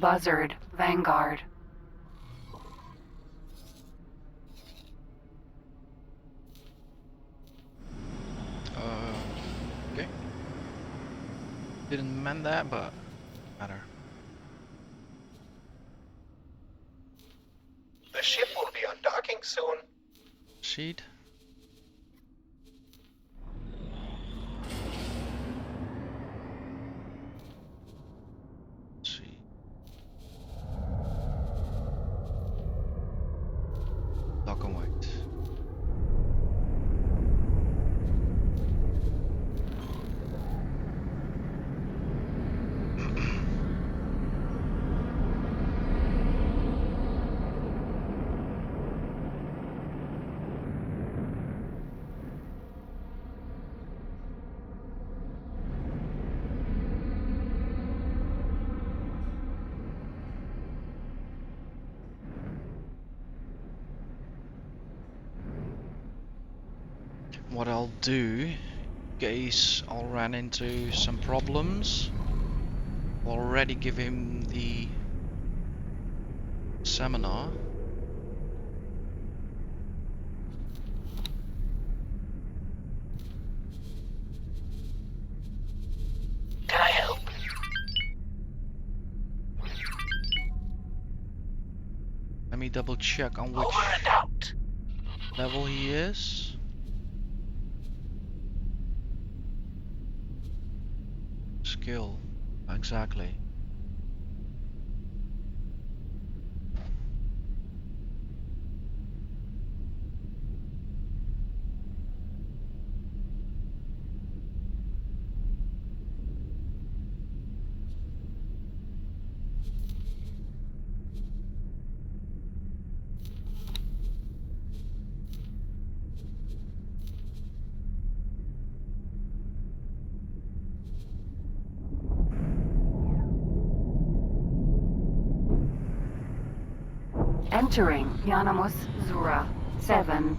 Buzzard, Vanguard. Okay. Didn't mend that, but matter. The ship will be undocking soon. Seed. Let's see. Dock and wait. What I'll do, in case I'll run into some problems, already give him the seminar. Can I help? Let me double check on which Over and out. level he is. Skill, exactly. Entering Yanamus Zura 7.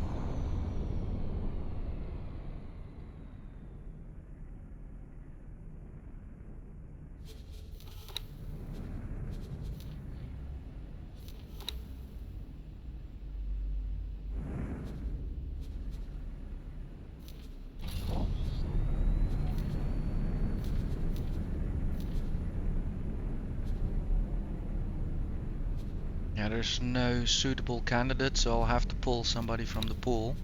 Yeah, there's no suitable candidate, so I'll have to pull somebody from the pool.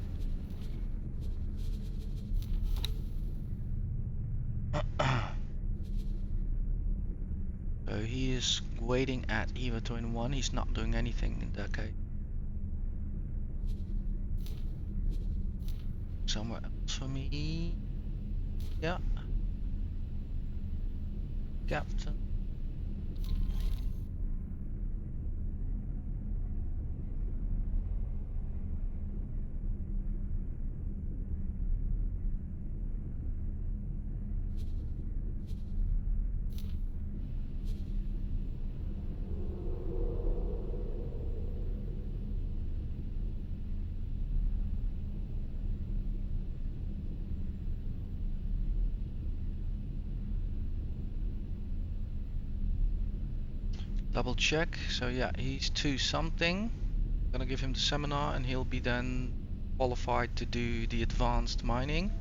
So he is waiting at Eva 21. He's not doing anything in that case. Somewhere else for me. Yeah. Captain. double check. So yeah, he's 2 something. Gonna give him the seminar and he'll be then qualified to do the advanced mining.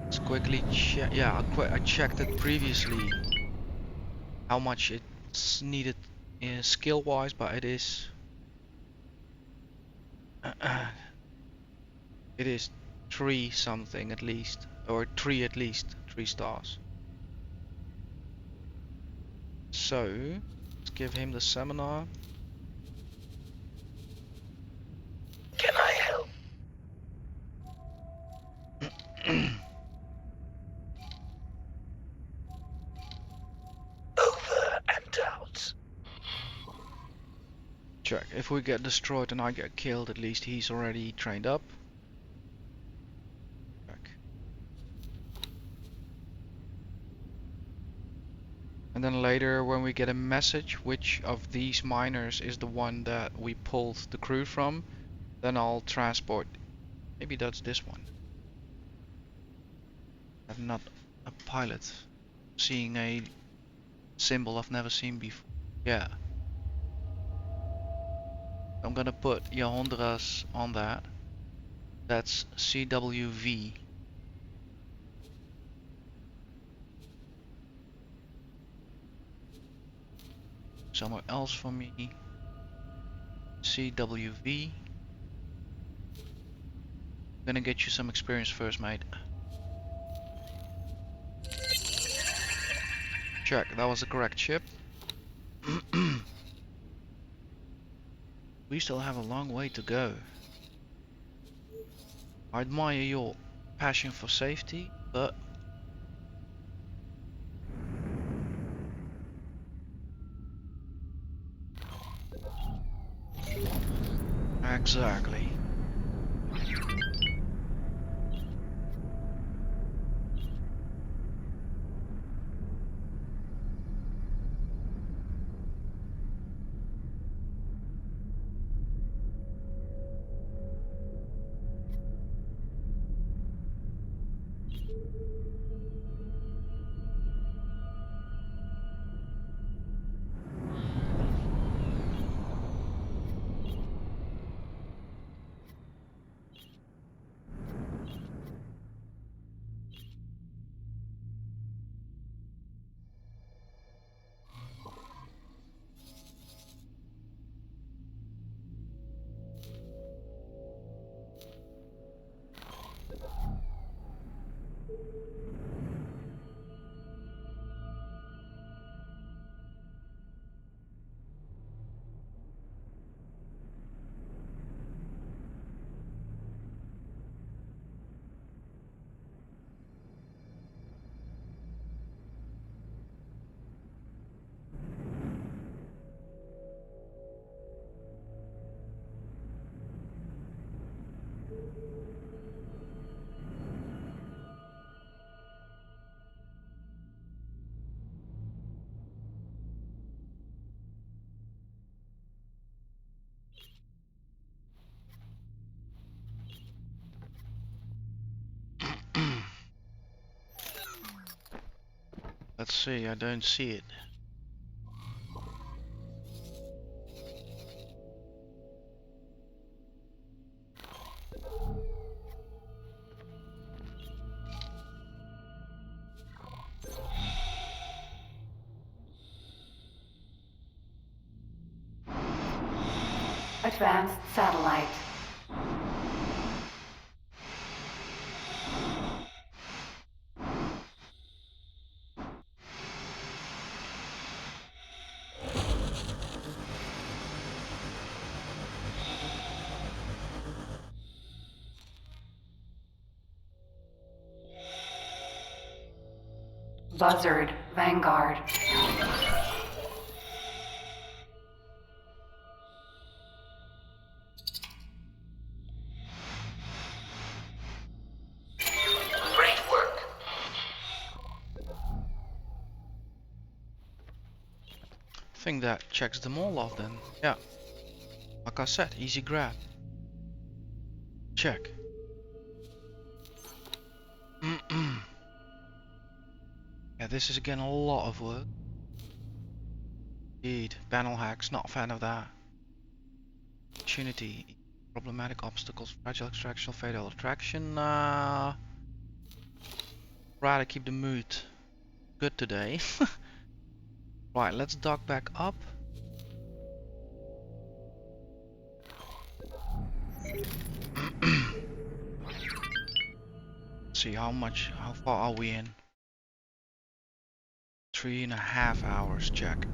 Let's quickly check. Yeah, I checked it previously how much it's needed skill wise, but it is it is 3 something at least, or 3 at least, 3 stars. So let's give him the seminar. Can I help? Over and out. Check. If we get destroyed and I get killed, at least he's already trained up. Check. And then later when we get a message which of these miners is the one that we pulled the crew from, then I'll transport. Maybe that's this one. I'm not a pilot. Seeing a symbol I've never seen before. Yeah. I'm gonna put Yahondras on that. That's CWV. Somewhere else for me. CWV. Gonna get you some experience first, mate. Check, that was the correct ship. We still have a long way to go. I admire your passion for safety, but exactly. Let's see, I don't see it. Advanced satellite. Buzzard, Vanguard. Great work. I think that checks them all off then. Yeah. Like I said, easy grab. Check. Yeah, this is again a lot of work. Indeed, panel hacks, not a fan of that. Opportunity, problematic obstacles, fragile extraction, fatal attraction. Rather keep the mood good today. Right, let's dock back up. See how far are we in? 3.5 hours, check.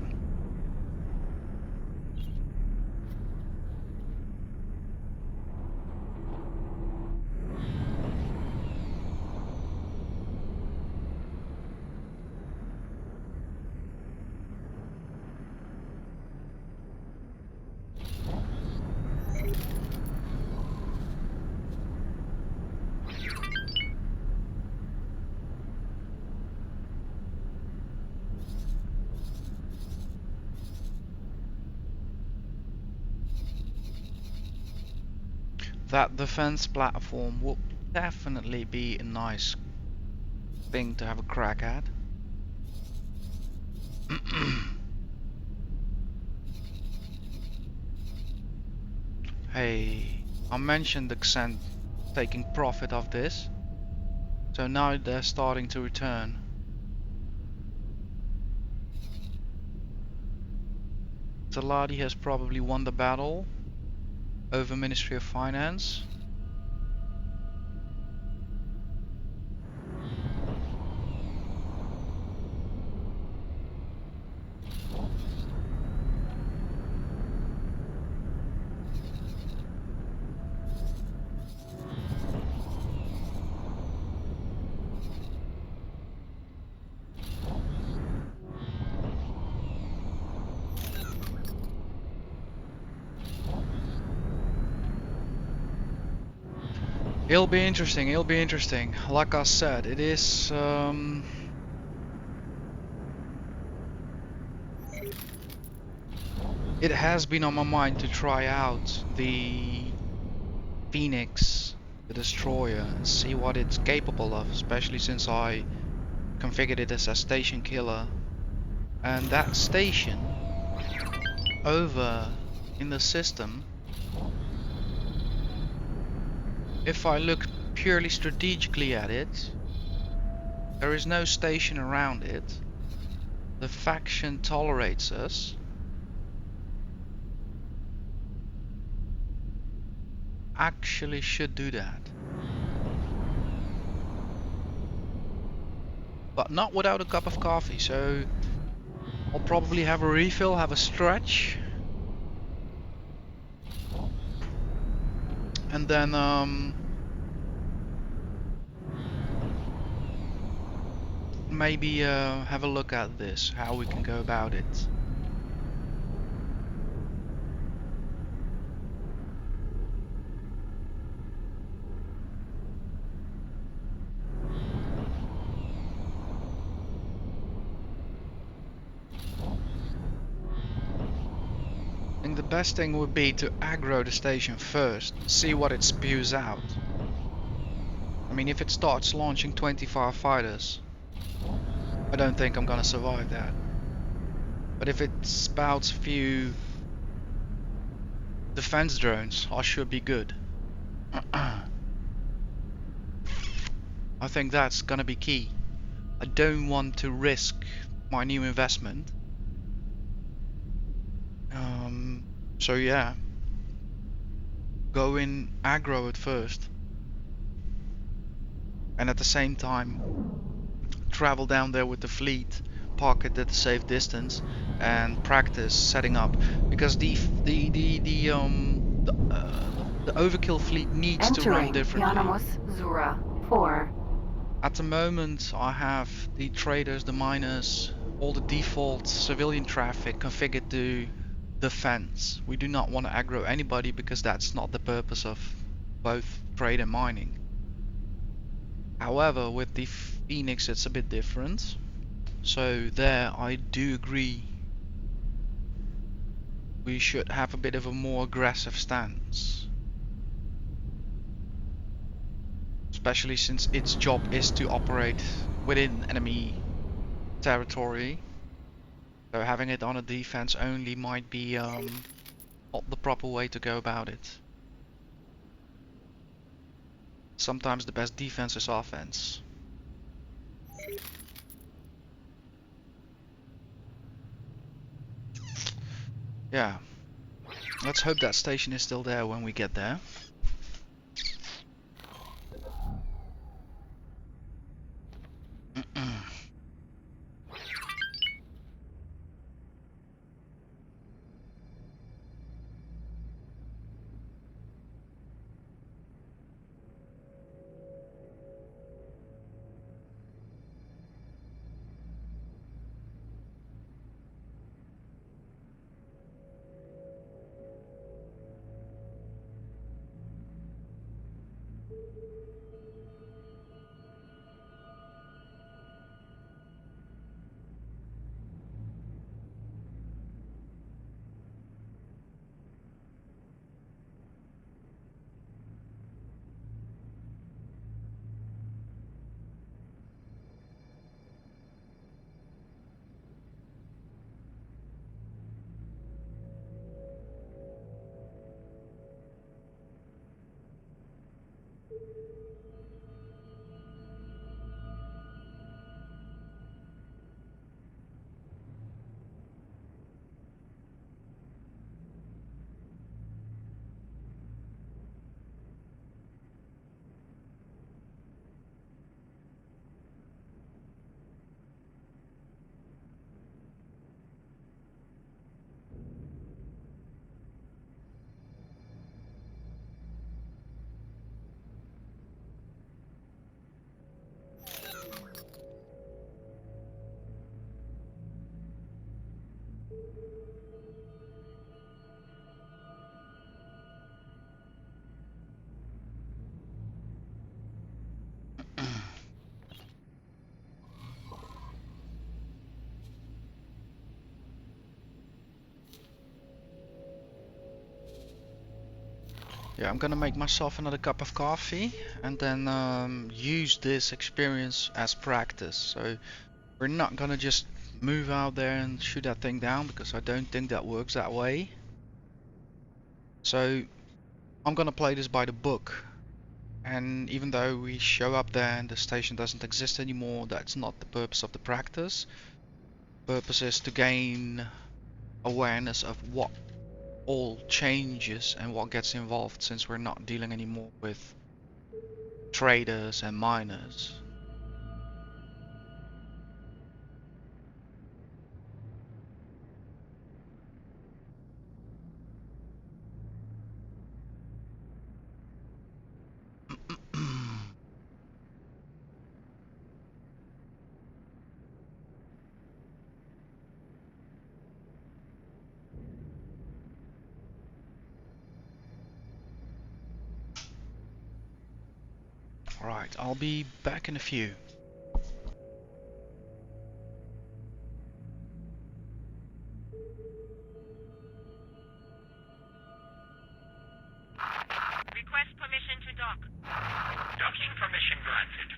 That defense platform will definitely be a nice thing to have a crack at. Hey, I mentioned the Xen taking profit of this, so now they're starting to return. Taladi has probably won the battle over Ministry of Finance. It'll be interesting, it'll be interesting. Like I said, it is it has been on my mind to try out the Phoenix, the destroyer, and see what it's capable of, especially since I configured it as a station killer. And that station over in the system, if I look purely strategically at it, there is no station around it. The faction tolerates us. Actually should do that. But not without a cup of coffee, so I'll probably have a refill, have a stretch. And then maybe have a look at this, how we can go about it. I think the best thing would be to aggro the station first, see what it spews out. I mean, if it starts launching 25 fighters, I don't think I'm gonna survive that. But if it spouts a few defense drones, I should be good. I think that's gonna be key. I don't want to risk my new investment. So yeah, go in aggro at first, and at the same time travel down there with the fleet, park it at a safe distance, and practice setting up, because the overkill fleet needs to run Entering differently. Yanamus Zura 4. At the moment, I have the traders, the miners, all the default civilian traffic configured to defense. We do not want to aggro anybody because that's not the purpose of both trade and mining. However, with the Phoenix it's a bit different. So there I do agree. We should have a bit of a more aggressive stance. Especially since its job is to operate within enemy territory. So having it on a defense only might be not the proper way to go about it. Sometimes the best defense is offense. Yeah. Let's hope that station is still there when we get there. Yeah, I'm gonna make myself another cup of coffee and then use this experience as practice. So we're not gonna just move out there and shoot that thing down because I don't think that works that way. So I'm gonna play this by the book. And even though we show up there and the station doesn't exist anymore, that's not the purpose of the practice. The purpose is to gain awareness of what all changes and what gets involved, since we're not dealing anymore with traders and miners. Alright, I'll be back in a few. Request permission to dock. Docking permission granted.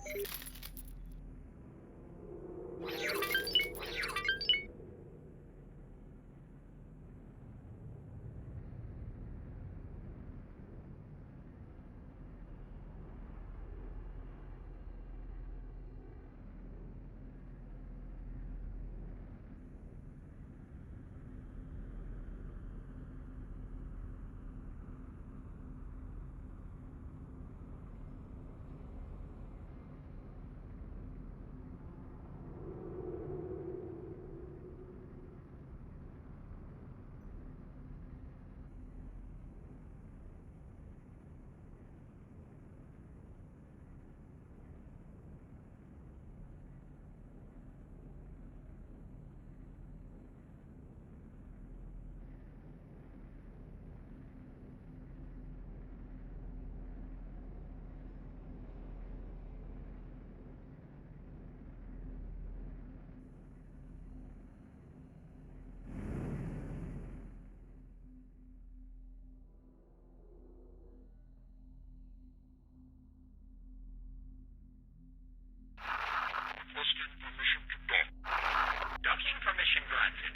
Requesting permission to dock. Docking permission granted.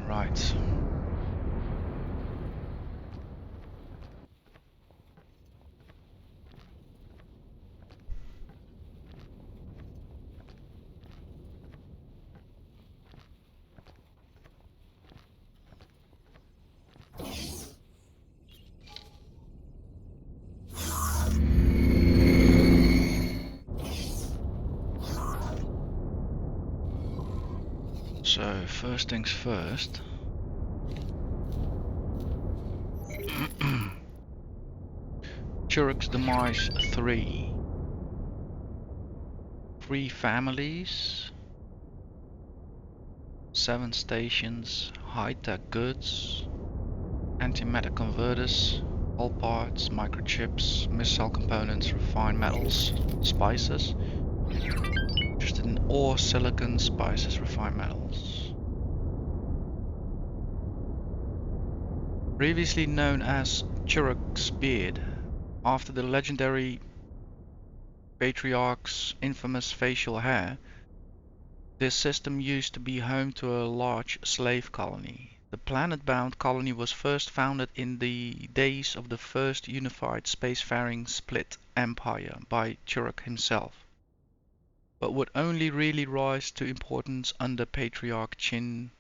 Right. So first things first. Churuk's demise 3. 3 families, 7 stations, high-tech goods, antimatter converters, all parts, microchips, missile components, refined metals, spices. Interested in ore, silicon, spices, refined metals. Previously known as Churuk's Beard, after the legendary patriarch's infamous facial hair, this system used to be home to a large slave colony. The planet-bound colony was first founded in the days of the first unified spacefaring split empire by Churuk himself, but would only really rise to importance under Patriarch Chin.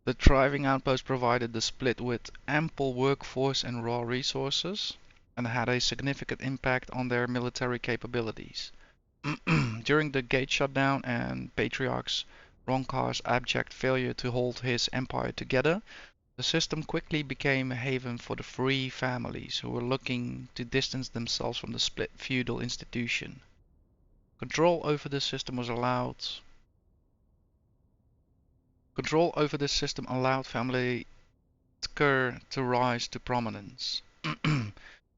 The thriving outpost provided the split with ample workforce and raw resources, and had a significant impact on their military capabilities. During the Gate shutdown and Patriarch's Ronkar's abject failure to hold his empire together, the system quickly became a haven for the free families who were looking to distance themselves from the split feudal institution. Control over the system allowed family Ker to rise to prominence.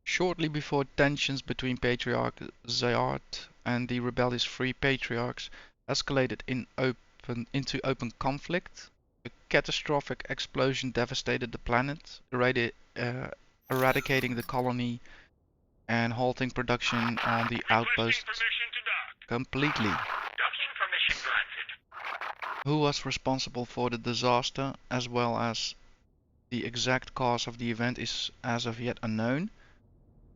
Shortly before tensions between Patriarch Zayard and the rebellious Free Patriarchs escalated into open conflict, a catastrophic explosion devastated the planet, eradicating the colony and halting production on the outpost completely. Docking permission granted. Who was responsible for the disaster, as well as the exact cause of the event, is as of yet unknown.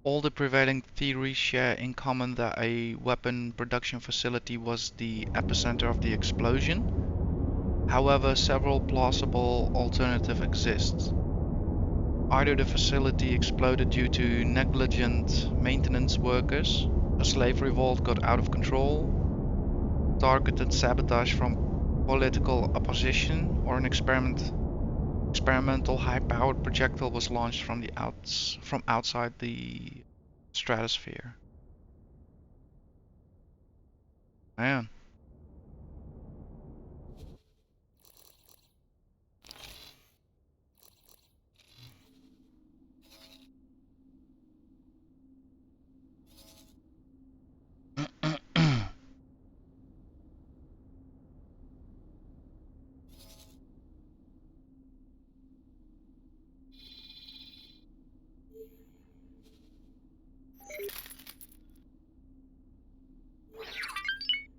All the prevailing theories share in common that a weapon production facility was the epicenter of the explosion. However, several plausible alternatives exist. Either the facility exploded due to negligent maintenance workers, a slave revolt got out of control, targeted sabotage from political opposition, or an experimental high-powered projectile was launched from outside the stratosphere. Man.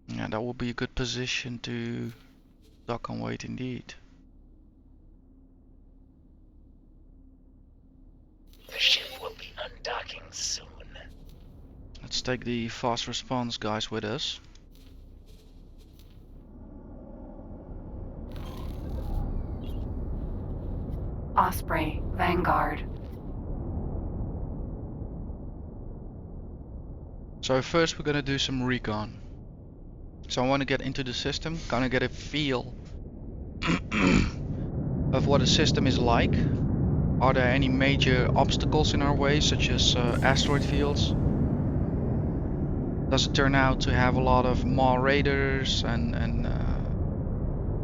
Yeah, that would be a good position to dock and wait indeed. The ship will be undocking soon. Let's take the fast response guys with us. Osprey, Vanguard. So first we're gonna do some recon. So I want to get into the system, kind of get a feel of what the system is like. Are there any major obstacles in our way, such as asteroid fields? Does it turn out to have a lot of Maw raiders and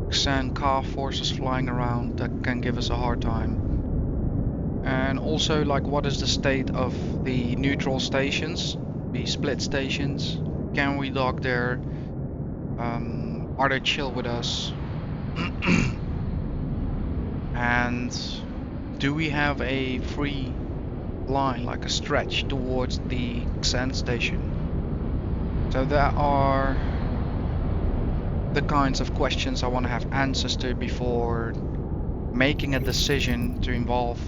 Xan carve forces flying around that can give us a hard time? And also, like, what is the state of the neutral stations, the split stations? Can we dock there? Are they chill with us? And do we have a free line, like a stretch towards the Xan station? So that are the kinds of questions I want to have answers to before making a decision to involve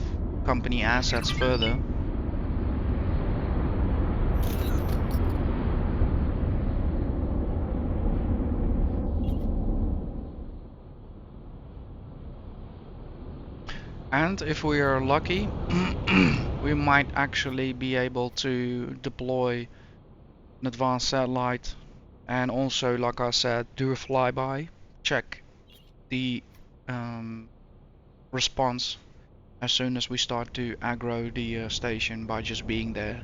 company assets further. And if we are lucky, we might actually be able to deploy an advanced satellite and also, like I said, do a flyby, check the response as soon as we start to aggro the station by just being there.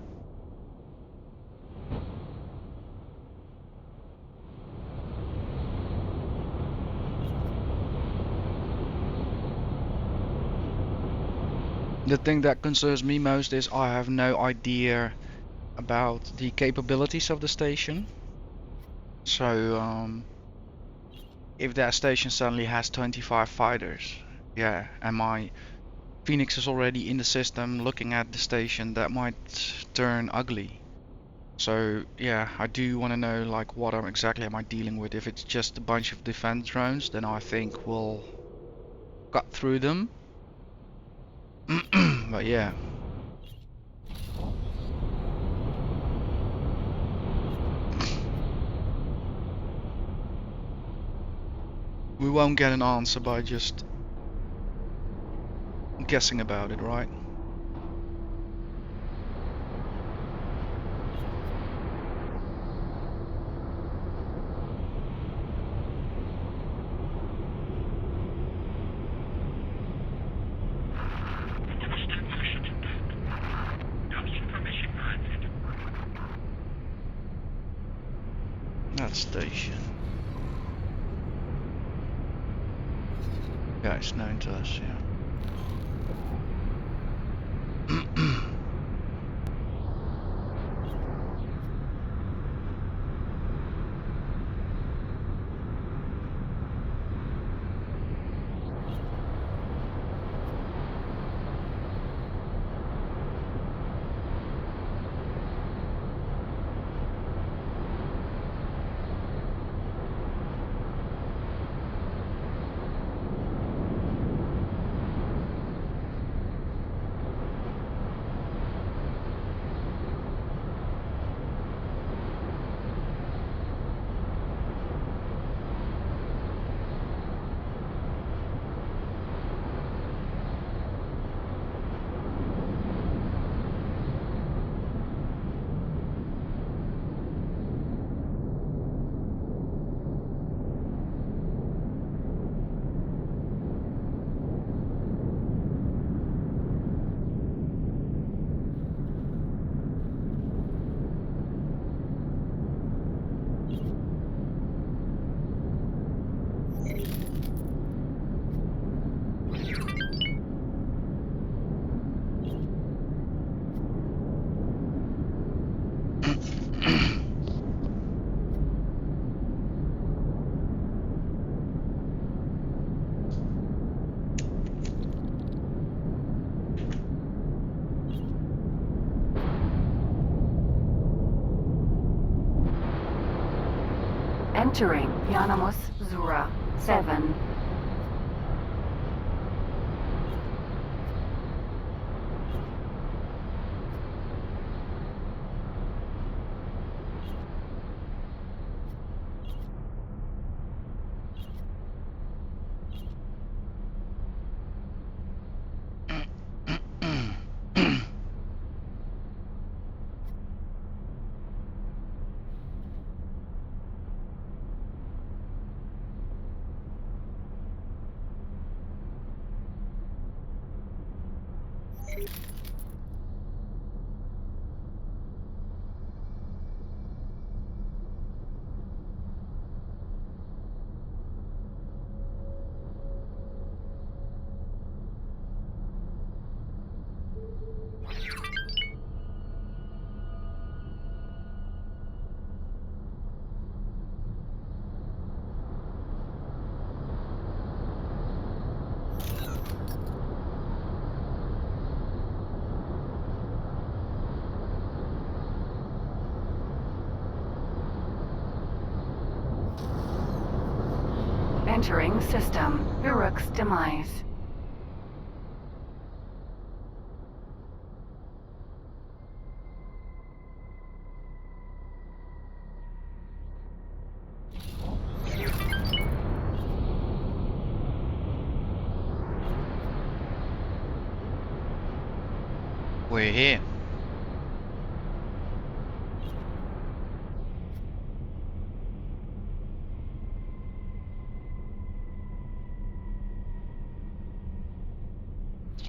The thing that concerns me most is I have no idea about the capabilities of the station. So if that station suddenly has 25 fighters, yeah, and my Phoenix is already in the system looking at the station, that might turn ugly. So yeah, I do want to know, like, what exactly am I dealing with. If it's just a bunch of defense drones, then I think we'll cut through them. But yeah. We won't get an answer by just guessing about it, right? Requesting permission to dock. Docking permission granted. That station. Yeah, it's known to us, yeah. Entering Yanamus Zura 7. Entering system. Uruk's demise. We're here.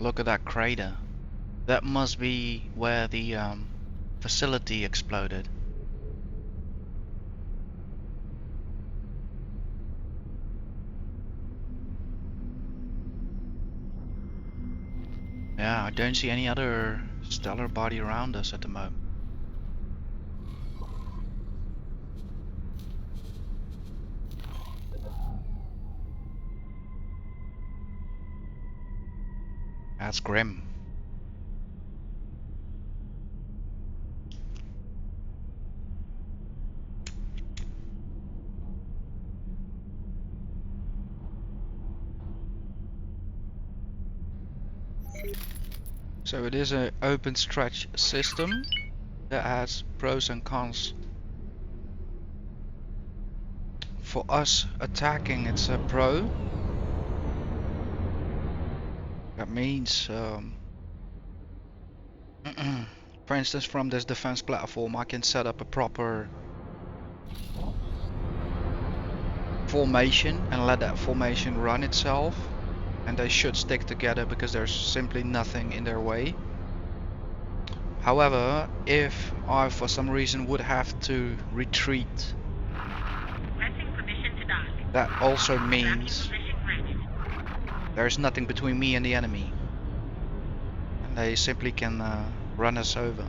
Look at that crater. That must be where the facility exploded. Yeah, I don't see any other stellar body around us at the moment. That's grim. So it is an open stretch system that has pros and cons. For us attacking, it's a pro. That means, for instance, from this defense platform, I can set up a proper formation and let that formation run itself, and they should stick together because there's simply nothing in their way. However, if I for some reason would have to retreat, Requesting permission to dock. that also Docking means permission granted. there's nothing between me and the enemy, and they simply can run us over.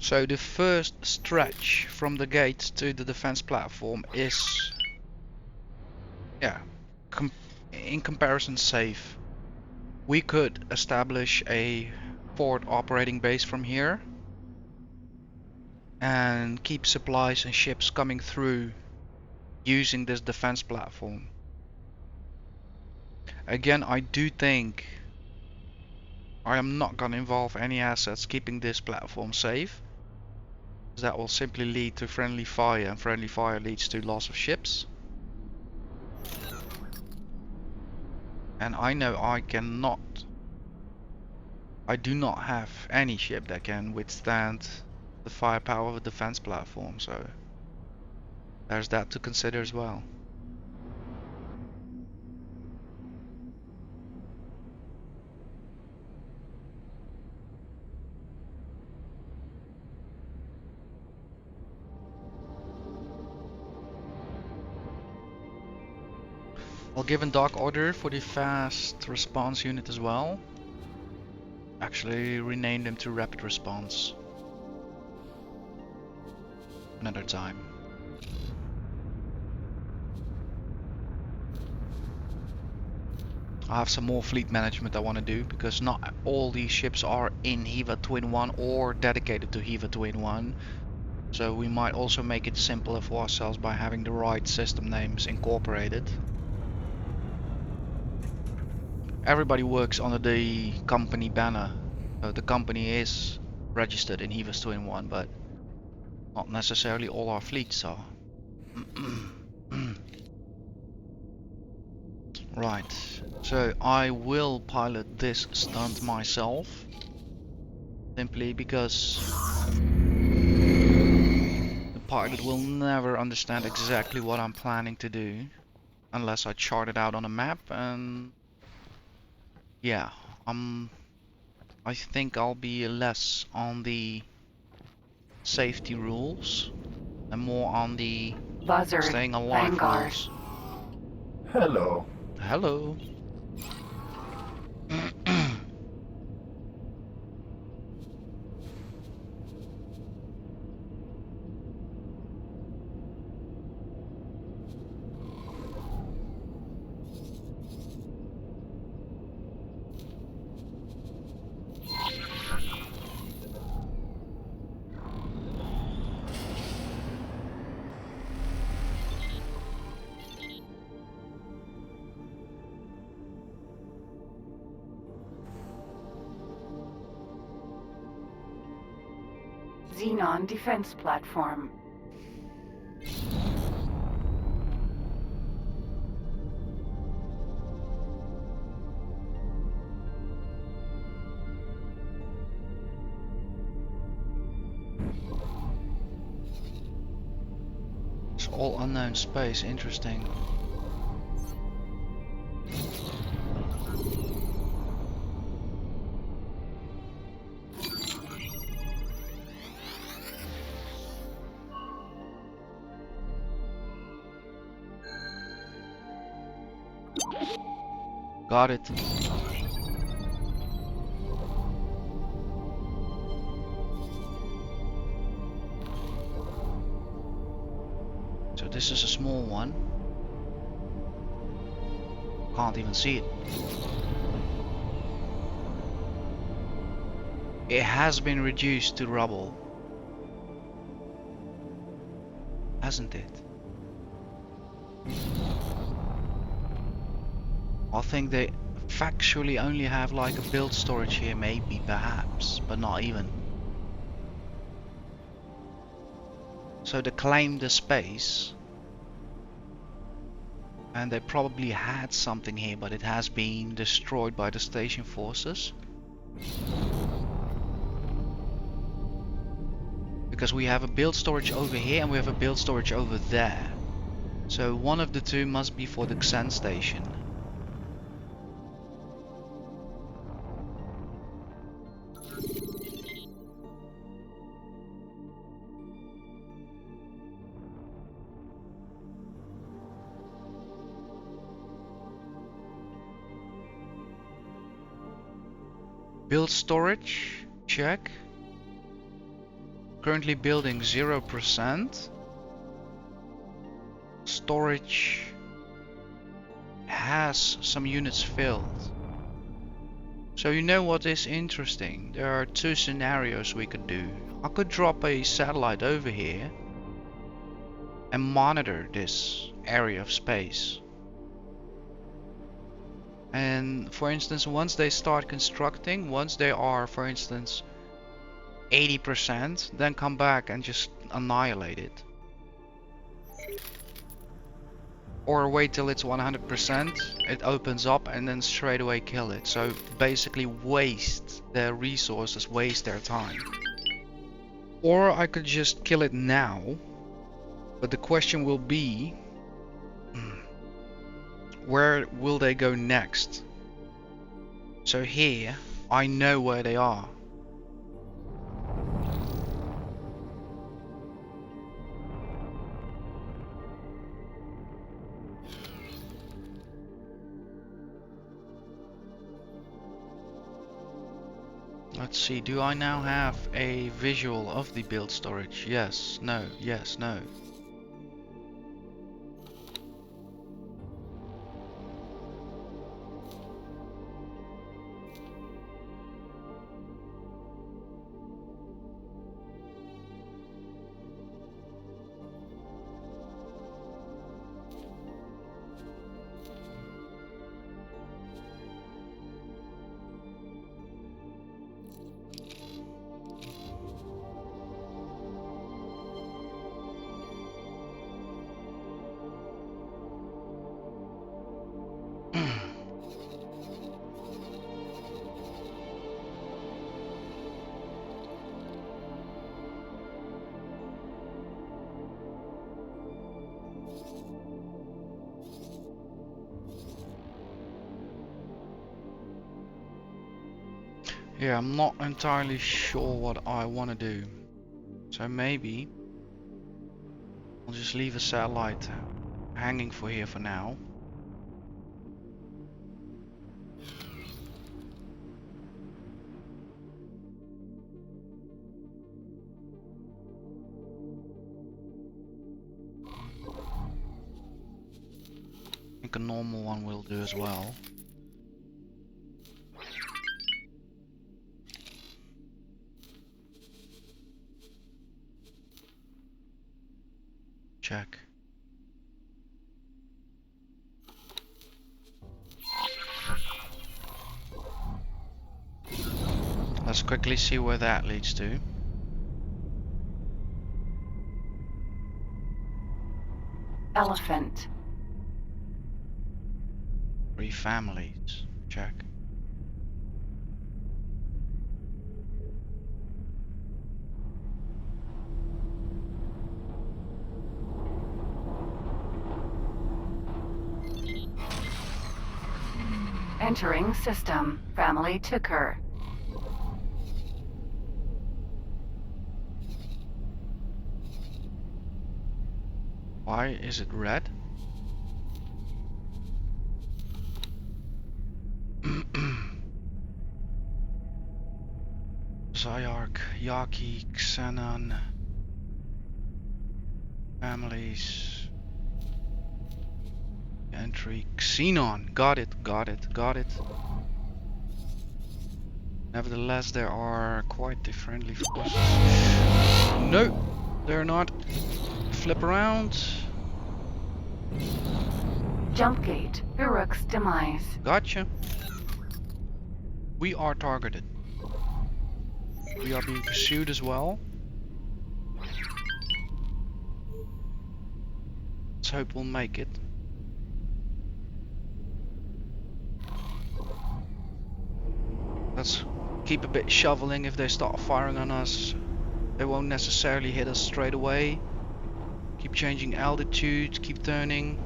So the first stretch from the gate to the defense platform is, yeah, in comparison safe. We could establish a port operating base from here and keep supplies and ships coming through using this defense platform. Again, I do think I am not going to involve any assets keeping this platform safe. That will simply lead to friendly fire, and friendly fire leads to loss of ships. And I know I do not have any ship that can withstand the firepower of a defense platform, so there's that to consider as well. I'll give a dock order for the fast response unit as well. Actually rename them to rapid response another time. I have some more fleet management I want to do, because not all these ships are in HEVA Twin 1 or dedicated to HEVA Twin 1. So we might also make it simpler for ourselves by having the right system names incorporated. Everybody works under the company banner. The company is registered in HEVA Twin 1, but not necessarily all our fleets are. Right, so I will pilot this stunt myself, simply because the pilot will never understand exactly what I'm planning to do unless I chart it out on a map. And yeah, I think I'll be less on the safety rules and more on the Buzzard, staying alive Vanguard. rules. Hello. Hello. Xenon defense platform. It's all unknown space, interesting. Got it. So this is a small one. Can't even see it. It has been reduced to rubble, hasn't it? I think they factually only have like a build storage here, maybe, perhaps, but not even. So they claimed the space. And they probably had something here, but it has been destroyed by the station forces. Because we have a build storage over here and we have a build storage over there. So one of the two must be for the Xen station. Build storage, check. Currently building 0%. Storage has some units filled. So you know what is interesting? There are two scenarios we could do. I could drop a satellite over here and monitor this area of space. And for instance, once they start constructing, once they are, for instance, 80%, then come back and just annihilate it. Or wait till it's 100%, it opens up and then straight away kill it. So basically waste their resources, waste their time. Or I could just kill it now, but the question will be, where will they go next? So here, I know where they are. Let's see, do I now have a visual of the build storage? Yes, no, yes, no. Yeah, I'm not entirely sure what I want to do. So maybe I'll just leave a satellite hanging for here for now. I think a normal one will do as well. Check. Let's quickly see where that leads to. Elephant. 3 families. Check. Entering system. Family ticker. Why is it red? Zyark, Yaki, Xenon, families, entry, Xenon, got it, got it, got it. Nevertheless, there are quite the friendly forces. No, they're not. Flip around. Jump gate. Uruk's demise. Gotcha. We are targeted. We are being pursued as well. Let's hope we'll make it. Let's keep a bit shoveling. If they start firing on us, they won't necessarily hit us straight away. Keep changing altitude, keep turning.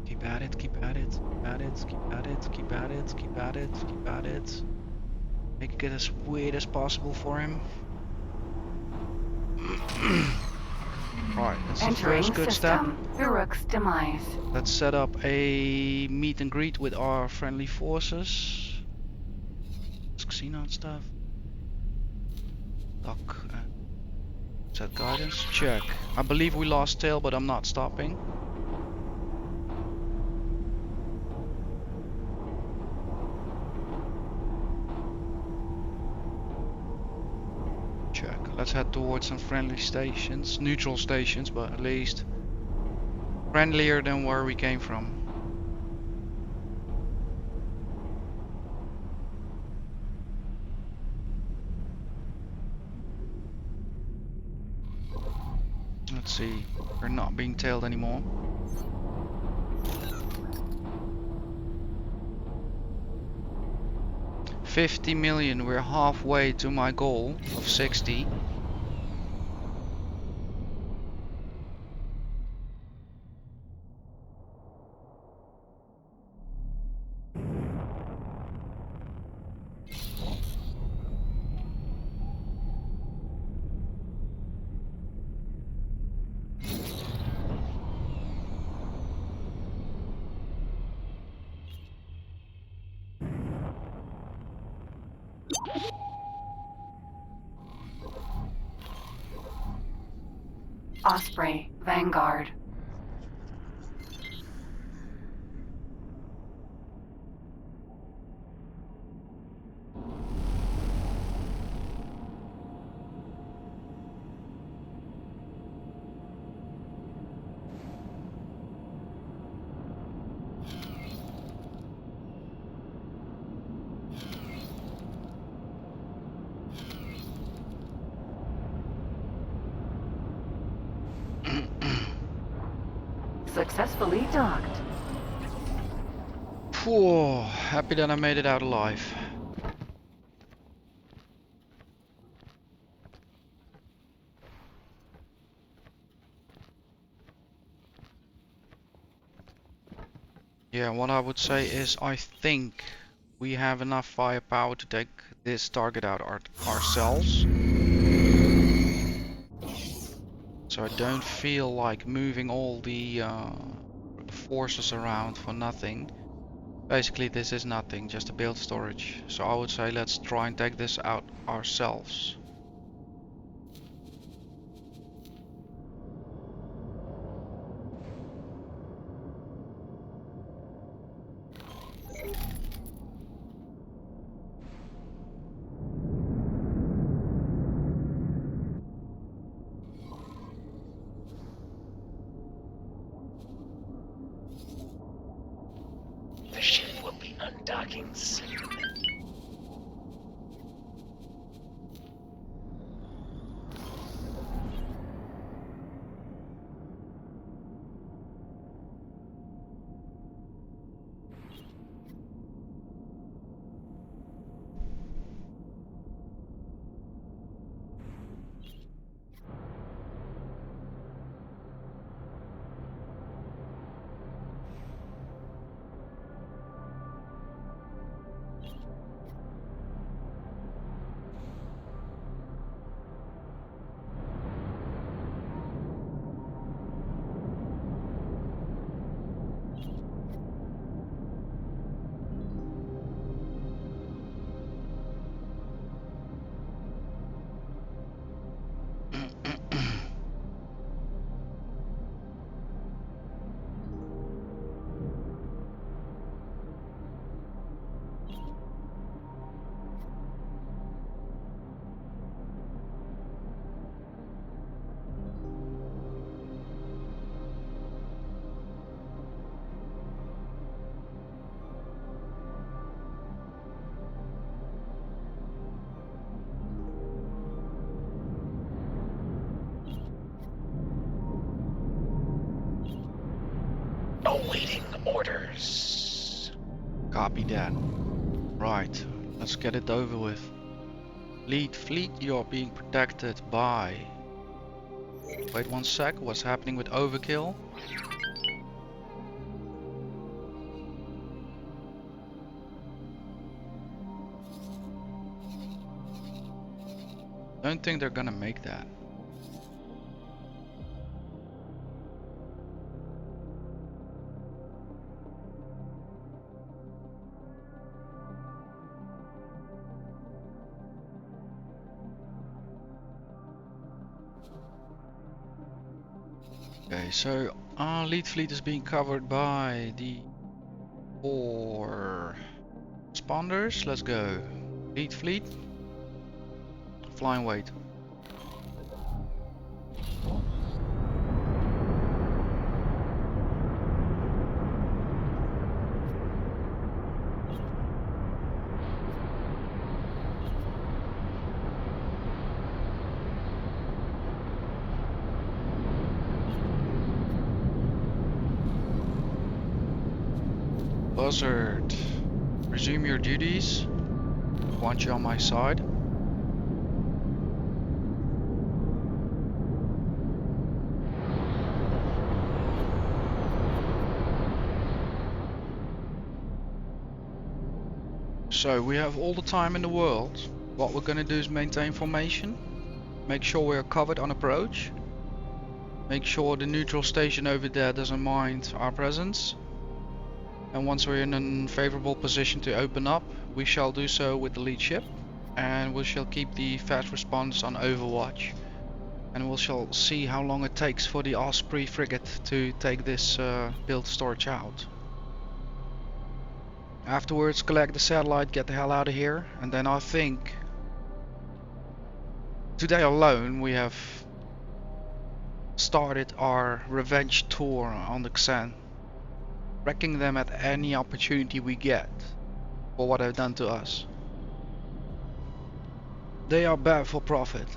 Keep at it, keep at it, keep at it, keep at it, keep at it, keep at it, keep at it. Make it as weird as possible for him. Right, that's the Entering first good step. system. Uruk's demise. Let's set up a meet and greet with our friendly forces. It's Xenon stuff. Dock. Set guidance. Check. I believe we lost tail, but I'm not stopping. Check. Let's head towards some friendly stations. Neutral stations, but at least friendlier than where we came from. Let's see. We're not being tailed anymore. $50 million. We're halfway to my goal of 60. Osprey. Vanguard. Successfully docked. Whew, happy that I made it out alive. Yeah, what I would say is I think we have enough firepower to take this target out ourselves. So I don't feel like moving all the forces around for nothing. Basically this is nothing, just a build storage. So I would say let's try and take this out ourselves. The ship will be undocking soon. Awaiting orders. Copy that. Right, let's get it over with. Lead fleet, you're being protected by... Wait one sec, what's happening with overkill? Don't think they're gonna make that. Okay, so our lead fleet is being covered by the 4 responders. Let's go. Lead fleet. Flying weight. Buzzard. Resume your duties. Want you on my side. So we have all the time in the world. What we're gonna do is maintain formation. Make sure we're covered on approach. Make sure the neutral station over there doesn't mind our presence. And once we're in a favorable position to open up, we shall do so with the lead ship. And we shall keep the fast response on overwatch. And we shall see how long it takes for the Osprey frigate to take this build storage out. Afterwards, collect the satellite, get the hell out of here, and then I think today alone we have started our revenge tour on the Xen, wrecking them at any opportunity we get for what they've done to us. They are bad for profit.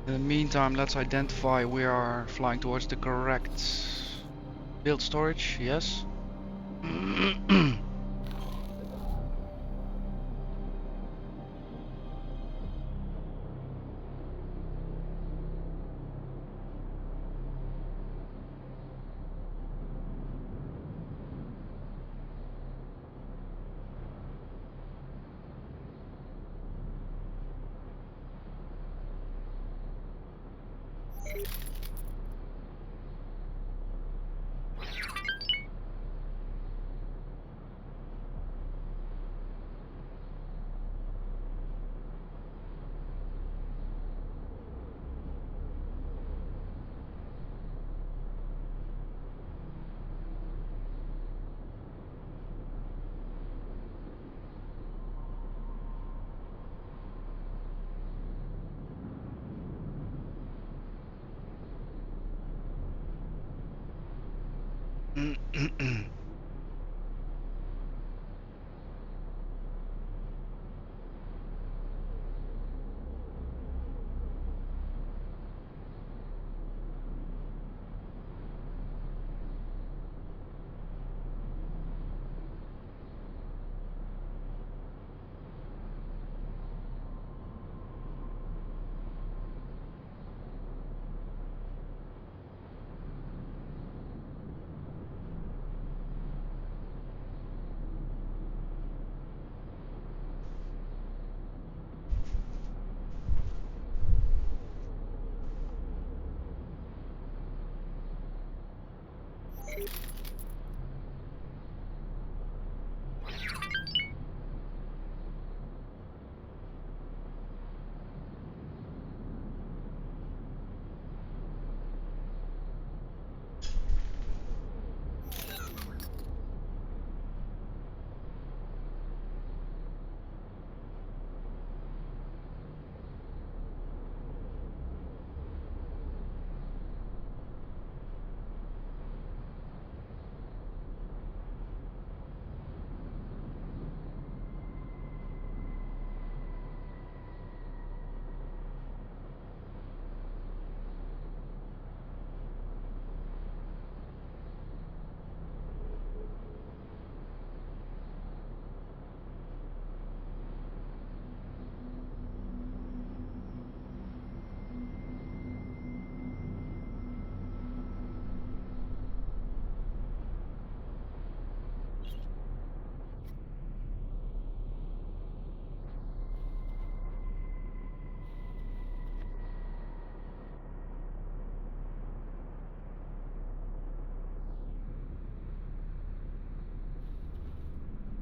In the meantime, let's identify we are flying towards the correct build storage, yes.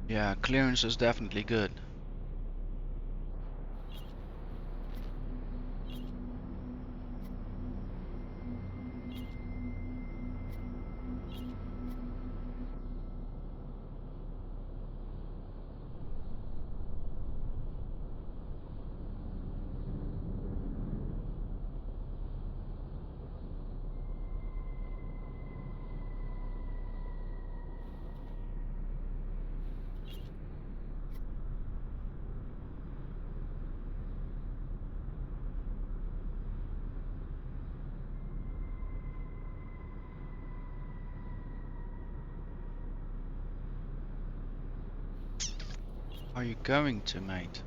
Yeah, clearance is definitely good. Are you going to, mate?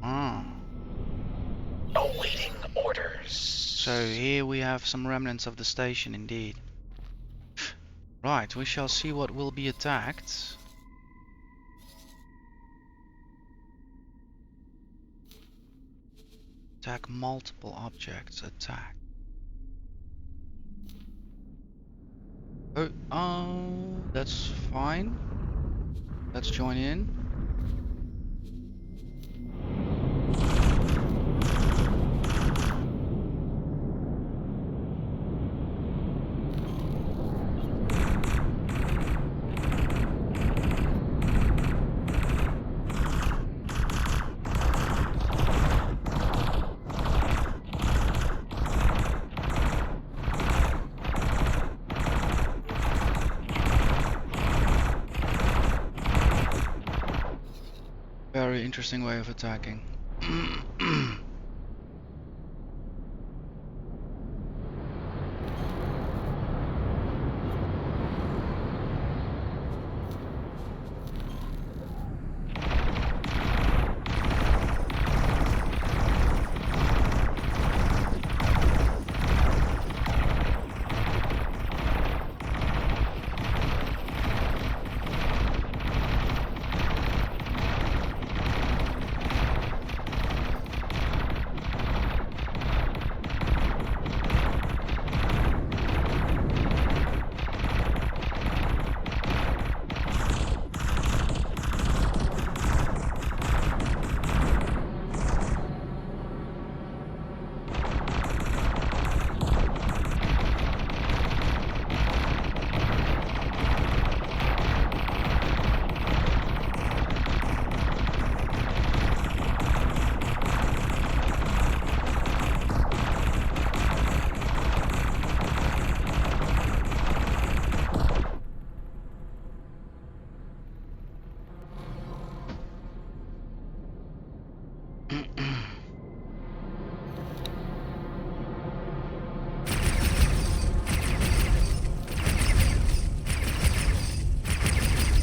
Ah. Awaiting orders. So here we have some remnants of the station indeed. Right, we shall see what will be attacked. Attack multiple objects. Attack. Oh, that's fine. Let's join in. Very interesting way of attacking.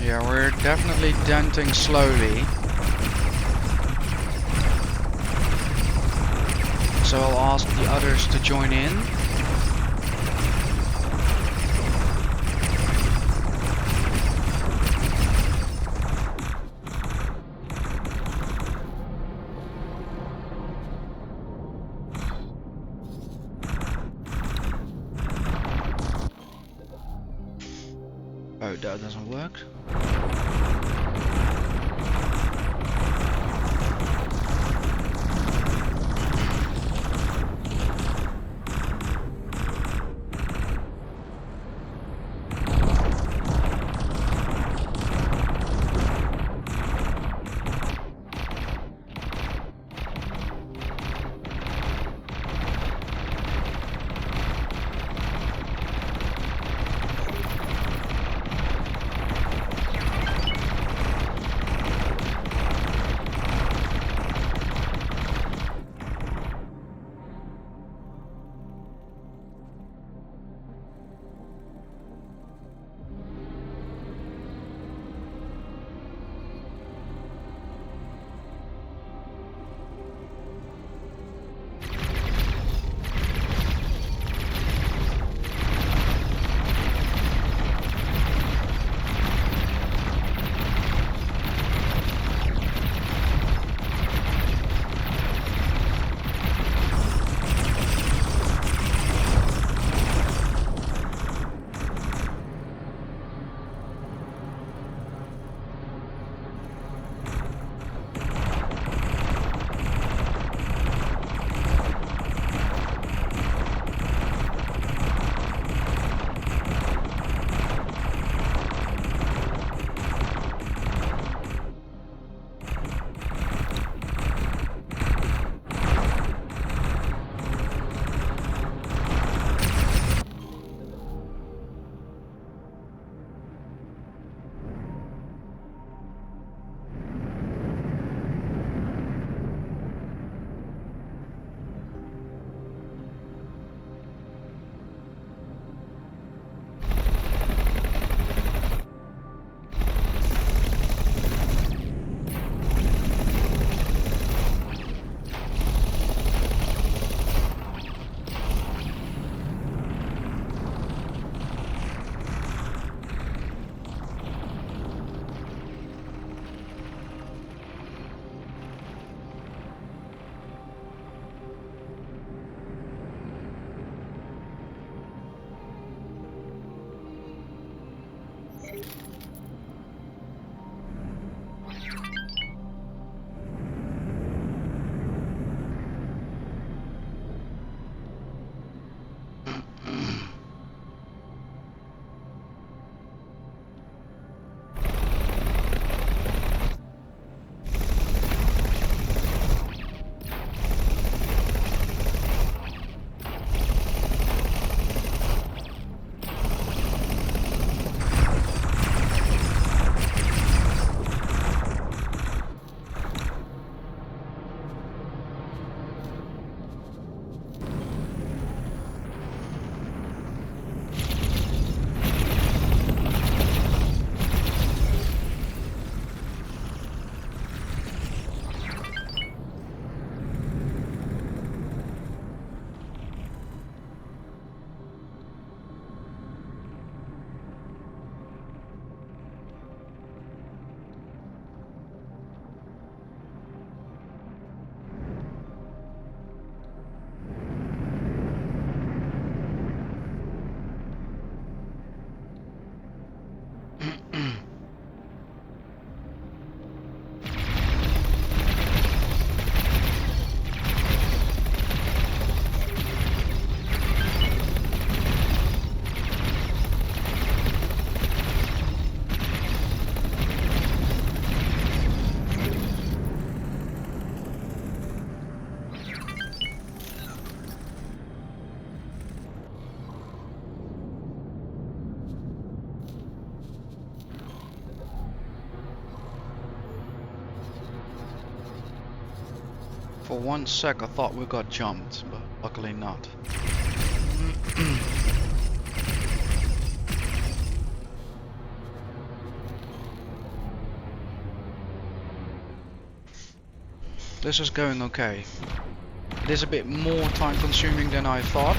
Yeah, we're definitely denting slowly. So I'll ask the others to join in. No, that doesn't work. For one sec I thought we got jumped, but luckily not. This is going okay. It is a bit more time consuming than I thought,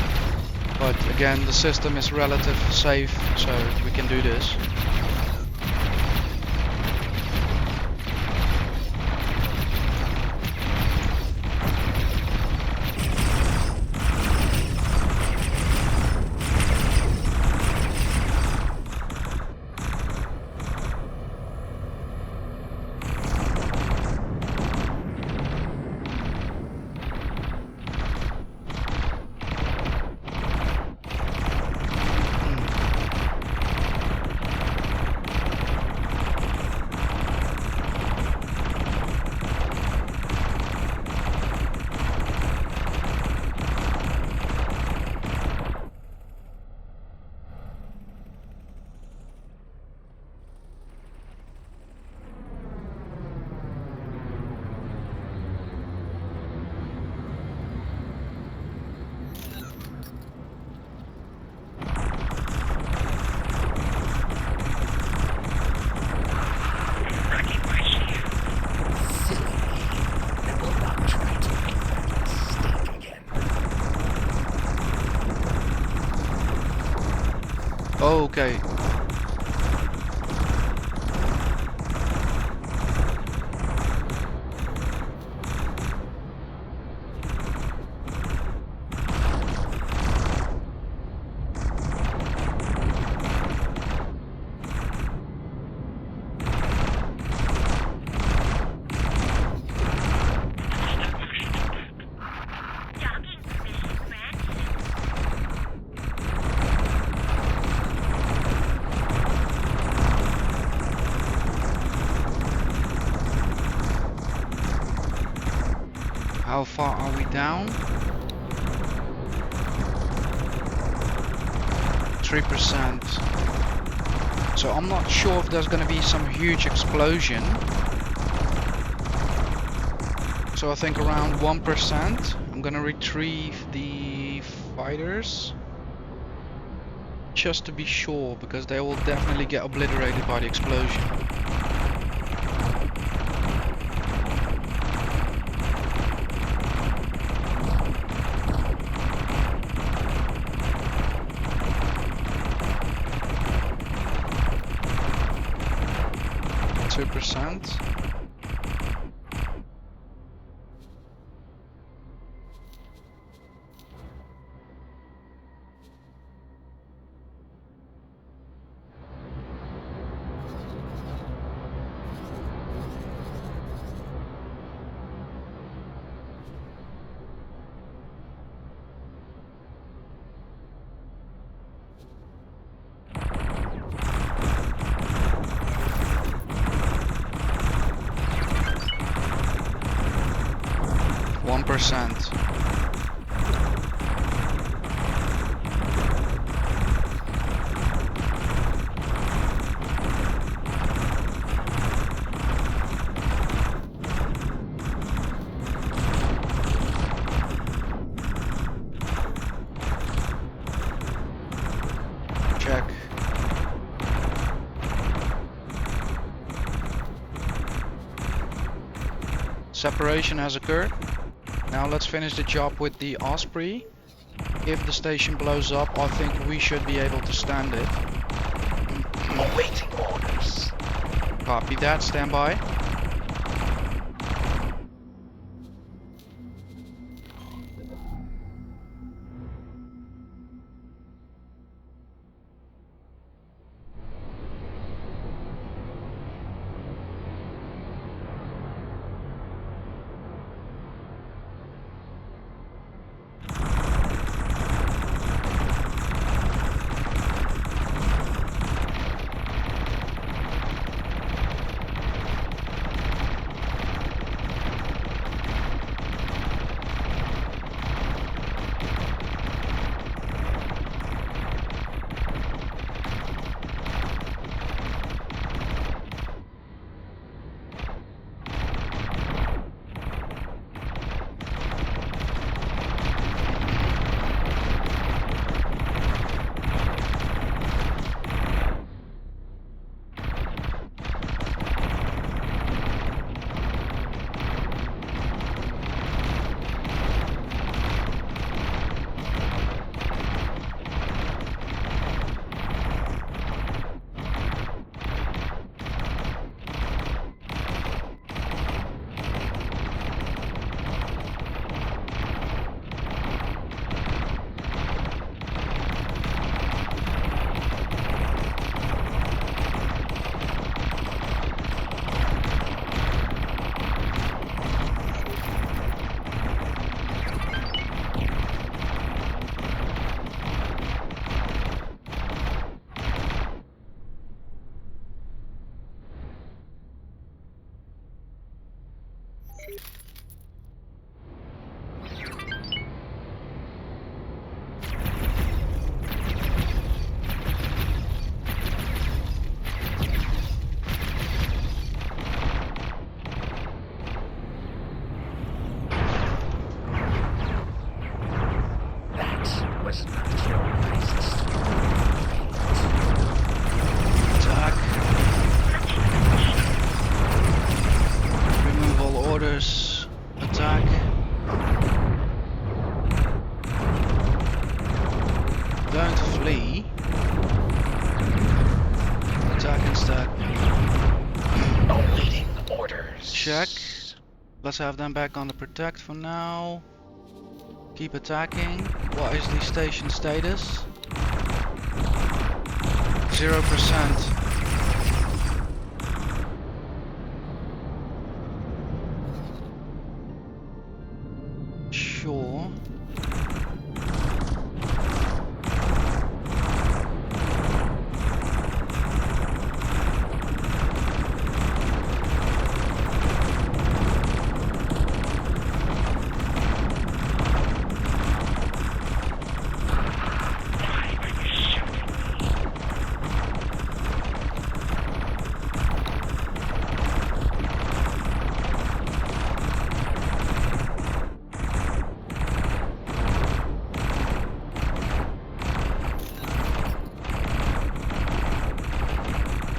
but again the system is relatively safe, so we can do this. Okay. Docking permission granted. How far are we down? 3%. So I'm not sure if there's gonna be some huge explosion. So I think around 1%. I'm gonna retrieve the fighters. Just to be sure, because they will definitely get obliterated by the explosion. %. 1%. Check. Separation has occurred. Now let's finish the job with the Osprey. If the station blows up, I think we should be able to stand it. Awaiting orders. Copy that, stand by. Was not your wisest. Attack. Remove all orders. Attack. Don't flee. What's that? Awaiting orders. Check. Let's have them back on the protect for now. Keep attacking. What is the station status? 0%. Sure.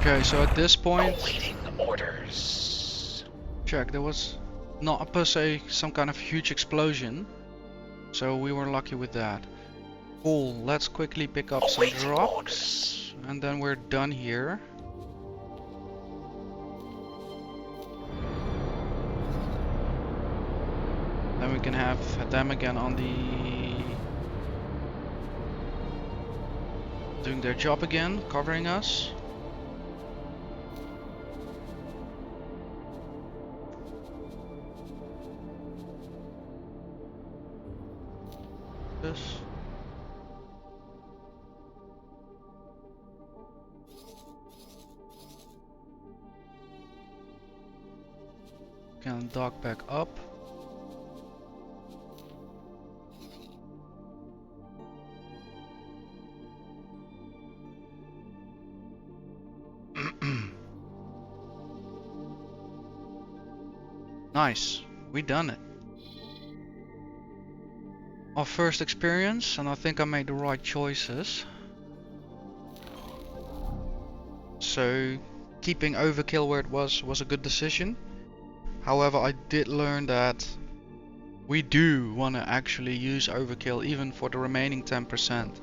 Okay, so at this point, Awaiting orders. check, there was not per se some kind of huge explosion, so we were lucky with that. Cool, let's quickly pick up some Awaiting drops, orders. and then we're done here. Then we can have them again on the... doing their job again, covering us. This. Can dock back up. Nice, we done it. Our first experience, and I think I made the right choices. So keeping overkill where it was a good decision. However, I did learn that we do want to actually use overkill even for the remaining 10%.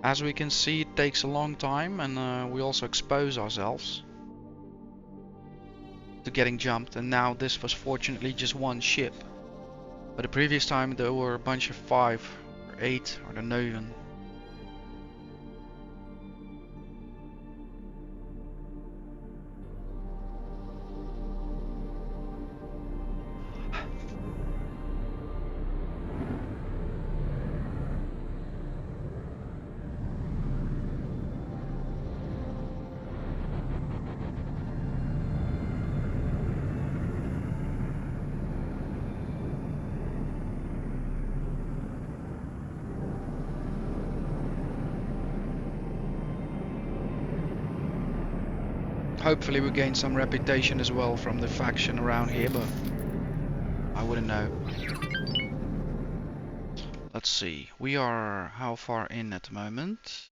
As we can see, it takes a long time, and we also expose ourselves to getting jumped, and now this was fortunately just one ship. But the previous time there were a bunch of 5 or 8, or I don't know even. Hopefully we gain some reputation as well from the faction around here, but I wouldn't know. Let's see, we are how far in at the moment?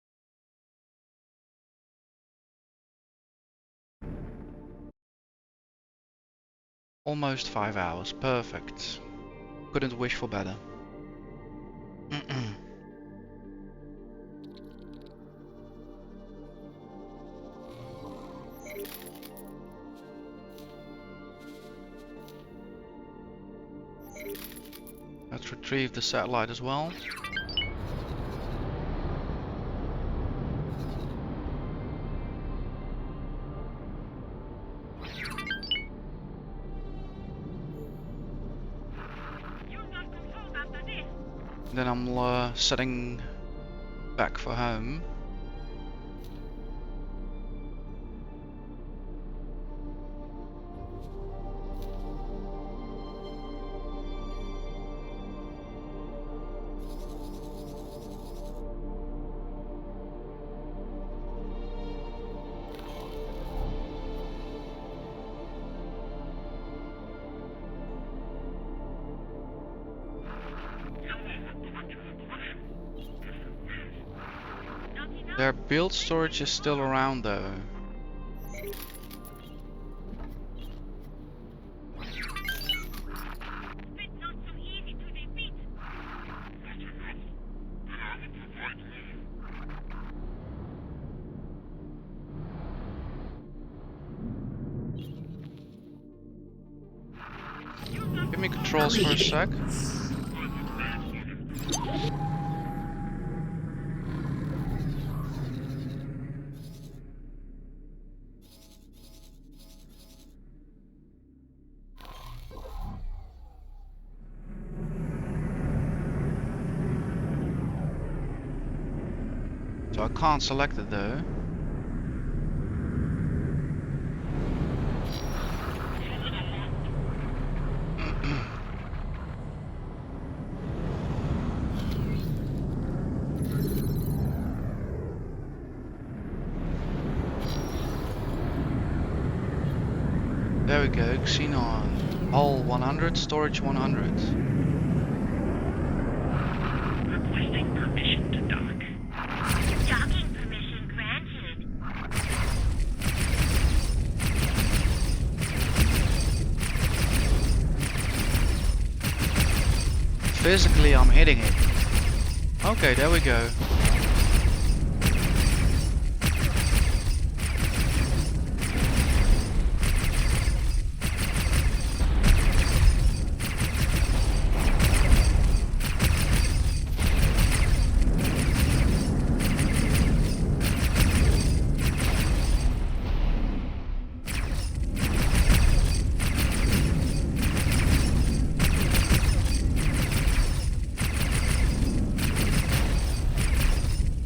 Almost 5 hours, perfect. Couldn't wish for better. Let's retrieve the satellite as well. Then I'm setting back for home. Their build storage is still around though. me controls for a sec. So I can't select it though. There we go, Xenon. Hull 100, storage 100. Requesting permission to dock. Docking permission granted. Physically, I'm hitting it. Okay, there we go.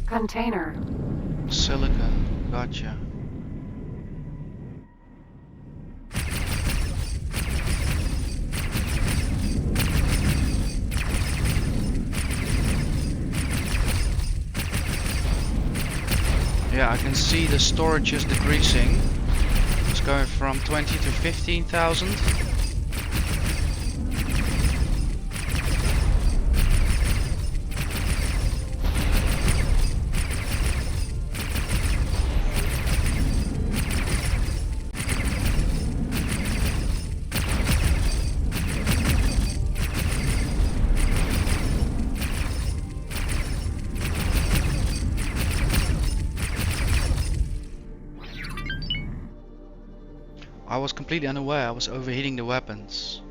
Container. Silicon, gotcha. Yeah, I can see the storage is decreasing. It's going from 20 to 15,000. I was completely unaware I was overheating the weapons.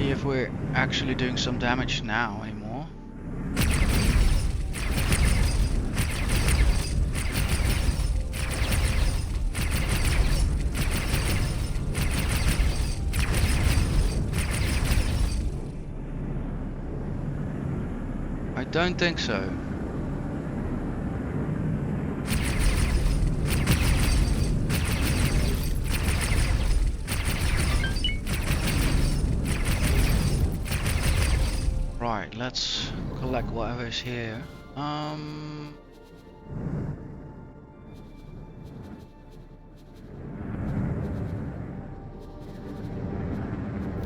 If we're actually doing some damage now anymore. I don't think so. Right, let's collect whatever is here.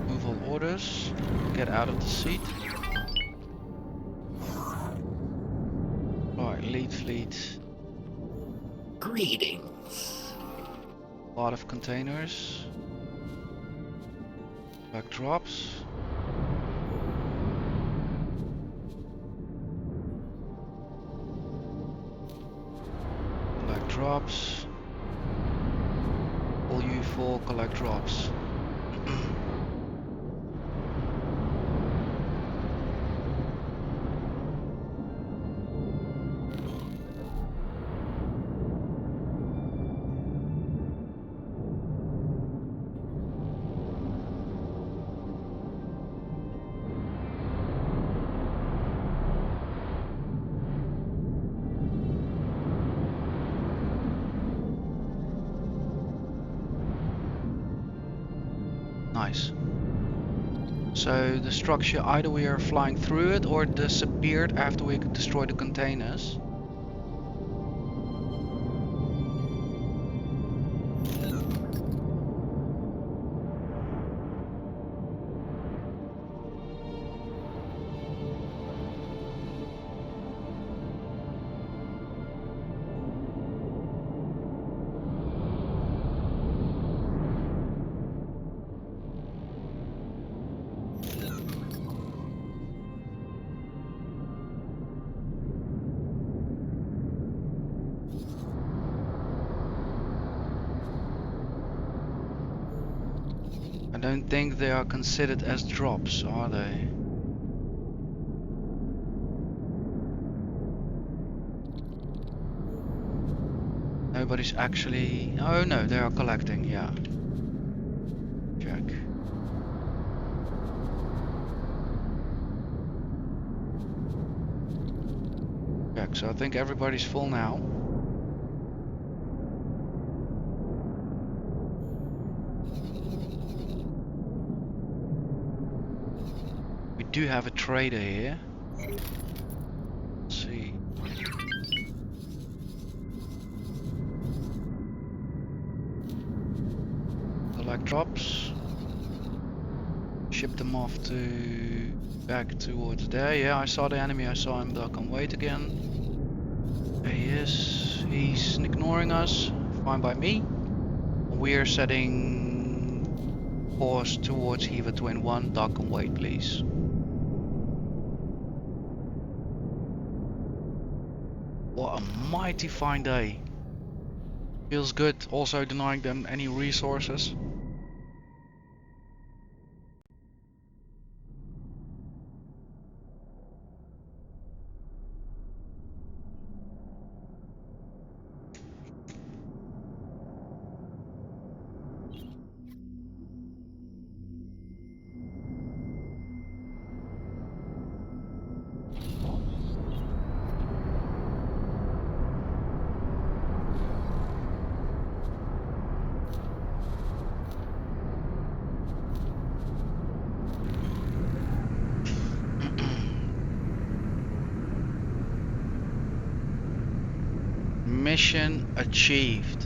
Move all orders. get out of the seat. Right, lead fleet. Greetings. A lot of containers. Backdrops. Collect drops. All U4 collect drops. Nice. So the structure, either we are flying through it or it disappeared after we destroyed the containers. I don't think they are considered as drops, are they? Nobody's actually... Oh no, they are collecting, yeah. Check. Check, so I think everybody's full now. We do have a trader here. Let's see. Collect drops. Ship them off to back towards there. Yeah, I saw the enemy. I saw him duck and wait again. There he is. He's ignoring us. Fine by me. We're setting course towards Heaver Twin 1. Duck and wait, please. What a mighty fine day. Feels good. Also denying them any resources. Mission achieved.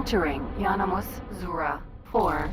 Entering Yanamus Zura 4.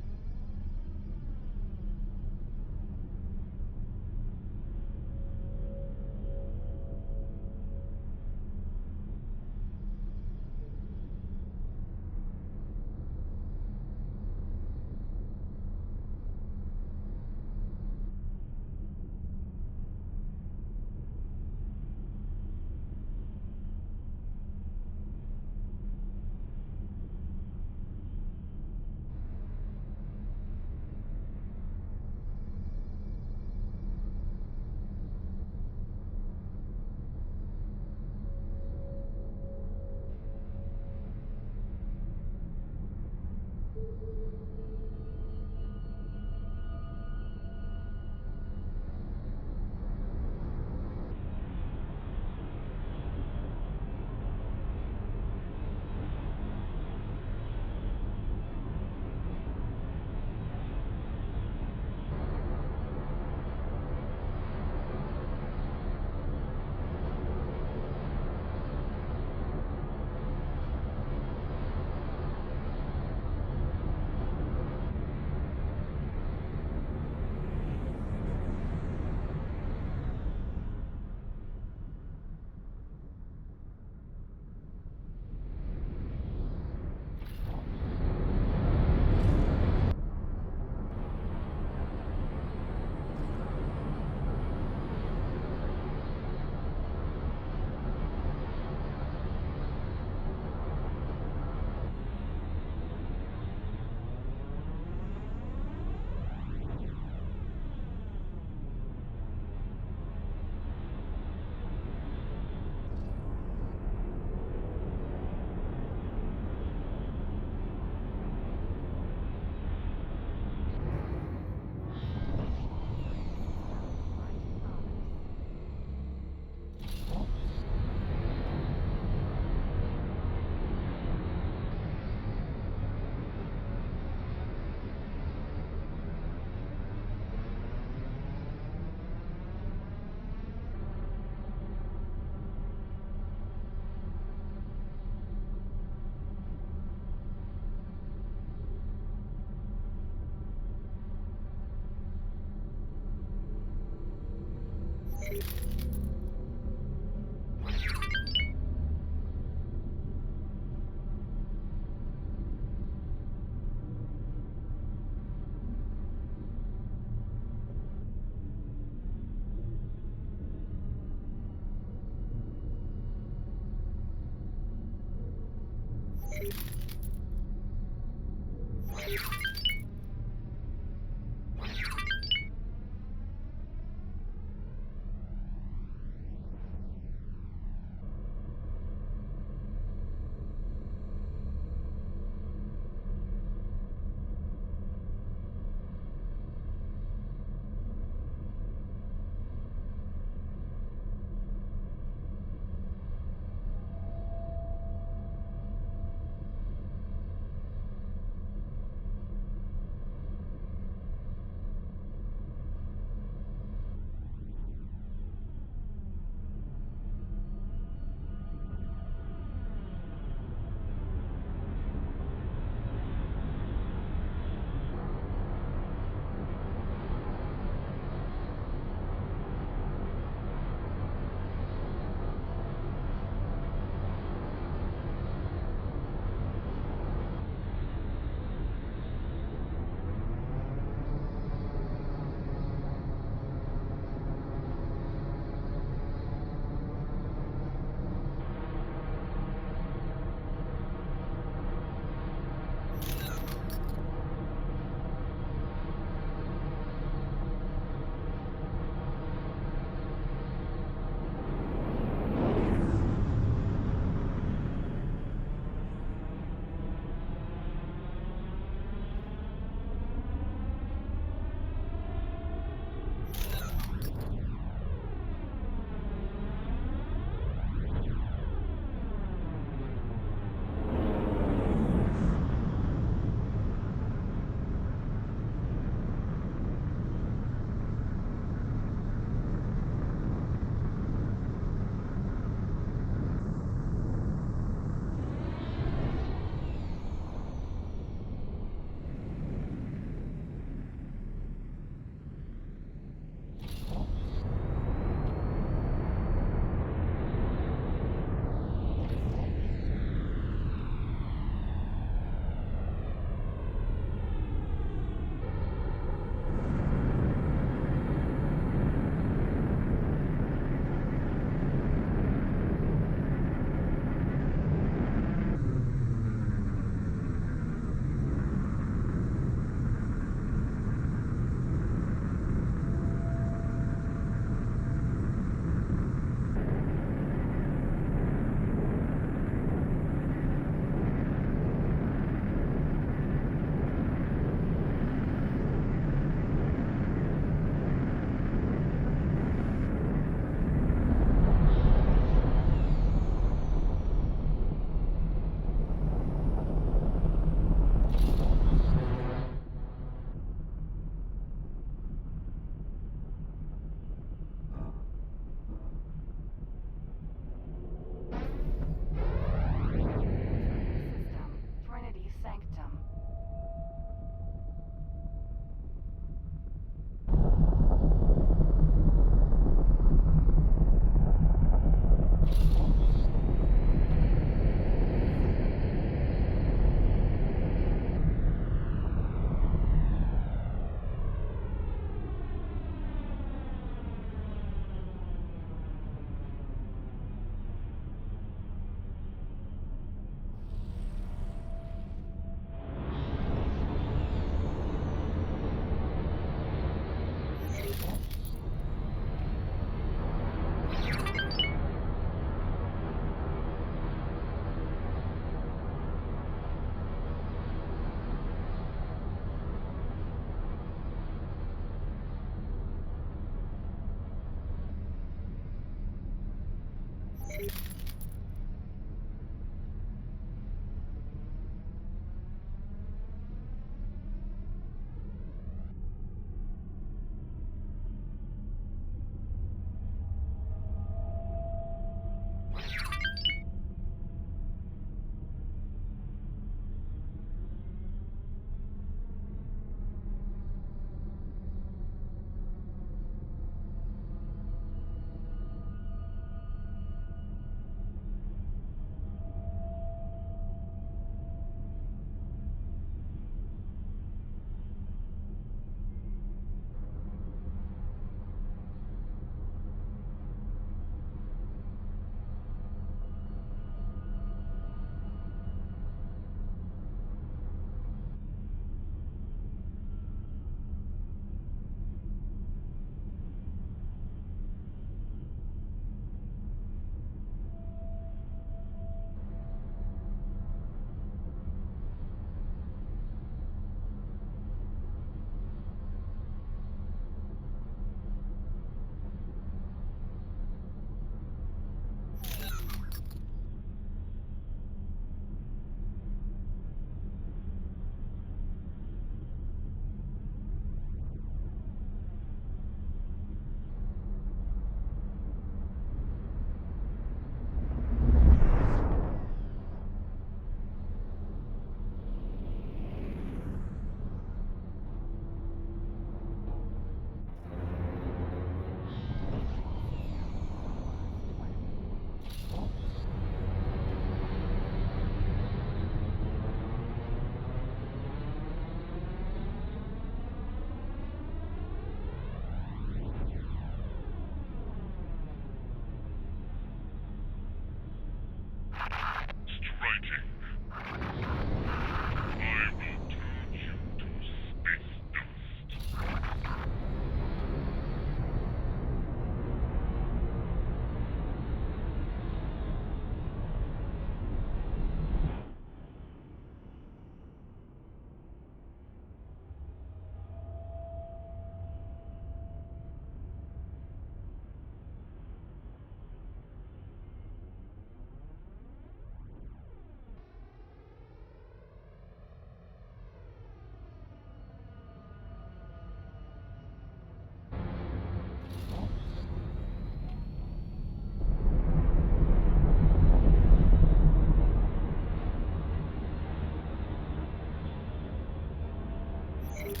It's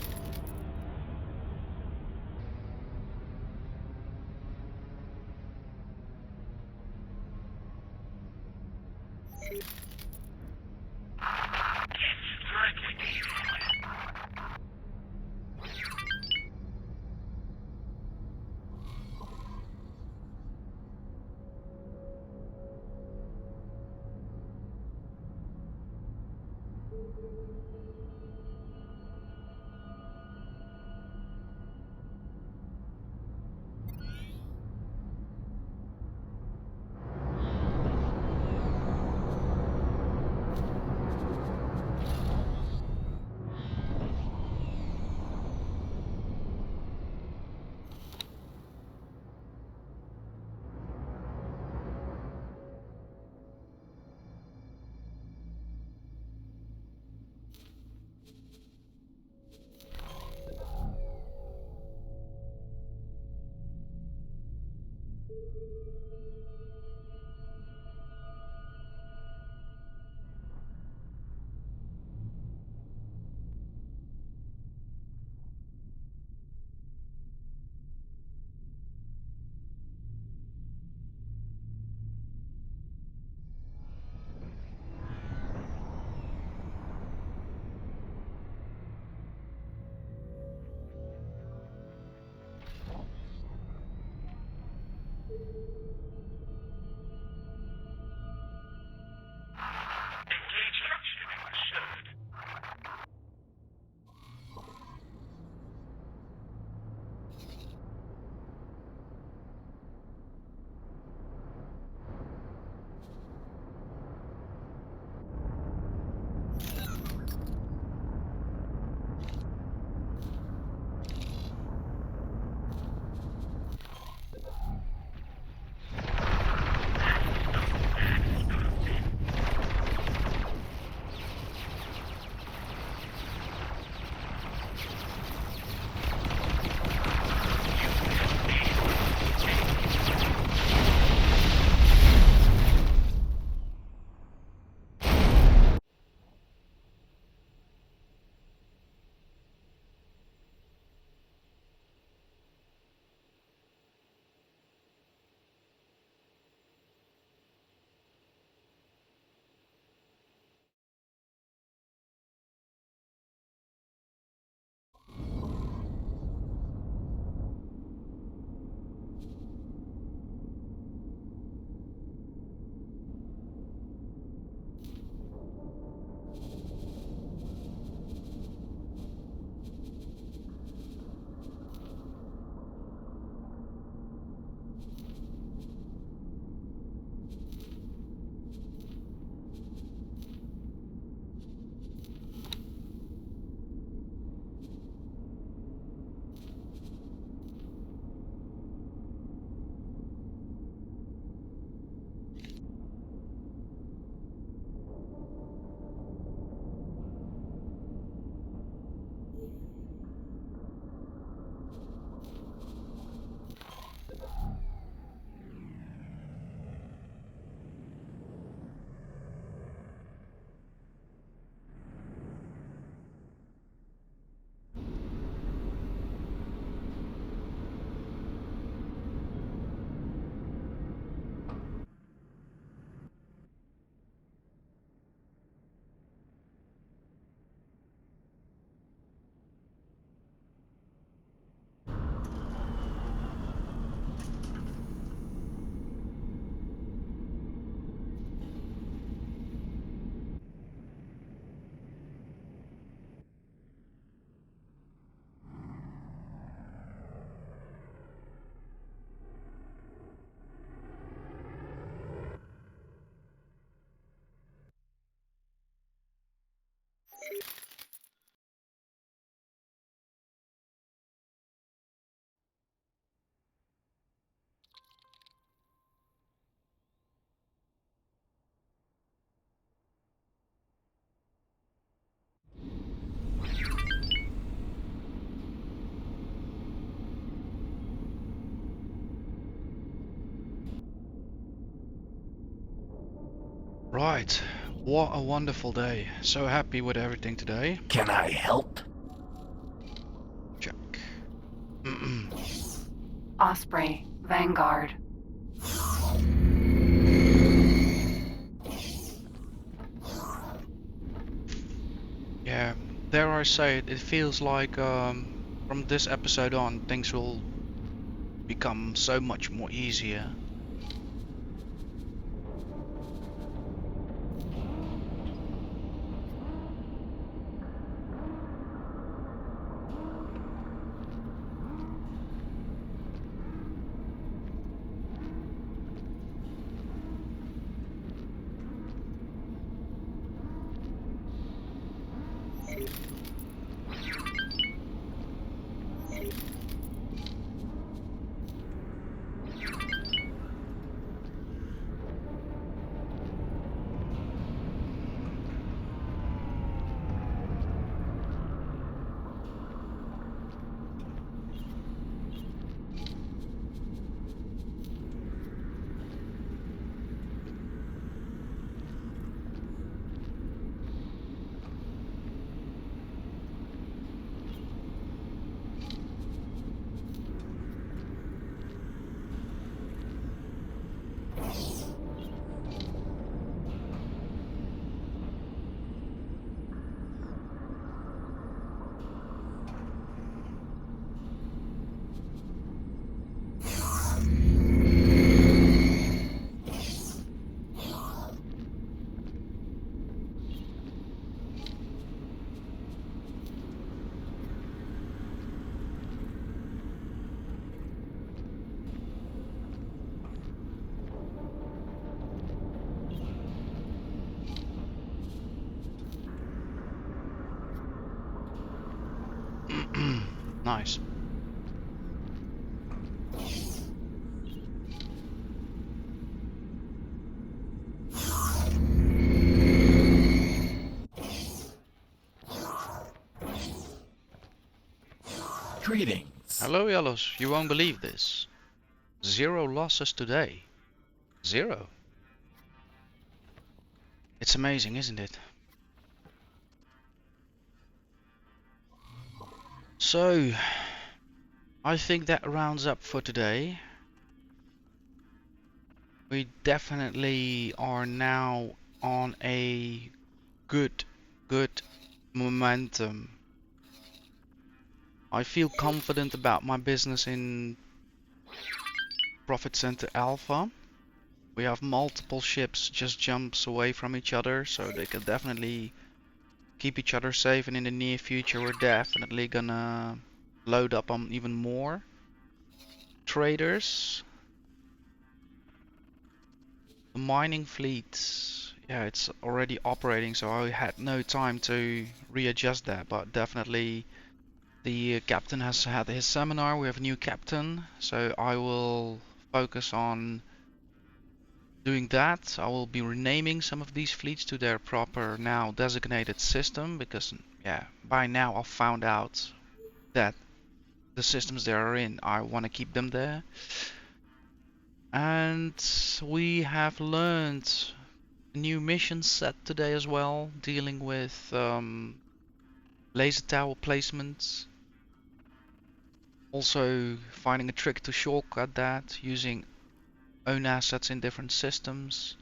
threatening you. Engage action assured. Right, what a wonderful day. So happy with everything today. Can I help? Osprey, Vanguard. Yeah, dare I say it, it feels like from this episode on, things will become so much more easier. Nice. Greetings. Hello, Yellows. You won't believe this. 0 losses today. 0. It's amazing, isn't it? So, I think that rounds up for today. We definitely are now on a good momentum. I feel confident about my business in Profit Center Alpha. We have multiple ships just jumps away from each other, so they can definitely keep each other safe, and in the near future we're definitely gonna load up on even more traders. The mining fleet, yeah, it's already operating, so I had no time to readjust that, but definitely the captain has had his seminar. We have a new captain, so I will focus on doing that. I will be renaming some of these fleets to their proper now designated system, because yeah, by now I've found out that the systems they are in, I want to keep them there. And we have learned a new mission set today as well, dealing with laser tower placements. Also finding a trick to shortcut that using own assets in different systems.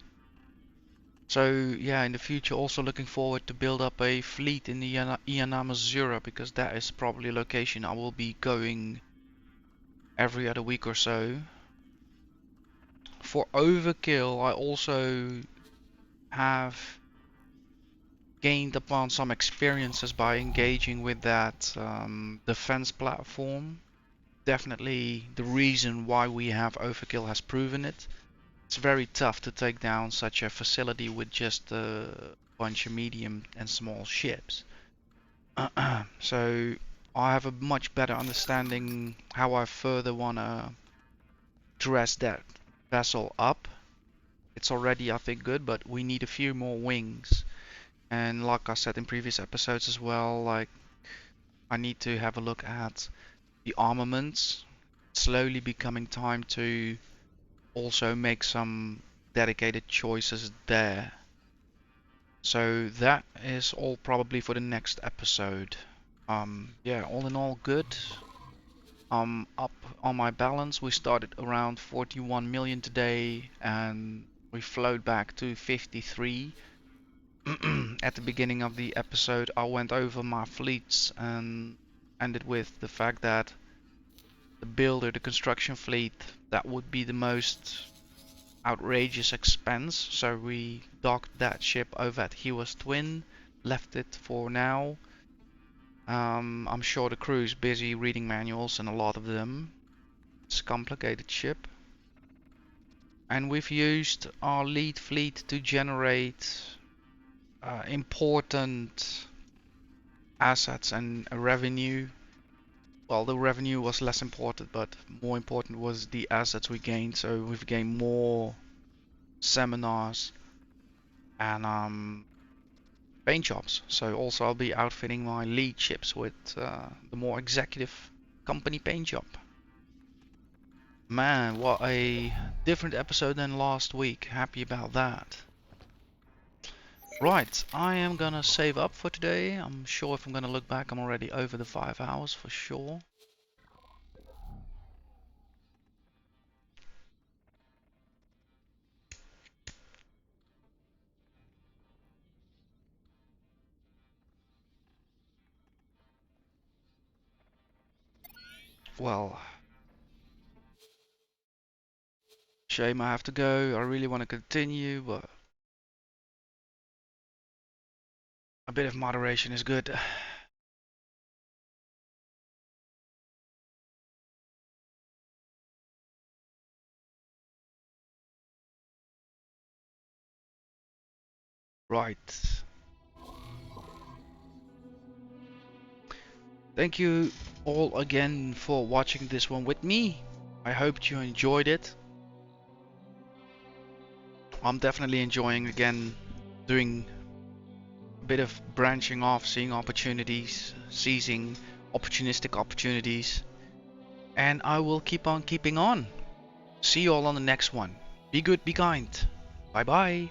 So yeah, in the future also looking forward to build up a fleet in the Ianamazura, because that is probably a location I will be going every other week or so. For Overkill, I also have gained upon some experiences by engaging with that defense platform. Definitely the reason why we have Overkill has proven it. It's very tough to take down such a facility with just a bunch of medium and small ships. So I have a much better understanding how I further want to dress that vessel up. It's already, I think, good, but we need a few more wings. And like I said in previous episodes as well, like I need to have a look at the armaments. It's slowly becoming time to also make some dedicated choices there. So that is all probably for the next episode. Yeah, all in all good. Up on my balance. We started around 41 million today and we flowed back to 53. At the beginning of the episode, I went over my fleets and ended with the fact that the builder, the construction fleet, that would be the most outrageous expense. So we docked that ship over at Hiwa's Twin, left it for now. I'm sure the crew is busy reading manuals and a lot of them. It's a complicated ship. And we've used our lead fleet to generate important assets and revenue. Well, the revenue was less important, but more important was the assets we gained. So we've gained more seminars and paint jobs. So also I'll be outfitting my lead ships with the more executive company paint job. Man, what a different episode than last week. Happy about that. Right, I am gonna save up for today. I'm sure if I'm gonna look back, I'm already over the 5 hours for sure. Well, shame I have to go. I really want to continue, but a bit of moderation is good. Right. Thank you all again for watching this one with me. I hope you enjoyed it. I'm definitely enjoying again doing a bit of branching off, seeing opportunities, seizing opportunistic opportunities, and I will keep on keeping on. See you all on the next one. Be good, be kind. Bye bye.